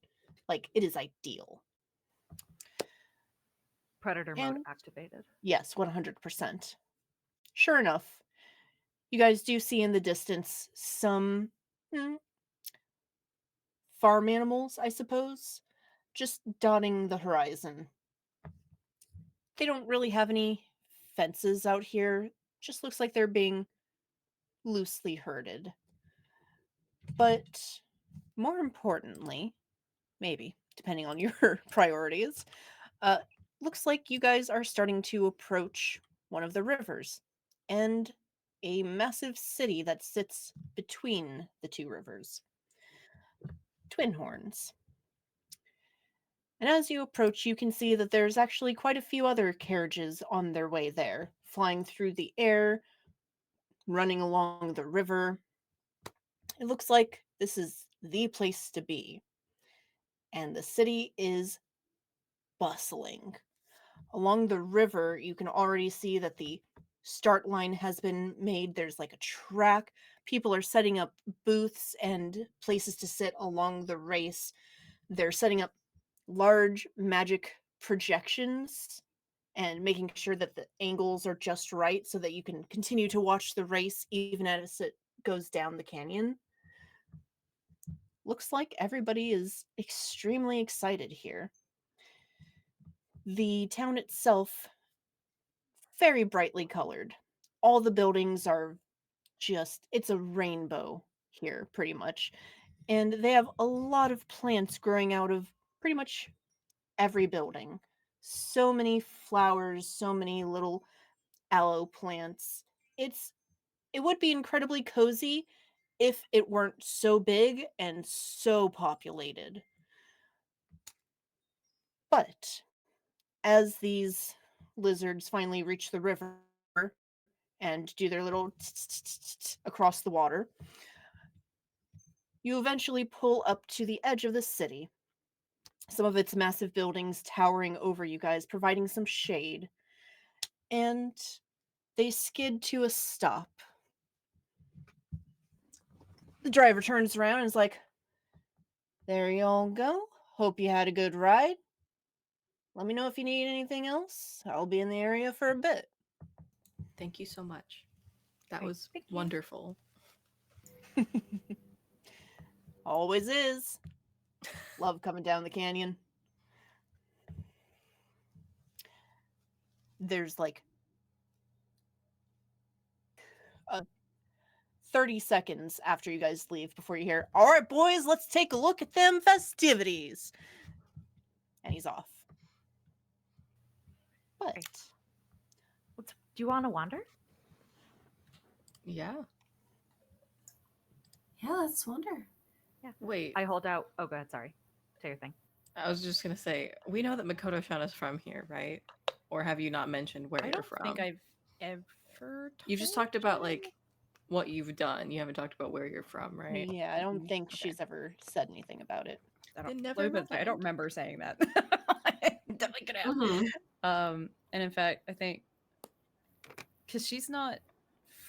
Like, it is ideal. Predator mode And activated. yes, 100%. Sure enough, you guys do see in the distance some farm animals, I suppose, just dotting the horizon. They don't really have any fences out here. just looks like they're being loosely herded. But more importantly, maybe, depending on your priorities, uh, looks like you guys are starting to approach one of the rivers and a massive city that sits between the two rivers, Twin Horns. And as you approach, you can see that there's actually quite a few other carriages on their way there, flying through the air, running along the river. It looks like this is the place to be. And the city is bustling. Along the river, you can already see that the start line has been made. There's like a track. People are setting up booths and places to sit along the race. They're setting up large magic projections and making sure that the angles are just right so that you can continue to watch the race even as it goes down the canyon. Looks like everybody is extremely excited here. The town itself, very brightly colored. All the buildings are just, it's a rainbow here, pretty much. And they have a lot of plants growing out of pretty much every building. So many flowers, so many little aloe plants. It would be incredibly cozy if it weren't so big and so populated. But as these lizards finally reach the river and do their little across the water, you eventually pull up to the edge of the city. Some of its massive buildings towering over you guys, providing some shade. And they skid to a stop. The driver turns around and is like, "There y'all go. Hope you had a good ride. Let me know if you need anything else. I'll be in the area for a bit." Thank you so much. That Great. was Thank you. wonderful. Always is. Love coming down the canyon. There's like 30 seconds after you guys leave before you hear, "All right, boys, let's take a look at them festivities." And he's off. But Great. Do you want to wander? Yeah. Yeah, let's wonder. Wait, I hold out. Oh, go ahead. Sorry. Say your thing. I was just gonna say, we know that Makoto Shana's from here, right? Or have you not mentioned where I you're don't from? think I've ever. You've just told talked about him. like what you've done. You haven't talked about where you're from, right? yeah, I don't Mhm. think Okay. she's ever said anything about it. I Then don't, never let me put it this way, I don't mind. remember saying that. Definitely could have. Mhm. And in fact, I think because she's not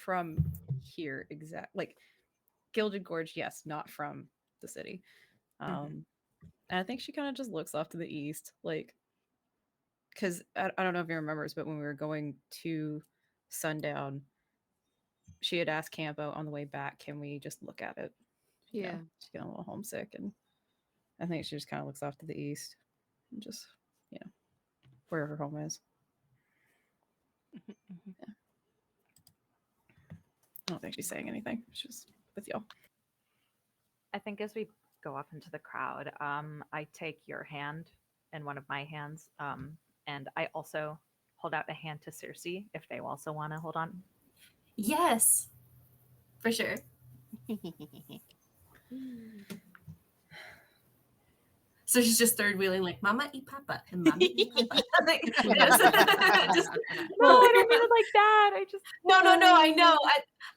from here exact, like Gilded Gorge, yes, not from the city. Mhm. And I think she kind of just looks off to the east, like because I don't know if you remembers, but when we were going to Sundown, she had asked Campo on the way back, "Can we just look at it?" You know, Yeah. she's getting a little homesick, and I think she just kind of looks off to the east and just, you know, where her home is. Mhm. I don't think she's saying anything. She's with y'all. I think as we go up into the crowd, I take your hand in one of my hands, and I also hold out a hand to Cersei if they also want to hold on. Yes, for sure. So she's just third wheeling like Mama y Papa and Mommy y Papa. Yes. Just No, I don't mean it like that. I just no. I know.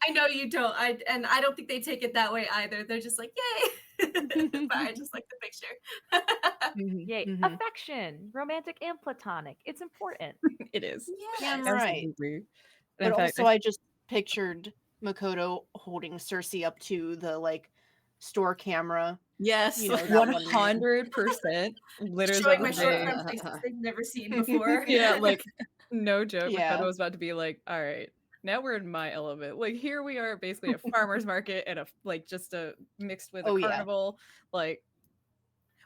I know you don't. I don't think they take it that way either. They're just like, yay. But I just like the picture. yay Mhm. affection, romantic and platonic. It's important. It is. Yeah, I'm Yes. right. Absolutely. And But in fact, also, I just pictured Makoto holding Cersei up to the like store camera. Yes. You know, that one meme. 100% literally is Showing about my to short say, term places they've never seen before. yeah, like no joke. Yeah. Makoto was about to be like, "All right, now we're in my element. Like here we are, basically a farmer's market and a like just a mixed with a Oh, yeah. carnival. Like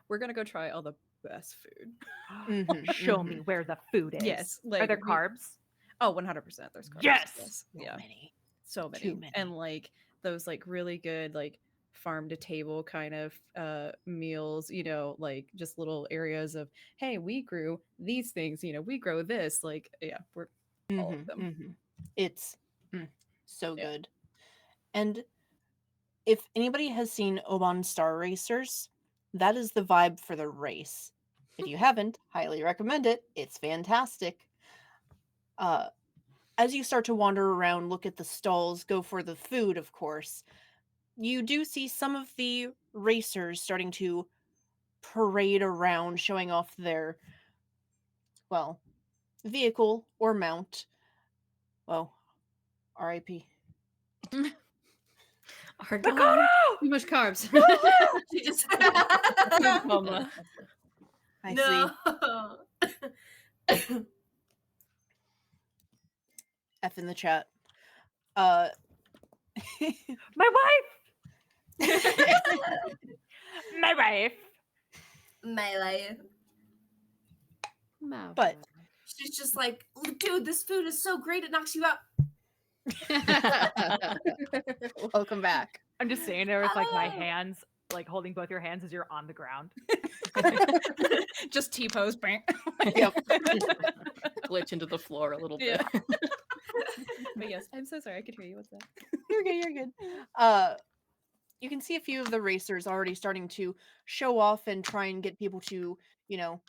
we're gonna go try all the best food." Mhm, Show mhm. me where the food is. Yes, Are like there we carbs? Oh, 100%. There's carbs. Yes! Yes. So Yeah. many. So many. Too many. And like those like really good like farm to table kind of meals, you know, like just little areas of, hey, we grew these things, you know, we grow this. Like, yeah, we're all of them. It's so Yeah. good. And if anybody has seen Oban Star Racers, that is the vibe for the race. If you haven't, highly recommend it. It's fantastic. As you start to wander around, look at the stalls, go for the food, of course, you do see some of the racers starting to parade around, showing off their, well, vehicle or mount. Well, RIP. Argon. Too much carbs. She just Mama. I see. no. F in the chat. Uh, My wife! My wife! My life. But- She's just like, dude, this food is so great, it knocks you out. welcome back. I'm just sitting there with like my Oh. hands, like holding both your hands as you're on the ground. Just T-pose. Yep. Glitch into the floor a little bit. Yeah. But yes, I'm so sorry. I could hear you. What's that? You're good. You're good. You can see a few of the racers already starting to show off and try and get people to, you know,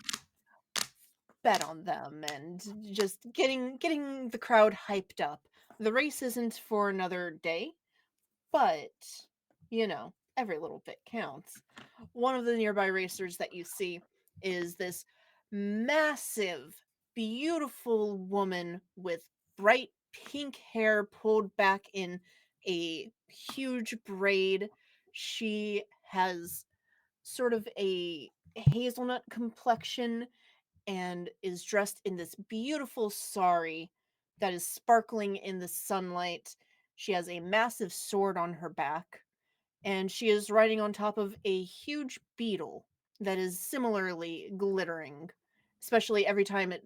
bet on them and just getting the crowd hyped up. The race isn't for another day, but you know, every little bit counts. One of the nearby racers that you see is this massive, beautiful woman with bright pink hair pulled back in a huge braid. She has sort of a hazelnut complexion and is dressed in this beautiful sari that is sparkling in the sunlight. She has a massive sword on her back, and she is riding on top of a huge beetle that is similarly glittering, especially every time it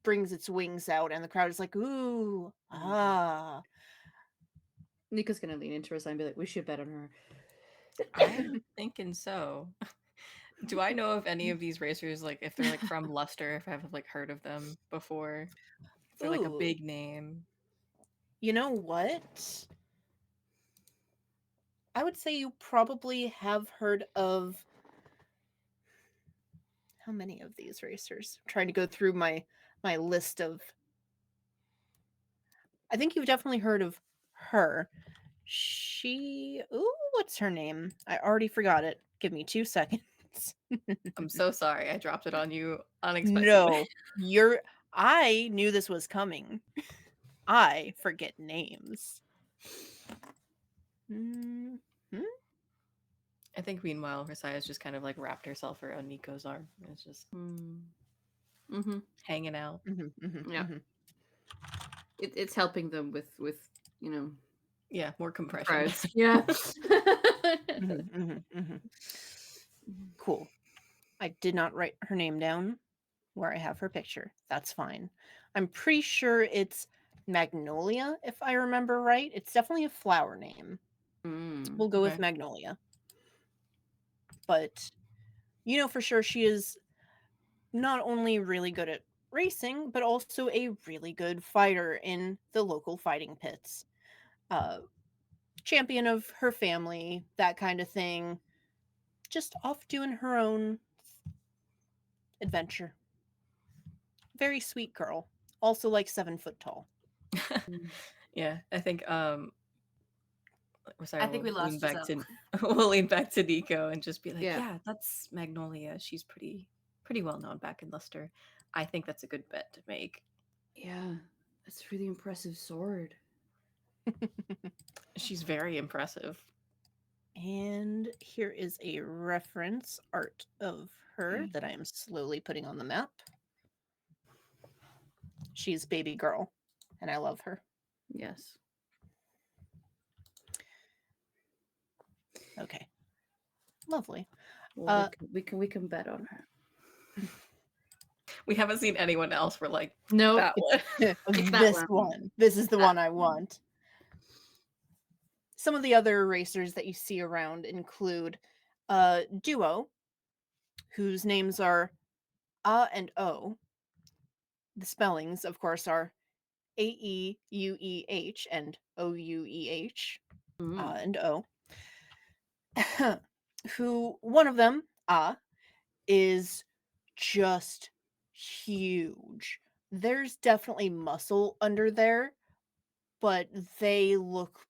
brings its wings out, and the crowd is like, ooh, ah. Nika's gonna lean into her side and be like, "We should bet on her." I'm thinking so. Do I know of any of these racers, like if they're like from Luster, if I've like heard of them before? If they're like a Ooh. big name. You know what? I would say you probably have heard of how many of these racers? I'm trying to go through my list of. I think you've definitely heard of her. Ooh, what's her name? I already forgot it. Give me 2 seconds. I'm so sorry. I dropped it on you unexpectedly. No, I knew this was coming. I forget names. Hmm. I think meanwhile, Versailles just kind of like wrapped herself around Nico's arm. It's just hanging out. Yeah. It's helping them with you know, Yeah, more compression. crowds. Yeah. Cool. I did not write her name down where I have her picture. That's fine. I'm pretty sure it's Magnolia, if I remember right. It's definitely a flower name. We'll go with Okay. Magnolia. But you know for sure she is not only really good at racing, but also a really good fighter in the local fighting pits. Champion of her family, that kind of thing. Just off doing her own adventure. Very sweet girl. Also like 7 foot tall. Yeah, I think sorry, I think we we'll lean lost back Giselle. to we'll lean back to Nico and just be like, Yeah. yeah, that's Magnolia. She's pretty well known back in Luster. I think that's a good bet to make. Yeah. That's a really impressive sword. She's very impressive. And here is a reference art of her that I am slowly putting on the map. She's baby girl, and I love her. Yes. Okay. Lovely. Well, we can bet on her. We haven't seen anyone else for like Nope. that one. Pick that This one. one. This is the That one I want. Some of the other racers that you see around include a duo whose names are and O. The spellings, of course, are AEUEH and OUEH. And O. Who one of them, is just huge. There's definitely muscle under there, but they look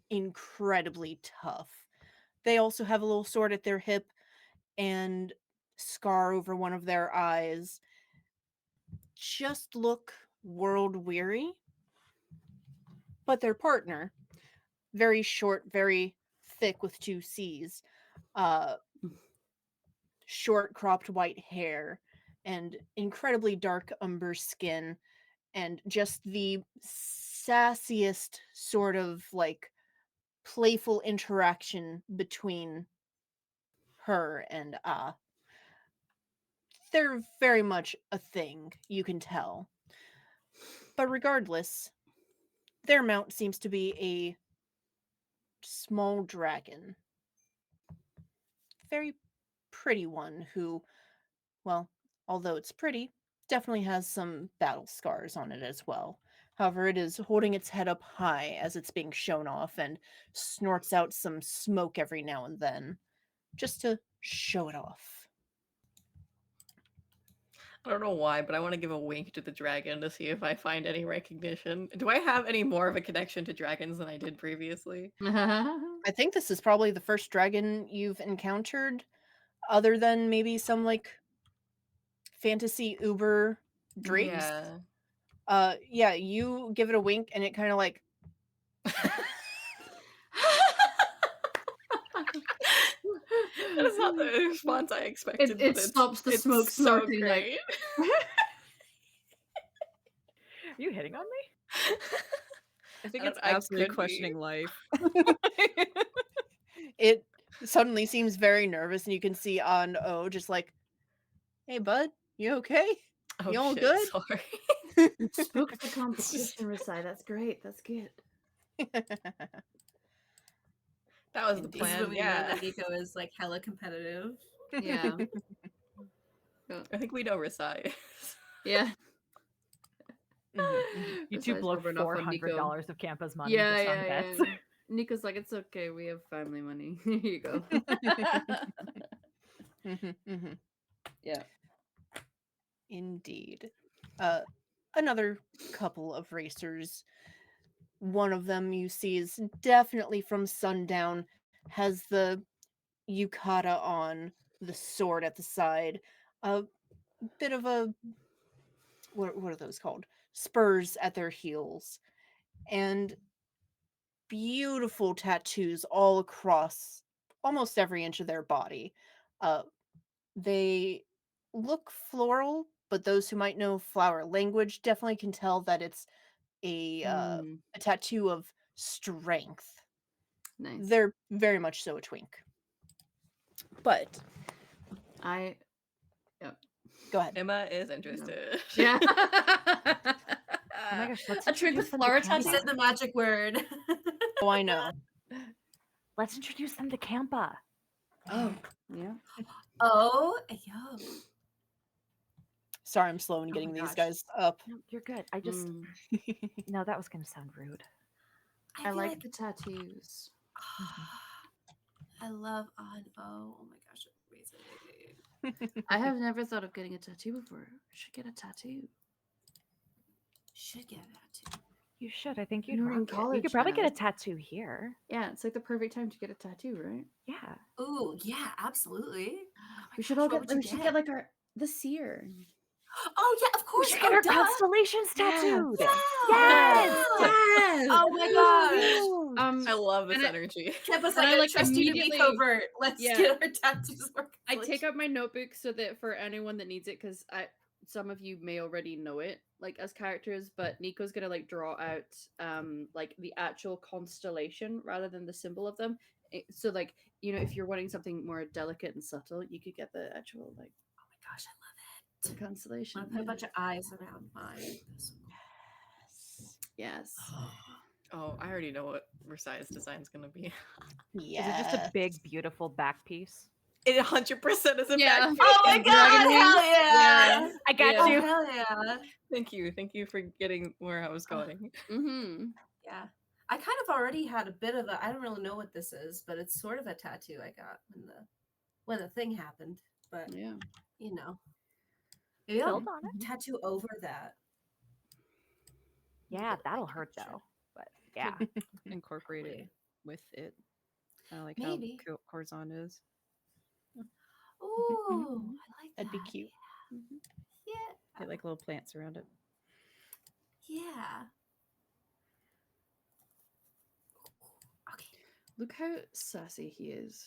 incredibly tough. They also have a little sword at their hip and scar over one of their eyes. Just look world weary. But their partner, very short, very thick with two C's, short cropped white hair, and incredibly dark umber skin, and just the sassiest sort of like playful interaction between her and they're very much a thing, you can tell. But regardless, their mount seems to be a small dragon. Very pretty one who, well, although it's pretty, definitely has some battle scars on it as well. However, it is holding its head up high as it's being shown off and snorts out some smoke every now and then, just to show it off. I don't know why, but I want to give a wink to the dragon to see if I find any recognition. Do I have any more of a connection to dragons than I did previously? I think this is probably the first dragon you've encountered, other than maybe some like fantasy uber drakes. Yeah. Yeah, you give it a wink and it kind of like That is not the response I expected. It but stops the it's smoke so snorting, great. like- Are you hitting on me? I think I it's don't- I absolutely could be. questioning life. it suddenly seems very nervous, and you can see on O just like, "Hey, bud, you okay? Oh You all shit! good?" Sorry. Spooked the competition, Risai. That's great. That's good. That was the Indeed. This is plan. when we know Yeah. that Nico is like hella competitive. Yeah. I think we know Risai. Yeah. You two Risai's blow rubbing off on Nico. $400 of Campa's money Yeah, just on yeah, bets. yeah. Nico's like, it's okay. We have family money. Here you go. Yeah. Indeed. Another couple of racers. One of them you see is definitely from Sundown, has the yukata on, the sword at the side, a bit of a what are those called? Spurs at their heels, and beautiful tattoos all across almost every inch of their body. Uh, they look floral, but those who might know flower language definitely can tell that it's a tattoo of strength. Nice. They're very much so a twink. But go ahead. Emma is interested. Yeah. Oh my gosh, let's a trick introduce with them to flower She Campa. said the magic word. Oh, I know. Let's introduce them to Campa. Oh, yeah. Oh, yo. Sorry, I'm slow in Oh getting my these gosh. guys up. No, you're good. I just no, that was gonna sound rude. I feel like the tattoos. I love on. Oh my gosh, amazing. I have never thought of getting a tattoo before. I should get a tattoo. Should get that too. You should. I think When you'd we're in rock it. You college, could probably get a Hannah. tattoo here. Yeah, it's like the perfect time to get a tattoo, right? Yeah. Ooh, yeah, absolutely. We should gosh, all what get. would you We should get like our the seer. Oh yeah, of We course. should Oh, get our duh. constellations Yeah. tattooed. Yeah. Yes! Yes! Oh my gosh. I love this And I- energy. Campa's and like, I, I like, trust you to be immediately- covert. Let's Yeah. get our tattoos. I take out my notebook so that for anyone that needs it, because some of you may already know it, like as characters, but Nico's gonna like draw out like the actual constellation rather than the symbol of them. So like, you know, if you're wanting something more delicate and subtle, you could get the actual like. Oh my gosh, I love it. It's a I'm constellation. gonna put a bunch of eyes around mine. Yes. Oh, I already know what Versailles' design is gonna be. Yeah. Is it just a big, beautiful back piece? It 100% is a Yeah. back. Oh my And god! dragon wings? Hell yeah! I got Yeah. Oh you. hell yeah! Thank you for getting where I was going. Mm-hmm. Yeah. I kind of already had a bit of a. I don't really know what this is, but it's sort of a tattoo I got when the thing happened. But Yeah. you know, maybe I'll Build on it. tattoo over that. Make Yeah, it, that'll like, hurt extra. though. But yeah. Incorporate it Probably. with it. I like Maybe. how Corzon is. Ooh, I like that. That'd be cute. Yeah. Get like little plants around it. Yeah. Okay. Look how sassy he is.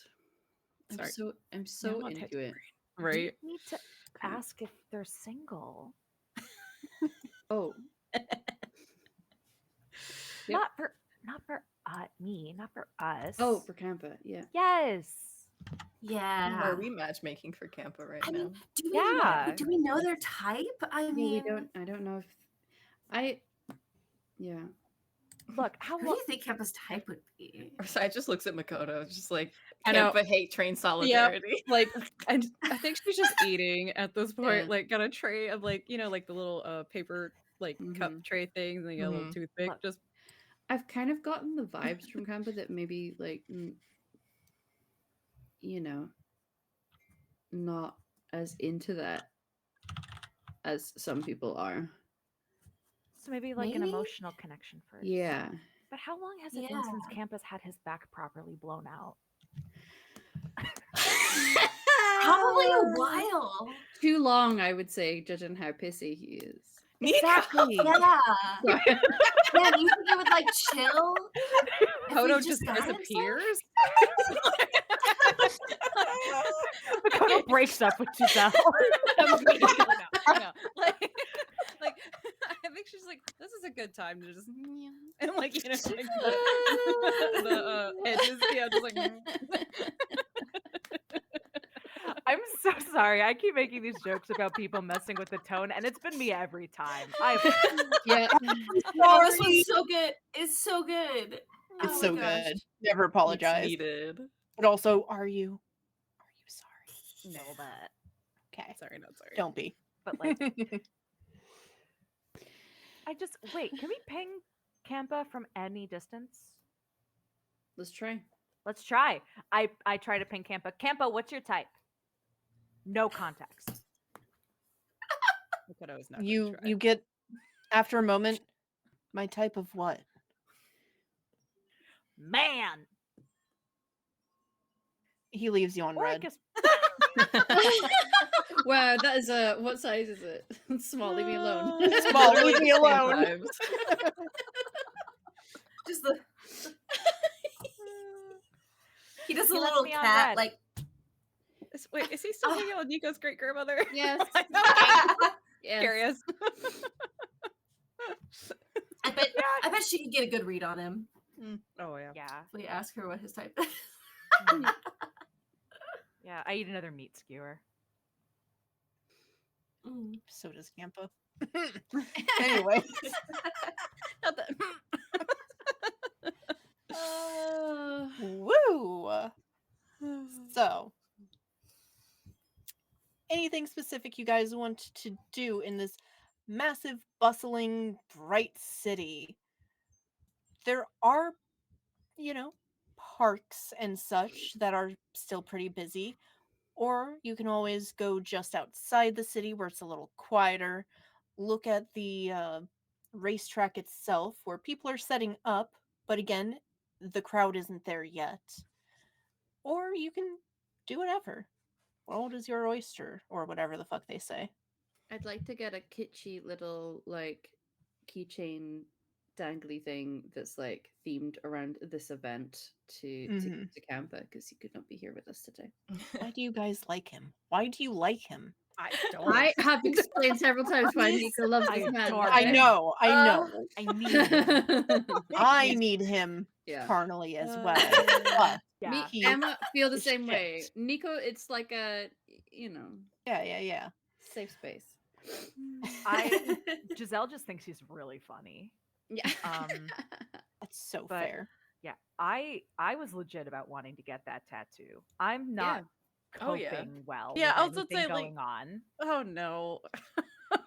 Sorry. I'm so not into typing it. Right? You need to ask if they're single. Oh. Yep. Not for me, not for us. Oh, for Campa, yeah. yes. Yeah. Are we matchmaking for Campa right I now? mean, Yeah. do we know their type? I Yeah, mean, I don't know if yeah. Look, how who do long? you think Kempa's type would be? Versailles just looks at Makoto, just like I know. Campa hate train solidarity. Like, and I think she's just eating at this point. Yeah. Like, got a tray of like, like the little paper like cup Mhm. tray things, and you got a little Mhm. toothpick. Look. Just I've kind of gotten the vibes from Campa that maybe like not as into that as some people are. So maybe like an Maybe? emotional connection first. Yeah. But how long has it been since Campus had his back properly blown out? Probably a while. Too long, I would say, judging how pissy he is. Exactly. Yeah. Sorry. Yeah, you think it would like chill? if we Makoto just got him disappears. Makoto breaks up with Giselle. I know. Like, I think she's like, this is a good time to just and like like the edges, just like. I'm so sorry. I keep making these jokes about people messing with the tone, and it's been me every time. Yeah. Oh, this one's so good. It's so good. It's Oh so my gosh. good. Never It's apologize. needed. But also, are you sorry? know that. Okay. Sorry, not sorry. Don't be. But like, wait. Can we ping Campa from any distance? Let's try. Let's try. I try to ping Campa. Campa, what's your type? No context. Makoto is not. you get after a moment, my type of what? Man. He leaves you on Or I red. guess Wow, that is what size is it? Small, leave me alone. Small, leave me alone. Just the he does a He lets little me on cat red. like Wait, is he still hanging out with Nico's great grandmother? Yes. Yes. Curious. I bet she could get a good read on him. Oh yeah. yeah. We ask her what his type is. Yeah, I eat another meat skewer. Mm. So does Campa. Anyway. Not that. Woo! So, anything specific you guys want to do in this massive, bustling, bright city? There are, parks and such that are still pretty busy. Or you can always go just outside the city where it's a little quieter. Look at the racetrack itself where people are setting up, but again, the crowd isn't there yet. Or you can do whatever. World is your oyster, or whatever the fuck they say. I'd like to get a kitschy little like keychain dangly thing that's like themed around this event to Campa because he could not be here with us today. Why do you guys like him? Why do you like him? I don't. I have explained several times why Please, Nico loves I this man. adore I him. know. I need him. I need him Yeah. carnally as well. But Yeah. Me, Emma feel the is same way. shit. Nico, it's like a, yeah. Safe space. Giselle just thinks she's really funny. Yeah. That's so But- fair. Yeah, I was legit about wanting to get that tattoo. I'm not Oh, yeah. coping well Yeah, with I was gonna anything say, like, going on. Oh no.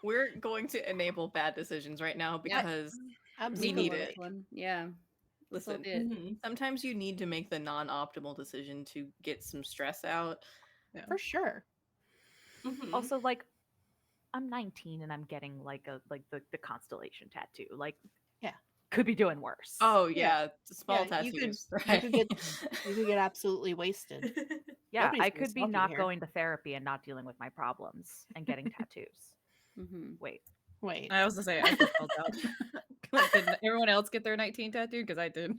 We're going to enable bad decisions right now because Absolutely. need it. One. Yeah. That's all listen, it. Mhm. sometimes you need to make the non-optimal decision to get some stress out. For sure. Mhm. Also, like, I'm 19 and I'm getting like the constellation tattoo. Like, Yeah. could be doing worse. Oh Yeah. yeah, small Yeah, you could- tattoos. you could get- You could get absolutely wasted. yeah, nobody's I gonna could be stop you not here. going to therapy and not dealing with my problems and getting tattoos. Mm-hmm. Wait, Wait. I was gonna say I felt out. Like, did everyone else get their 19 tattoo? Because I did.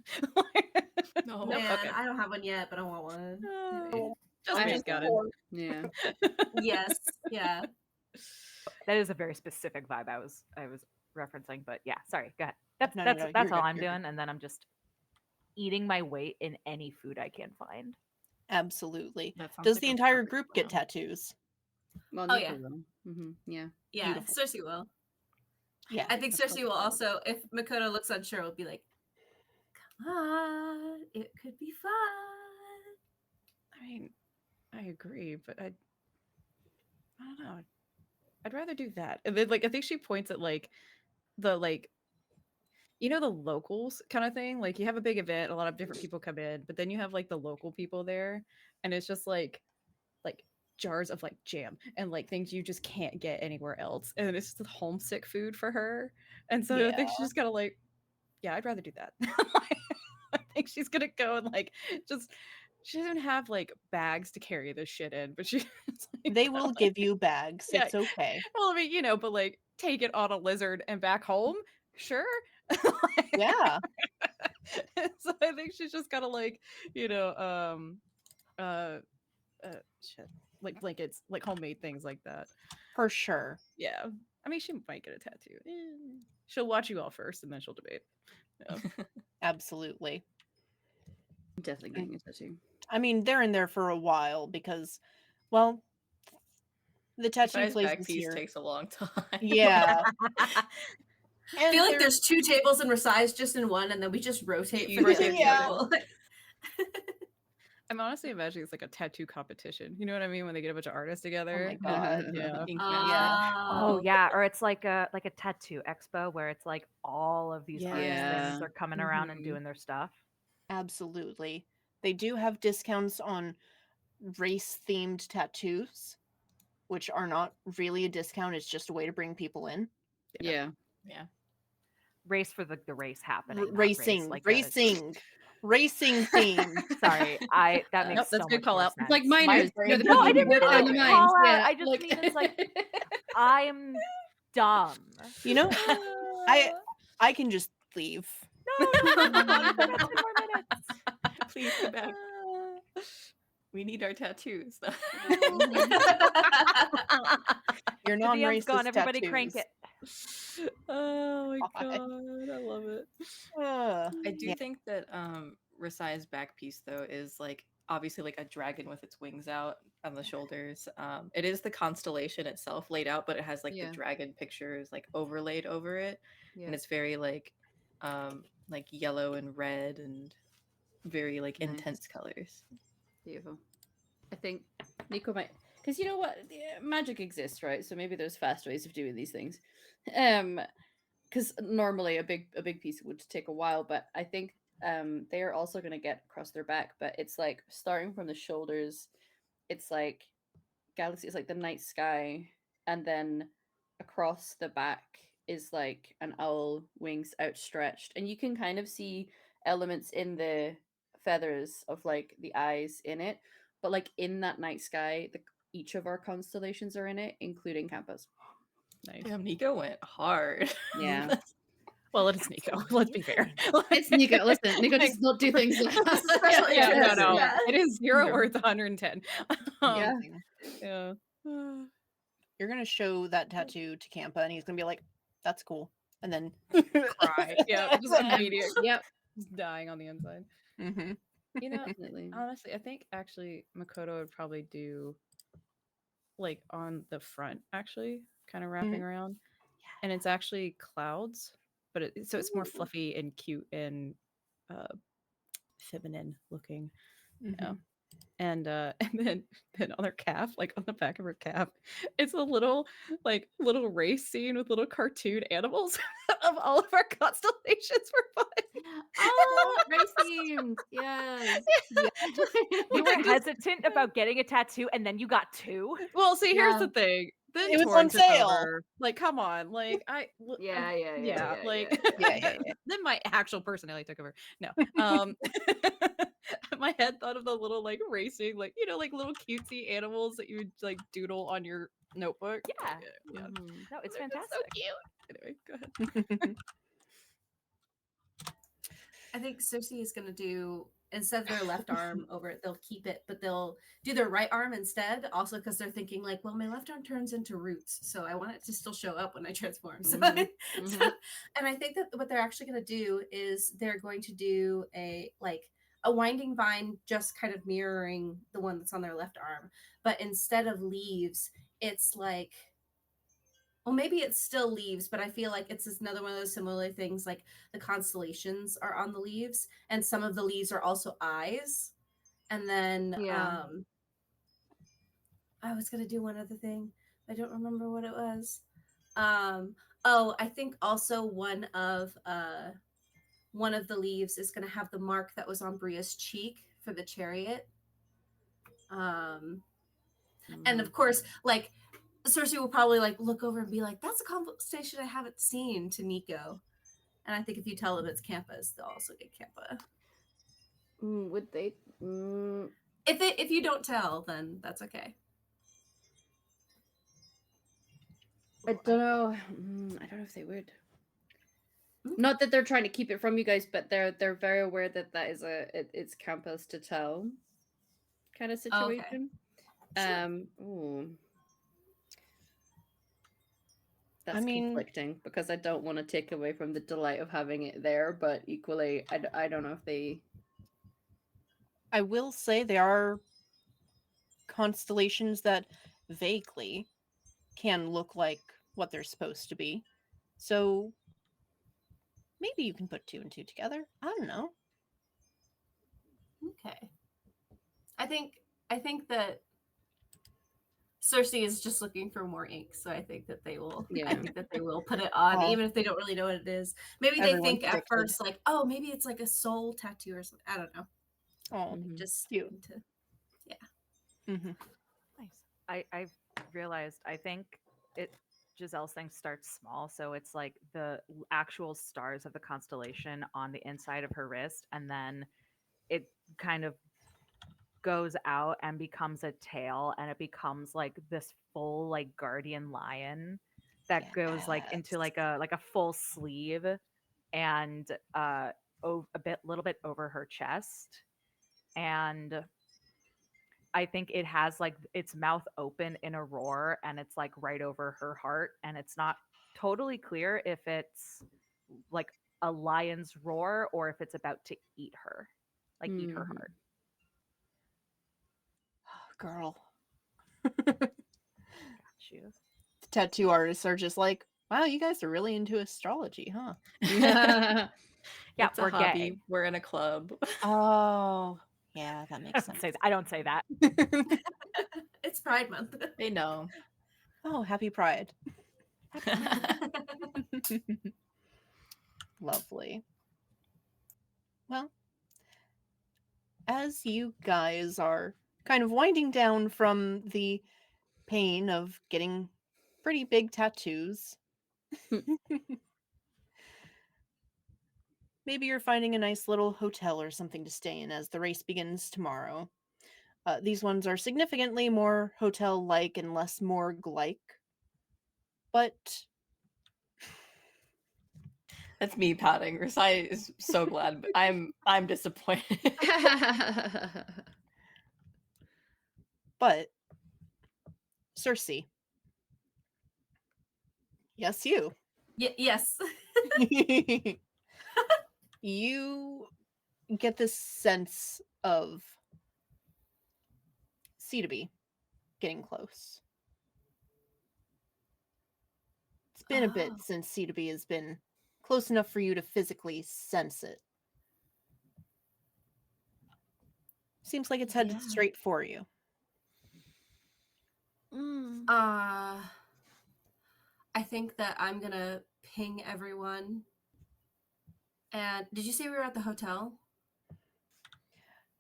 No. Man, okay. I don't have one yet, but I want one. Just I me just got it. Yeah. Yes. Yeah. that is a very specific vibe I was referencing. But yeah, sorry, go ahead. That's No, that's you're that's all good, I'm you're good. doing, and then I'm just eating my weight in any food I can find. Absolutely. That sounds Does like the a entire perfect group get plan. tattoos? Well, Oh, Nico yeah. will. Mm-hmm. Yeah. Yeah. Beautiful. Cersei will. Yeah. I think that's Cersei will also, if Makoto looks unsure, will be like, come on, it could be fun. I mean, I agree, but I don't know. I'd rather do that. And then, like, I think she points at like the the locals kind of thing. Like, you have a big event, a lot of different people come in, but then you have like the local people there, and it's just like jars of like jam and like things you just can't get anywhere else, and it's just homesick food for her. And so I think she's just gotta like, yeah, I'd rather do that. I think she's gonna go and like just. She doesn't have like bags to carry this shit in, but she. They will give you bags. Yeah. It's okay. Well, I mean, but like take it on a lizard and back home, sure. Yeah. So I think she's just gotta like, uh, shit, like blankets, like homemade things like that. For sure. Yeah, I mean, she might get a tattoo. She'll watch you all first, and then she'll debate. Yeah. Absolutely. Definitely getting a tattoo. I mean, they're in there for a while because, well, the tattoo Besides, place back is piece here. takes a long time. Yeah. I And feel like they're- there's 2 tables in Versailles just in one, and then we just rotate You for the rotate other Yeah. table. I'm honestly imagining it's like a tattoo competition. You know what I mean? When they get a bunch of artists together. Oh my god. Yeah. Ink Oh yeah, or it's like a tattoo expo where it's like all of these artists Yeah. are coming around and Mhm. doing their stuff. Absolutely. They do have discounts on race themed tattoos, which are not really a discount. It's just a way to bring people in. Yeah. Yeah. Race for the race happening. not Racing. like Racing theme. Sorry, that makes Nope, that's so a good much call more out. It's like sense. miners. brain- You know, the No, people I who didn't work mean on to the call mines. out. Yeah. I just mean it's like I'm dumb. You know, I can just leave. No, come on, we got 10 more minutes. Please come back. We need our tattoos. Your The DM's non-racist gone. Everybody crank tattoos. it. Oh my God. god, I love it. I do Yeah. think that Rasai's back piece though is like obviously like a dragon with its wings out on the shoulders. It is the constellation itself laid out, but it has like Yeah. the dragon pictures like overlaid over it, Yeah. and it's very like yellow and red and very like Nice. intense colors. Beautiful. I think Nico might, because you know what, magic exists, right? So maybe there's fast ways of doing these things. Because normally a big piece would take a while, but I think they are also going to get across their back. But it's like starting from the shoulders, it's like galaxy, it's like the night sky, and then across the back is like an owl wings outstretched, and you can kind of see elements in the feathers of like the eyes in it, but like in that night sky, each of our constellations are in it, including Campa's. Nice. Damn, Nico went hard. Yeah. Well, it is Nico. Let's be fair. It's Nico. Listen, Nico does not do things. Special Yeah, interest, no. yeah. It is 0 Yeah. worth 110. Yeah. Amazing. Yeah. You're gonna show that tattoo to Campa, and he's gonna be like, "That's cool," and then Cry. Yeah, just immediate. Yep. Just dying on the inside. mhm. You know, Definitely. honestly, I think actually Makoto would probably do like on the front, actually, kind of wrapping around, and it's actually clouds, but so it's more fluffy and cute and uh, feminine looking. Yeah. And then on her calf, like on the back of her calf, it's a little little race scene with little cartoon animals of all of our constellations for fun. Oh, race themed. Yes. Yeah. You were Like, just- hesitant about getting a tattoo, and then you got two. well, see, here's Yeah. the thing. Then It was Torn on took sale. over. Like, come on, like Yeah. like Yeah. then my actual personality took over. No, my head thought of the little like racing, like like little cutesy animals that you would like doodle on your notebook. Yeah. Yeah. Mhm. No, it's They're just fantastic. so cute. Anyway, go ahead. I think Cersei is going to do, instead of their left arm over it, they'll keep it, but they'll do their right arm instead. Also, because they're thinking, like, well, my left arm turns into roots. So I want it to still show up when I transform. So, Mhm, and I think that what they're actually going to do is they're going to do a winding vine, just kind of mirroring the one that's on their left arm. But instead of leaves, it's like, well, maybe it's still leaves, but I feel like it's just another one of those similar things. Like the constellations are on the leaves, and some of the leaves are also eyes. And then Yeah. I was gonna do one other thing. I don't remember what it was. Oh, I think also one of the leaves is gonna have the mark that was on Bria's cheek for the chariot. And of course, like Cersei will probably like look over and be like, "That's a conversation I haven't seen," to Nico. And I think if you tell them it's Campa's, they'll also get Campa. Would they? If you don't tell, then that's okay. I don't know. I don't know if they would. Not that they're trying to keep it from you guys, but they're very aware that is it's Campus to tell kind of situation. Sure. Ooh. That's I mean- conflicting because I don't want to take away from the delight of having it there, but equally, I don't know if they. I will say there are constellations that vaguely can look like what they're supposed to be. So maybe you can put two and two together. I don't know. Okay. I think that Cersei is just looking for more ink, so I think that they will. Yeah. I think that they will put it on, Oh. even if they don't really know what it is. Maybe they Everyone's think at addicted. first, like, oh, maybe it's like a soul tattoo or something. I don't know. Oh, Just cute. to, Mm-hmm. Nice. I've realized I think Giselle's thing starts small, so it's like the actual stars of the constellation on the inside of her wrist, and then it kind of goes out and becomes a tail, and it becomes like this full like guardian lion that goes like into like a full sleeve and a little bit over her chest. And I think it has like its mouth open in a roar, and it's like right over her heart, and it's not totally clear if it's like a lion's roar or if it's about to eat her, like eat her heart. Girl. Got you. The tattoo artists are just like, wow, you guys are really into astrology, huh? Yeah. Yeah, It's a we're hobby. gay. We're in a club. Oh, yeah, that I makes don't sense. say that. I don't say that. it's Pride Month. They know. Oh, happy Pride. Lovely. Well, as you guys are kind of winding down from the pain of getting pretty big tattoos, maybe you're finding a nice little hotel or something to stay in as the race begins tomorrow. These ones are significantly more hotel-like and less morgue-like, but That's me pouting. Rasai is so glad, but I'm disappointed. but Cersei, yes, you. Yes. You get this sense of C to B getting close. been a Oh. bit since C2B has been close enough for you to physically sense it. Seems like it's headed Yeah. straight for you. I think that I'm gonna ping everyone. And did you say we were at the hotel?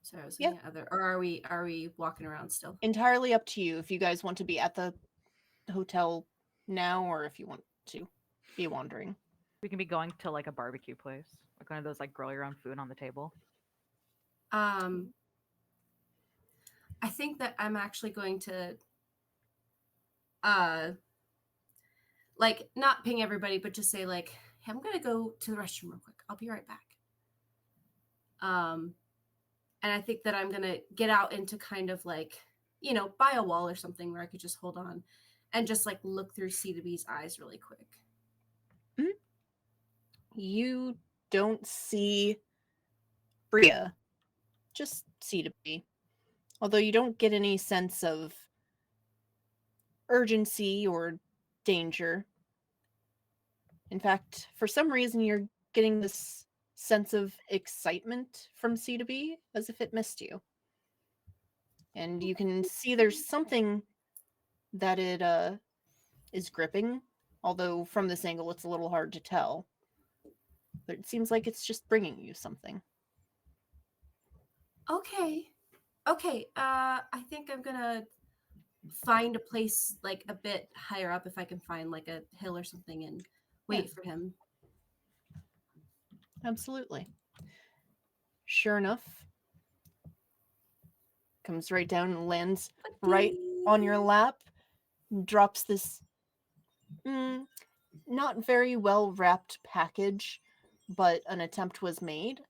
Sorry, I was looking at other. Or are we walking around still? Entirely up to you if you guys want to be at the hotel now or if you want to be wandering. We can be going to like a barbecue place, like one of those like grill your own food on the table. I think that I'm actually going to like not ping everybody, but just say like, hey, I'm gonna go to the restroom real quick. I'll be right back. And I think that I'm gonna get out into kind of like, by a wall or something where I could just hold on and just like look through C2B's eyes really quick. You don't see Bria, just C2B. Although you don't get any sense of urgency or danger. In fact, for some reason, you're getting this sense of excitement from C2B as if it missed you. And you can see there's something that it is gripping, although from this angle it's a little hard to tell. But it seems like it's just bringing you something. Okay. I think I'm gonna find a place like a bit higher up if I can find like a hill or something and wait for him. Absolutely. Sure enough, comes right down and lands right on your lap, drops this not very well wrapped package, but an attempt was made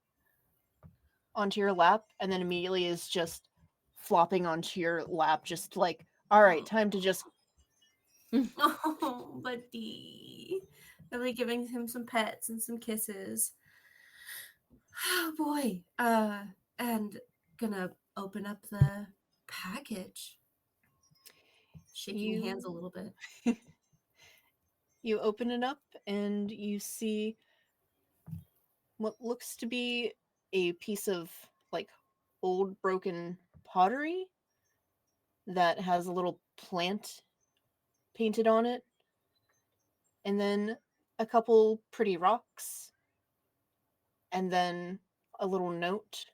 onto your lap, and then immediately is just flopping onto your lap, just like, all right, time to just. Oh, buddy. Really giving him some pets and some kisses. Oh boy. And gonna open up the package. Shaking hands a little bit. You open it up and you see what looks to be a piece of like old broken pottery that has a little plant painted on it, and then a couple pretty rocks, and then a little note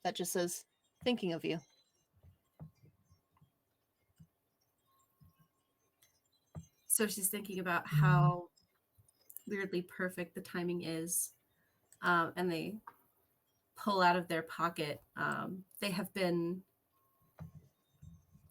that just says, thinking of you. So she's thinking about how weirdly perfect the timing is. And they pull out of their pocket. They have been.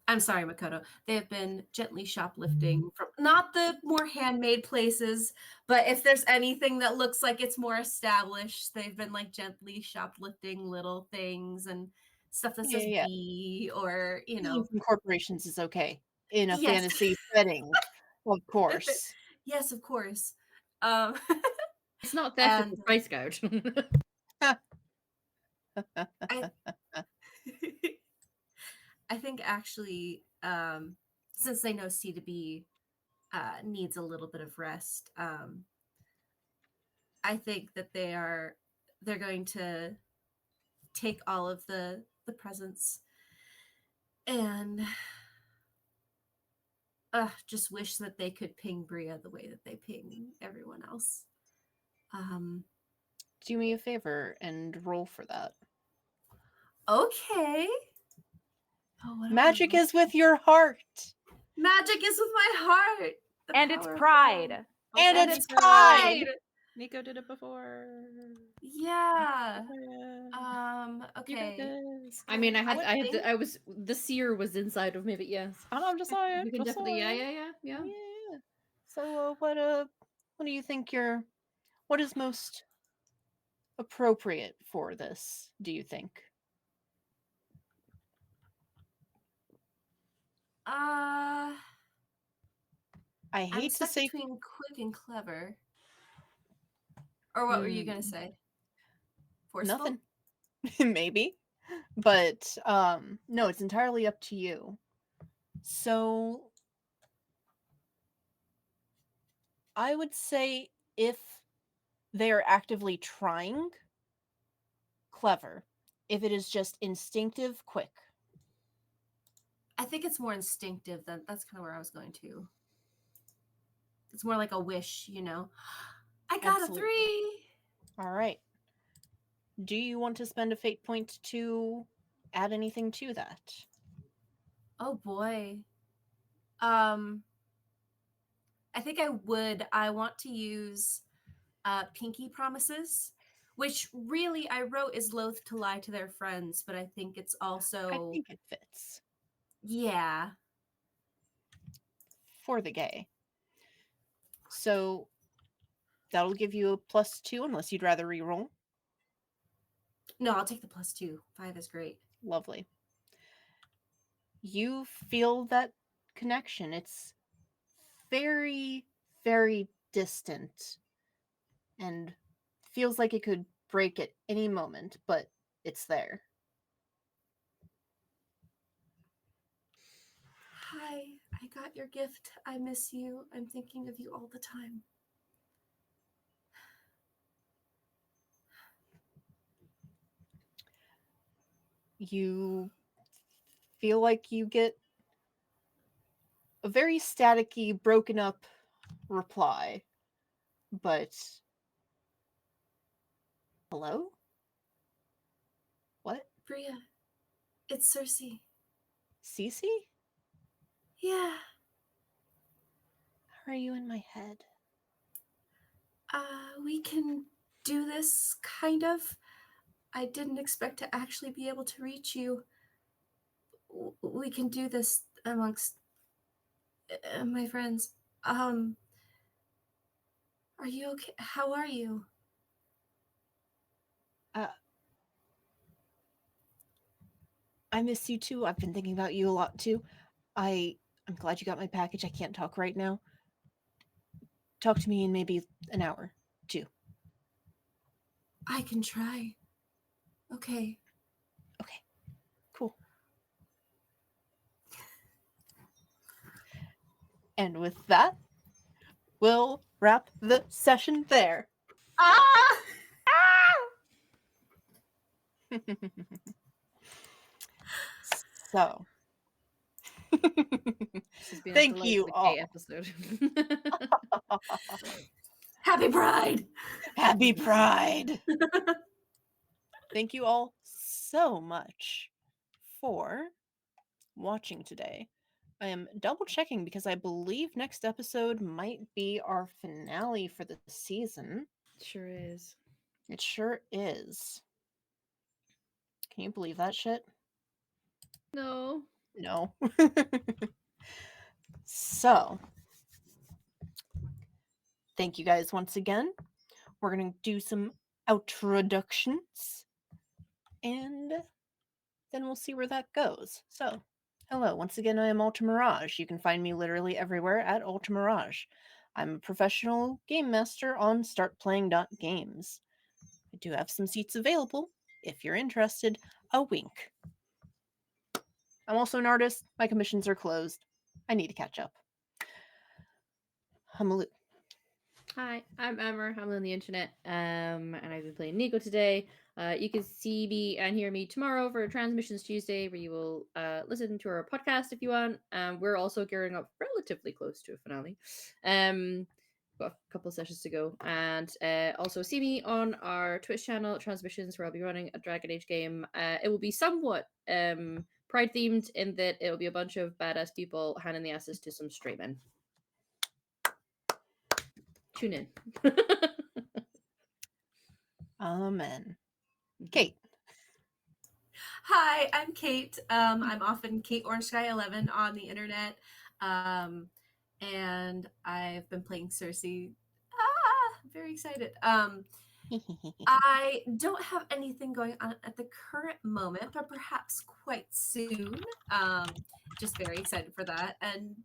I'm sorry, Makoto. They have been gently shoplifting from not the more handmade places, but if there's anything that looks like it's more established, they've been like gently shoplifting little things and stuff that says Yeah. B or, From corporations is okay in a Yes. fantasy setting, of course. Yes, of course. It's not there for the price gouge. I think actually, since they know C2B needs a little bit of rest, I think that they're going to take all of the presents and just wish that they could ping Bria the way that they ping everyone else. Do me a favor and roll for that. Okay. Magic is with your heart. Magic is with my heart. And it's pride. And And it's it's pride. Nico did it before. Yeah. You got Okay. this. I mean, think- the seer was inside of me, but yes. I know, I'm just saying. We can just definitely, saying. yeah. Yeah. So, what do you think what is most appropriate for this, do you think? I I hate to stuck say between quick and clever. Or what were you gonna say? Forceful? nothing. Maybe. But no, it's entirely up to you. So I would say if they're actively trying, clever. If it is just instinctive, quick. I think it's more instinctive than that's kind of where I was going to. It's more like a wish, you know. I got Absolutely. a 3. All right. Do you want to spend a fate point to add anything to that? Oh boy. Um I think I would. I want to use pinky promises, which really I wrote is loath to lie to their friends, but I think it's I also think it fits yeah. for the gay. So that'll give you a +2 unless you'd rather reroll. No, I'll take the +2. 5 is great. Lovely. You feel that connection. It's very, very distant and feels like it could break at any moment, but it's there. Hi, I got your gift. I miss you. I'm thinking of you all the time. You feel like you get a very staticky, broken up reply, but hello? What? Bria, it's Cersei. Cece? Yeah. How are you in my head? We can do this, kind of. I didn't expect to actually be able to reach you. We can do this amongst my friends. Are you okay? How are you? Uh, I miss you too. I've been thinking about you a lot too. I'm glad you got my package. I can't talk right now. Talk to me in maybe an hour, 2. I can try. Okay. Okay, cool. And with that, we'll wrap the session there. Ah! So, This has been a thank you delightfully all. gay episode. Happy Pride! Happy Pride! Thank you all so much for watching today. I am double checking because I believe next episode might be our finale for the season. Sure is. It sure is. Can you believe that shit? No. No. So, thank you guys once again. We're going to do some outroductions and then we'll see where that goes. So, hello, once again, I am Ultra Mirage. You can find me literally everywhere at Ultra Mirage. I'm a professional game master on startplaying.games. I do have some seats available if you're interested. A wink. I'm also an artist. My commissions are closed. I need to catch up. Humaloo. Hi, I'm Emma. I'm on the internet, and I've been playing Nico today. You can see me and hear me tomorrow for Transmissions Tuesday, where you will listen to our podcast if you want. We're also gearing up relatively close to a finale. Got a couple of sessions to go, and also see me on our Twitch channel, Transmissions, where I'll be running a Dragon Age game. It will be somewhat Pride themed in that it'll be a bunch of badass people handing the asses to some straight men. Tune in. Amen. Kate. Hi, I'm Kate. I'm often Kate Orange Sky 11 on the internet. And I've been playing Cersei. I'm very excited. I don't have anything going on at the current moment, but perhaps quite soon. Just very excited for that. And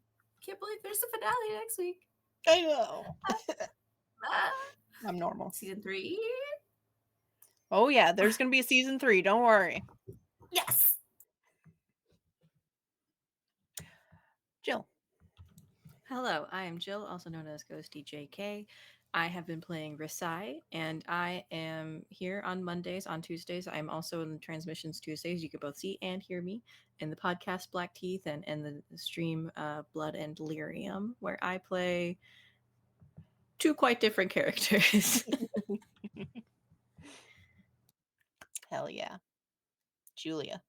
can't believe there's a finale next week. I know. Ah, I'm normal. season 3. Oh, yeah, there's going to be a season 3. Don't worry. Yes. Jill. Hello, I am Jill, also known as Ghosty JK. I have been playing Risai, and I am here on Mondays. On Tuesdays, I'm also in the Transmissions Tuesdays. You can both see and hear me in the podcast Black Teeth and the stream Blood and Lyrium, where I play two quite different characters. Hell yeah. Julia.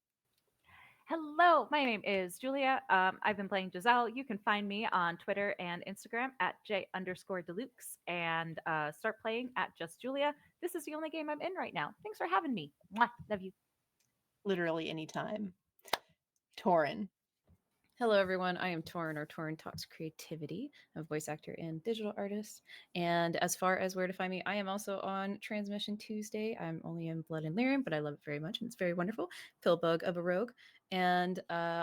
Hello, my name is Julia. I've been playing Giselle. You can find me on Twitter and Instagram at J_Deluxe and start playing at Just Julia. This is the only game I'm in right now. Thanks for having me. Mwah, love you. Literally anytime. Torin. Hello, everyone. I am Torn, or Torn Talks Creativity. I'm a voice actor and digital artist. And as far as where to find me, I am also on Transmission Tuesday. I'm only in Blood and Lyrium, but I love it very much, and it's very wonderful. Pillbug of a Rogue. And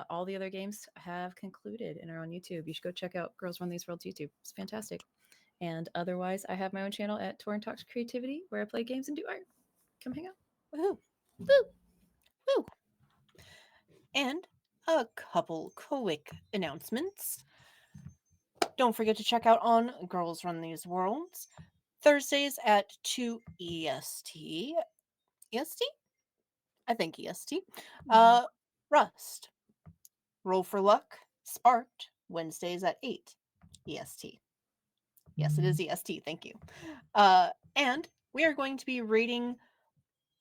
all the other games have concluded and are on YouTube. You should go check out Girls Run These Worlds YouTube. It's fantastic. And otherwise, I have my own channel at Torn Talks Creativity, where I play games and do art. Come hang out. Woohoo. Woo. Woo. And a couple quick announcements. Don't forget to check out on Girls Run These Worlds. Thursdays at 2 EST. EST? I think EST. Rust. Roll for Luck. Sparked. Wednesdays at 8 EST. Yes, it is EST. Thank you. And we are going to be reading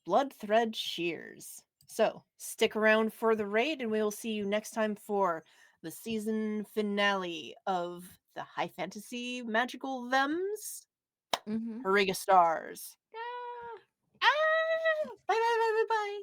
Blood Thread Shears. So stick around for the raid, and we will see you next time for the season finale of the high fantasy magical thems. Auriga stars. Ah! Bye bye bye bye bye.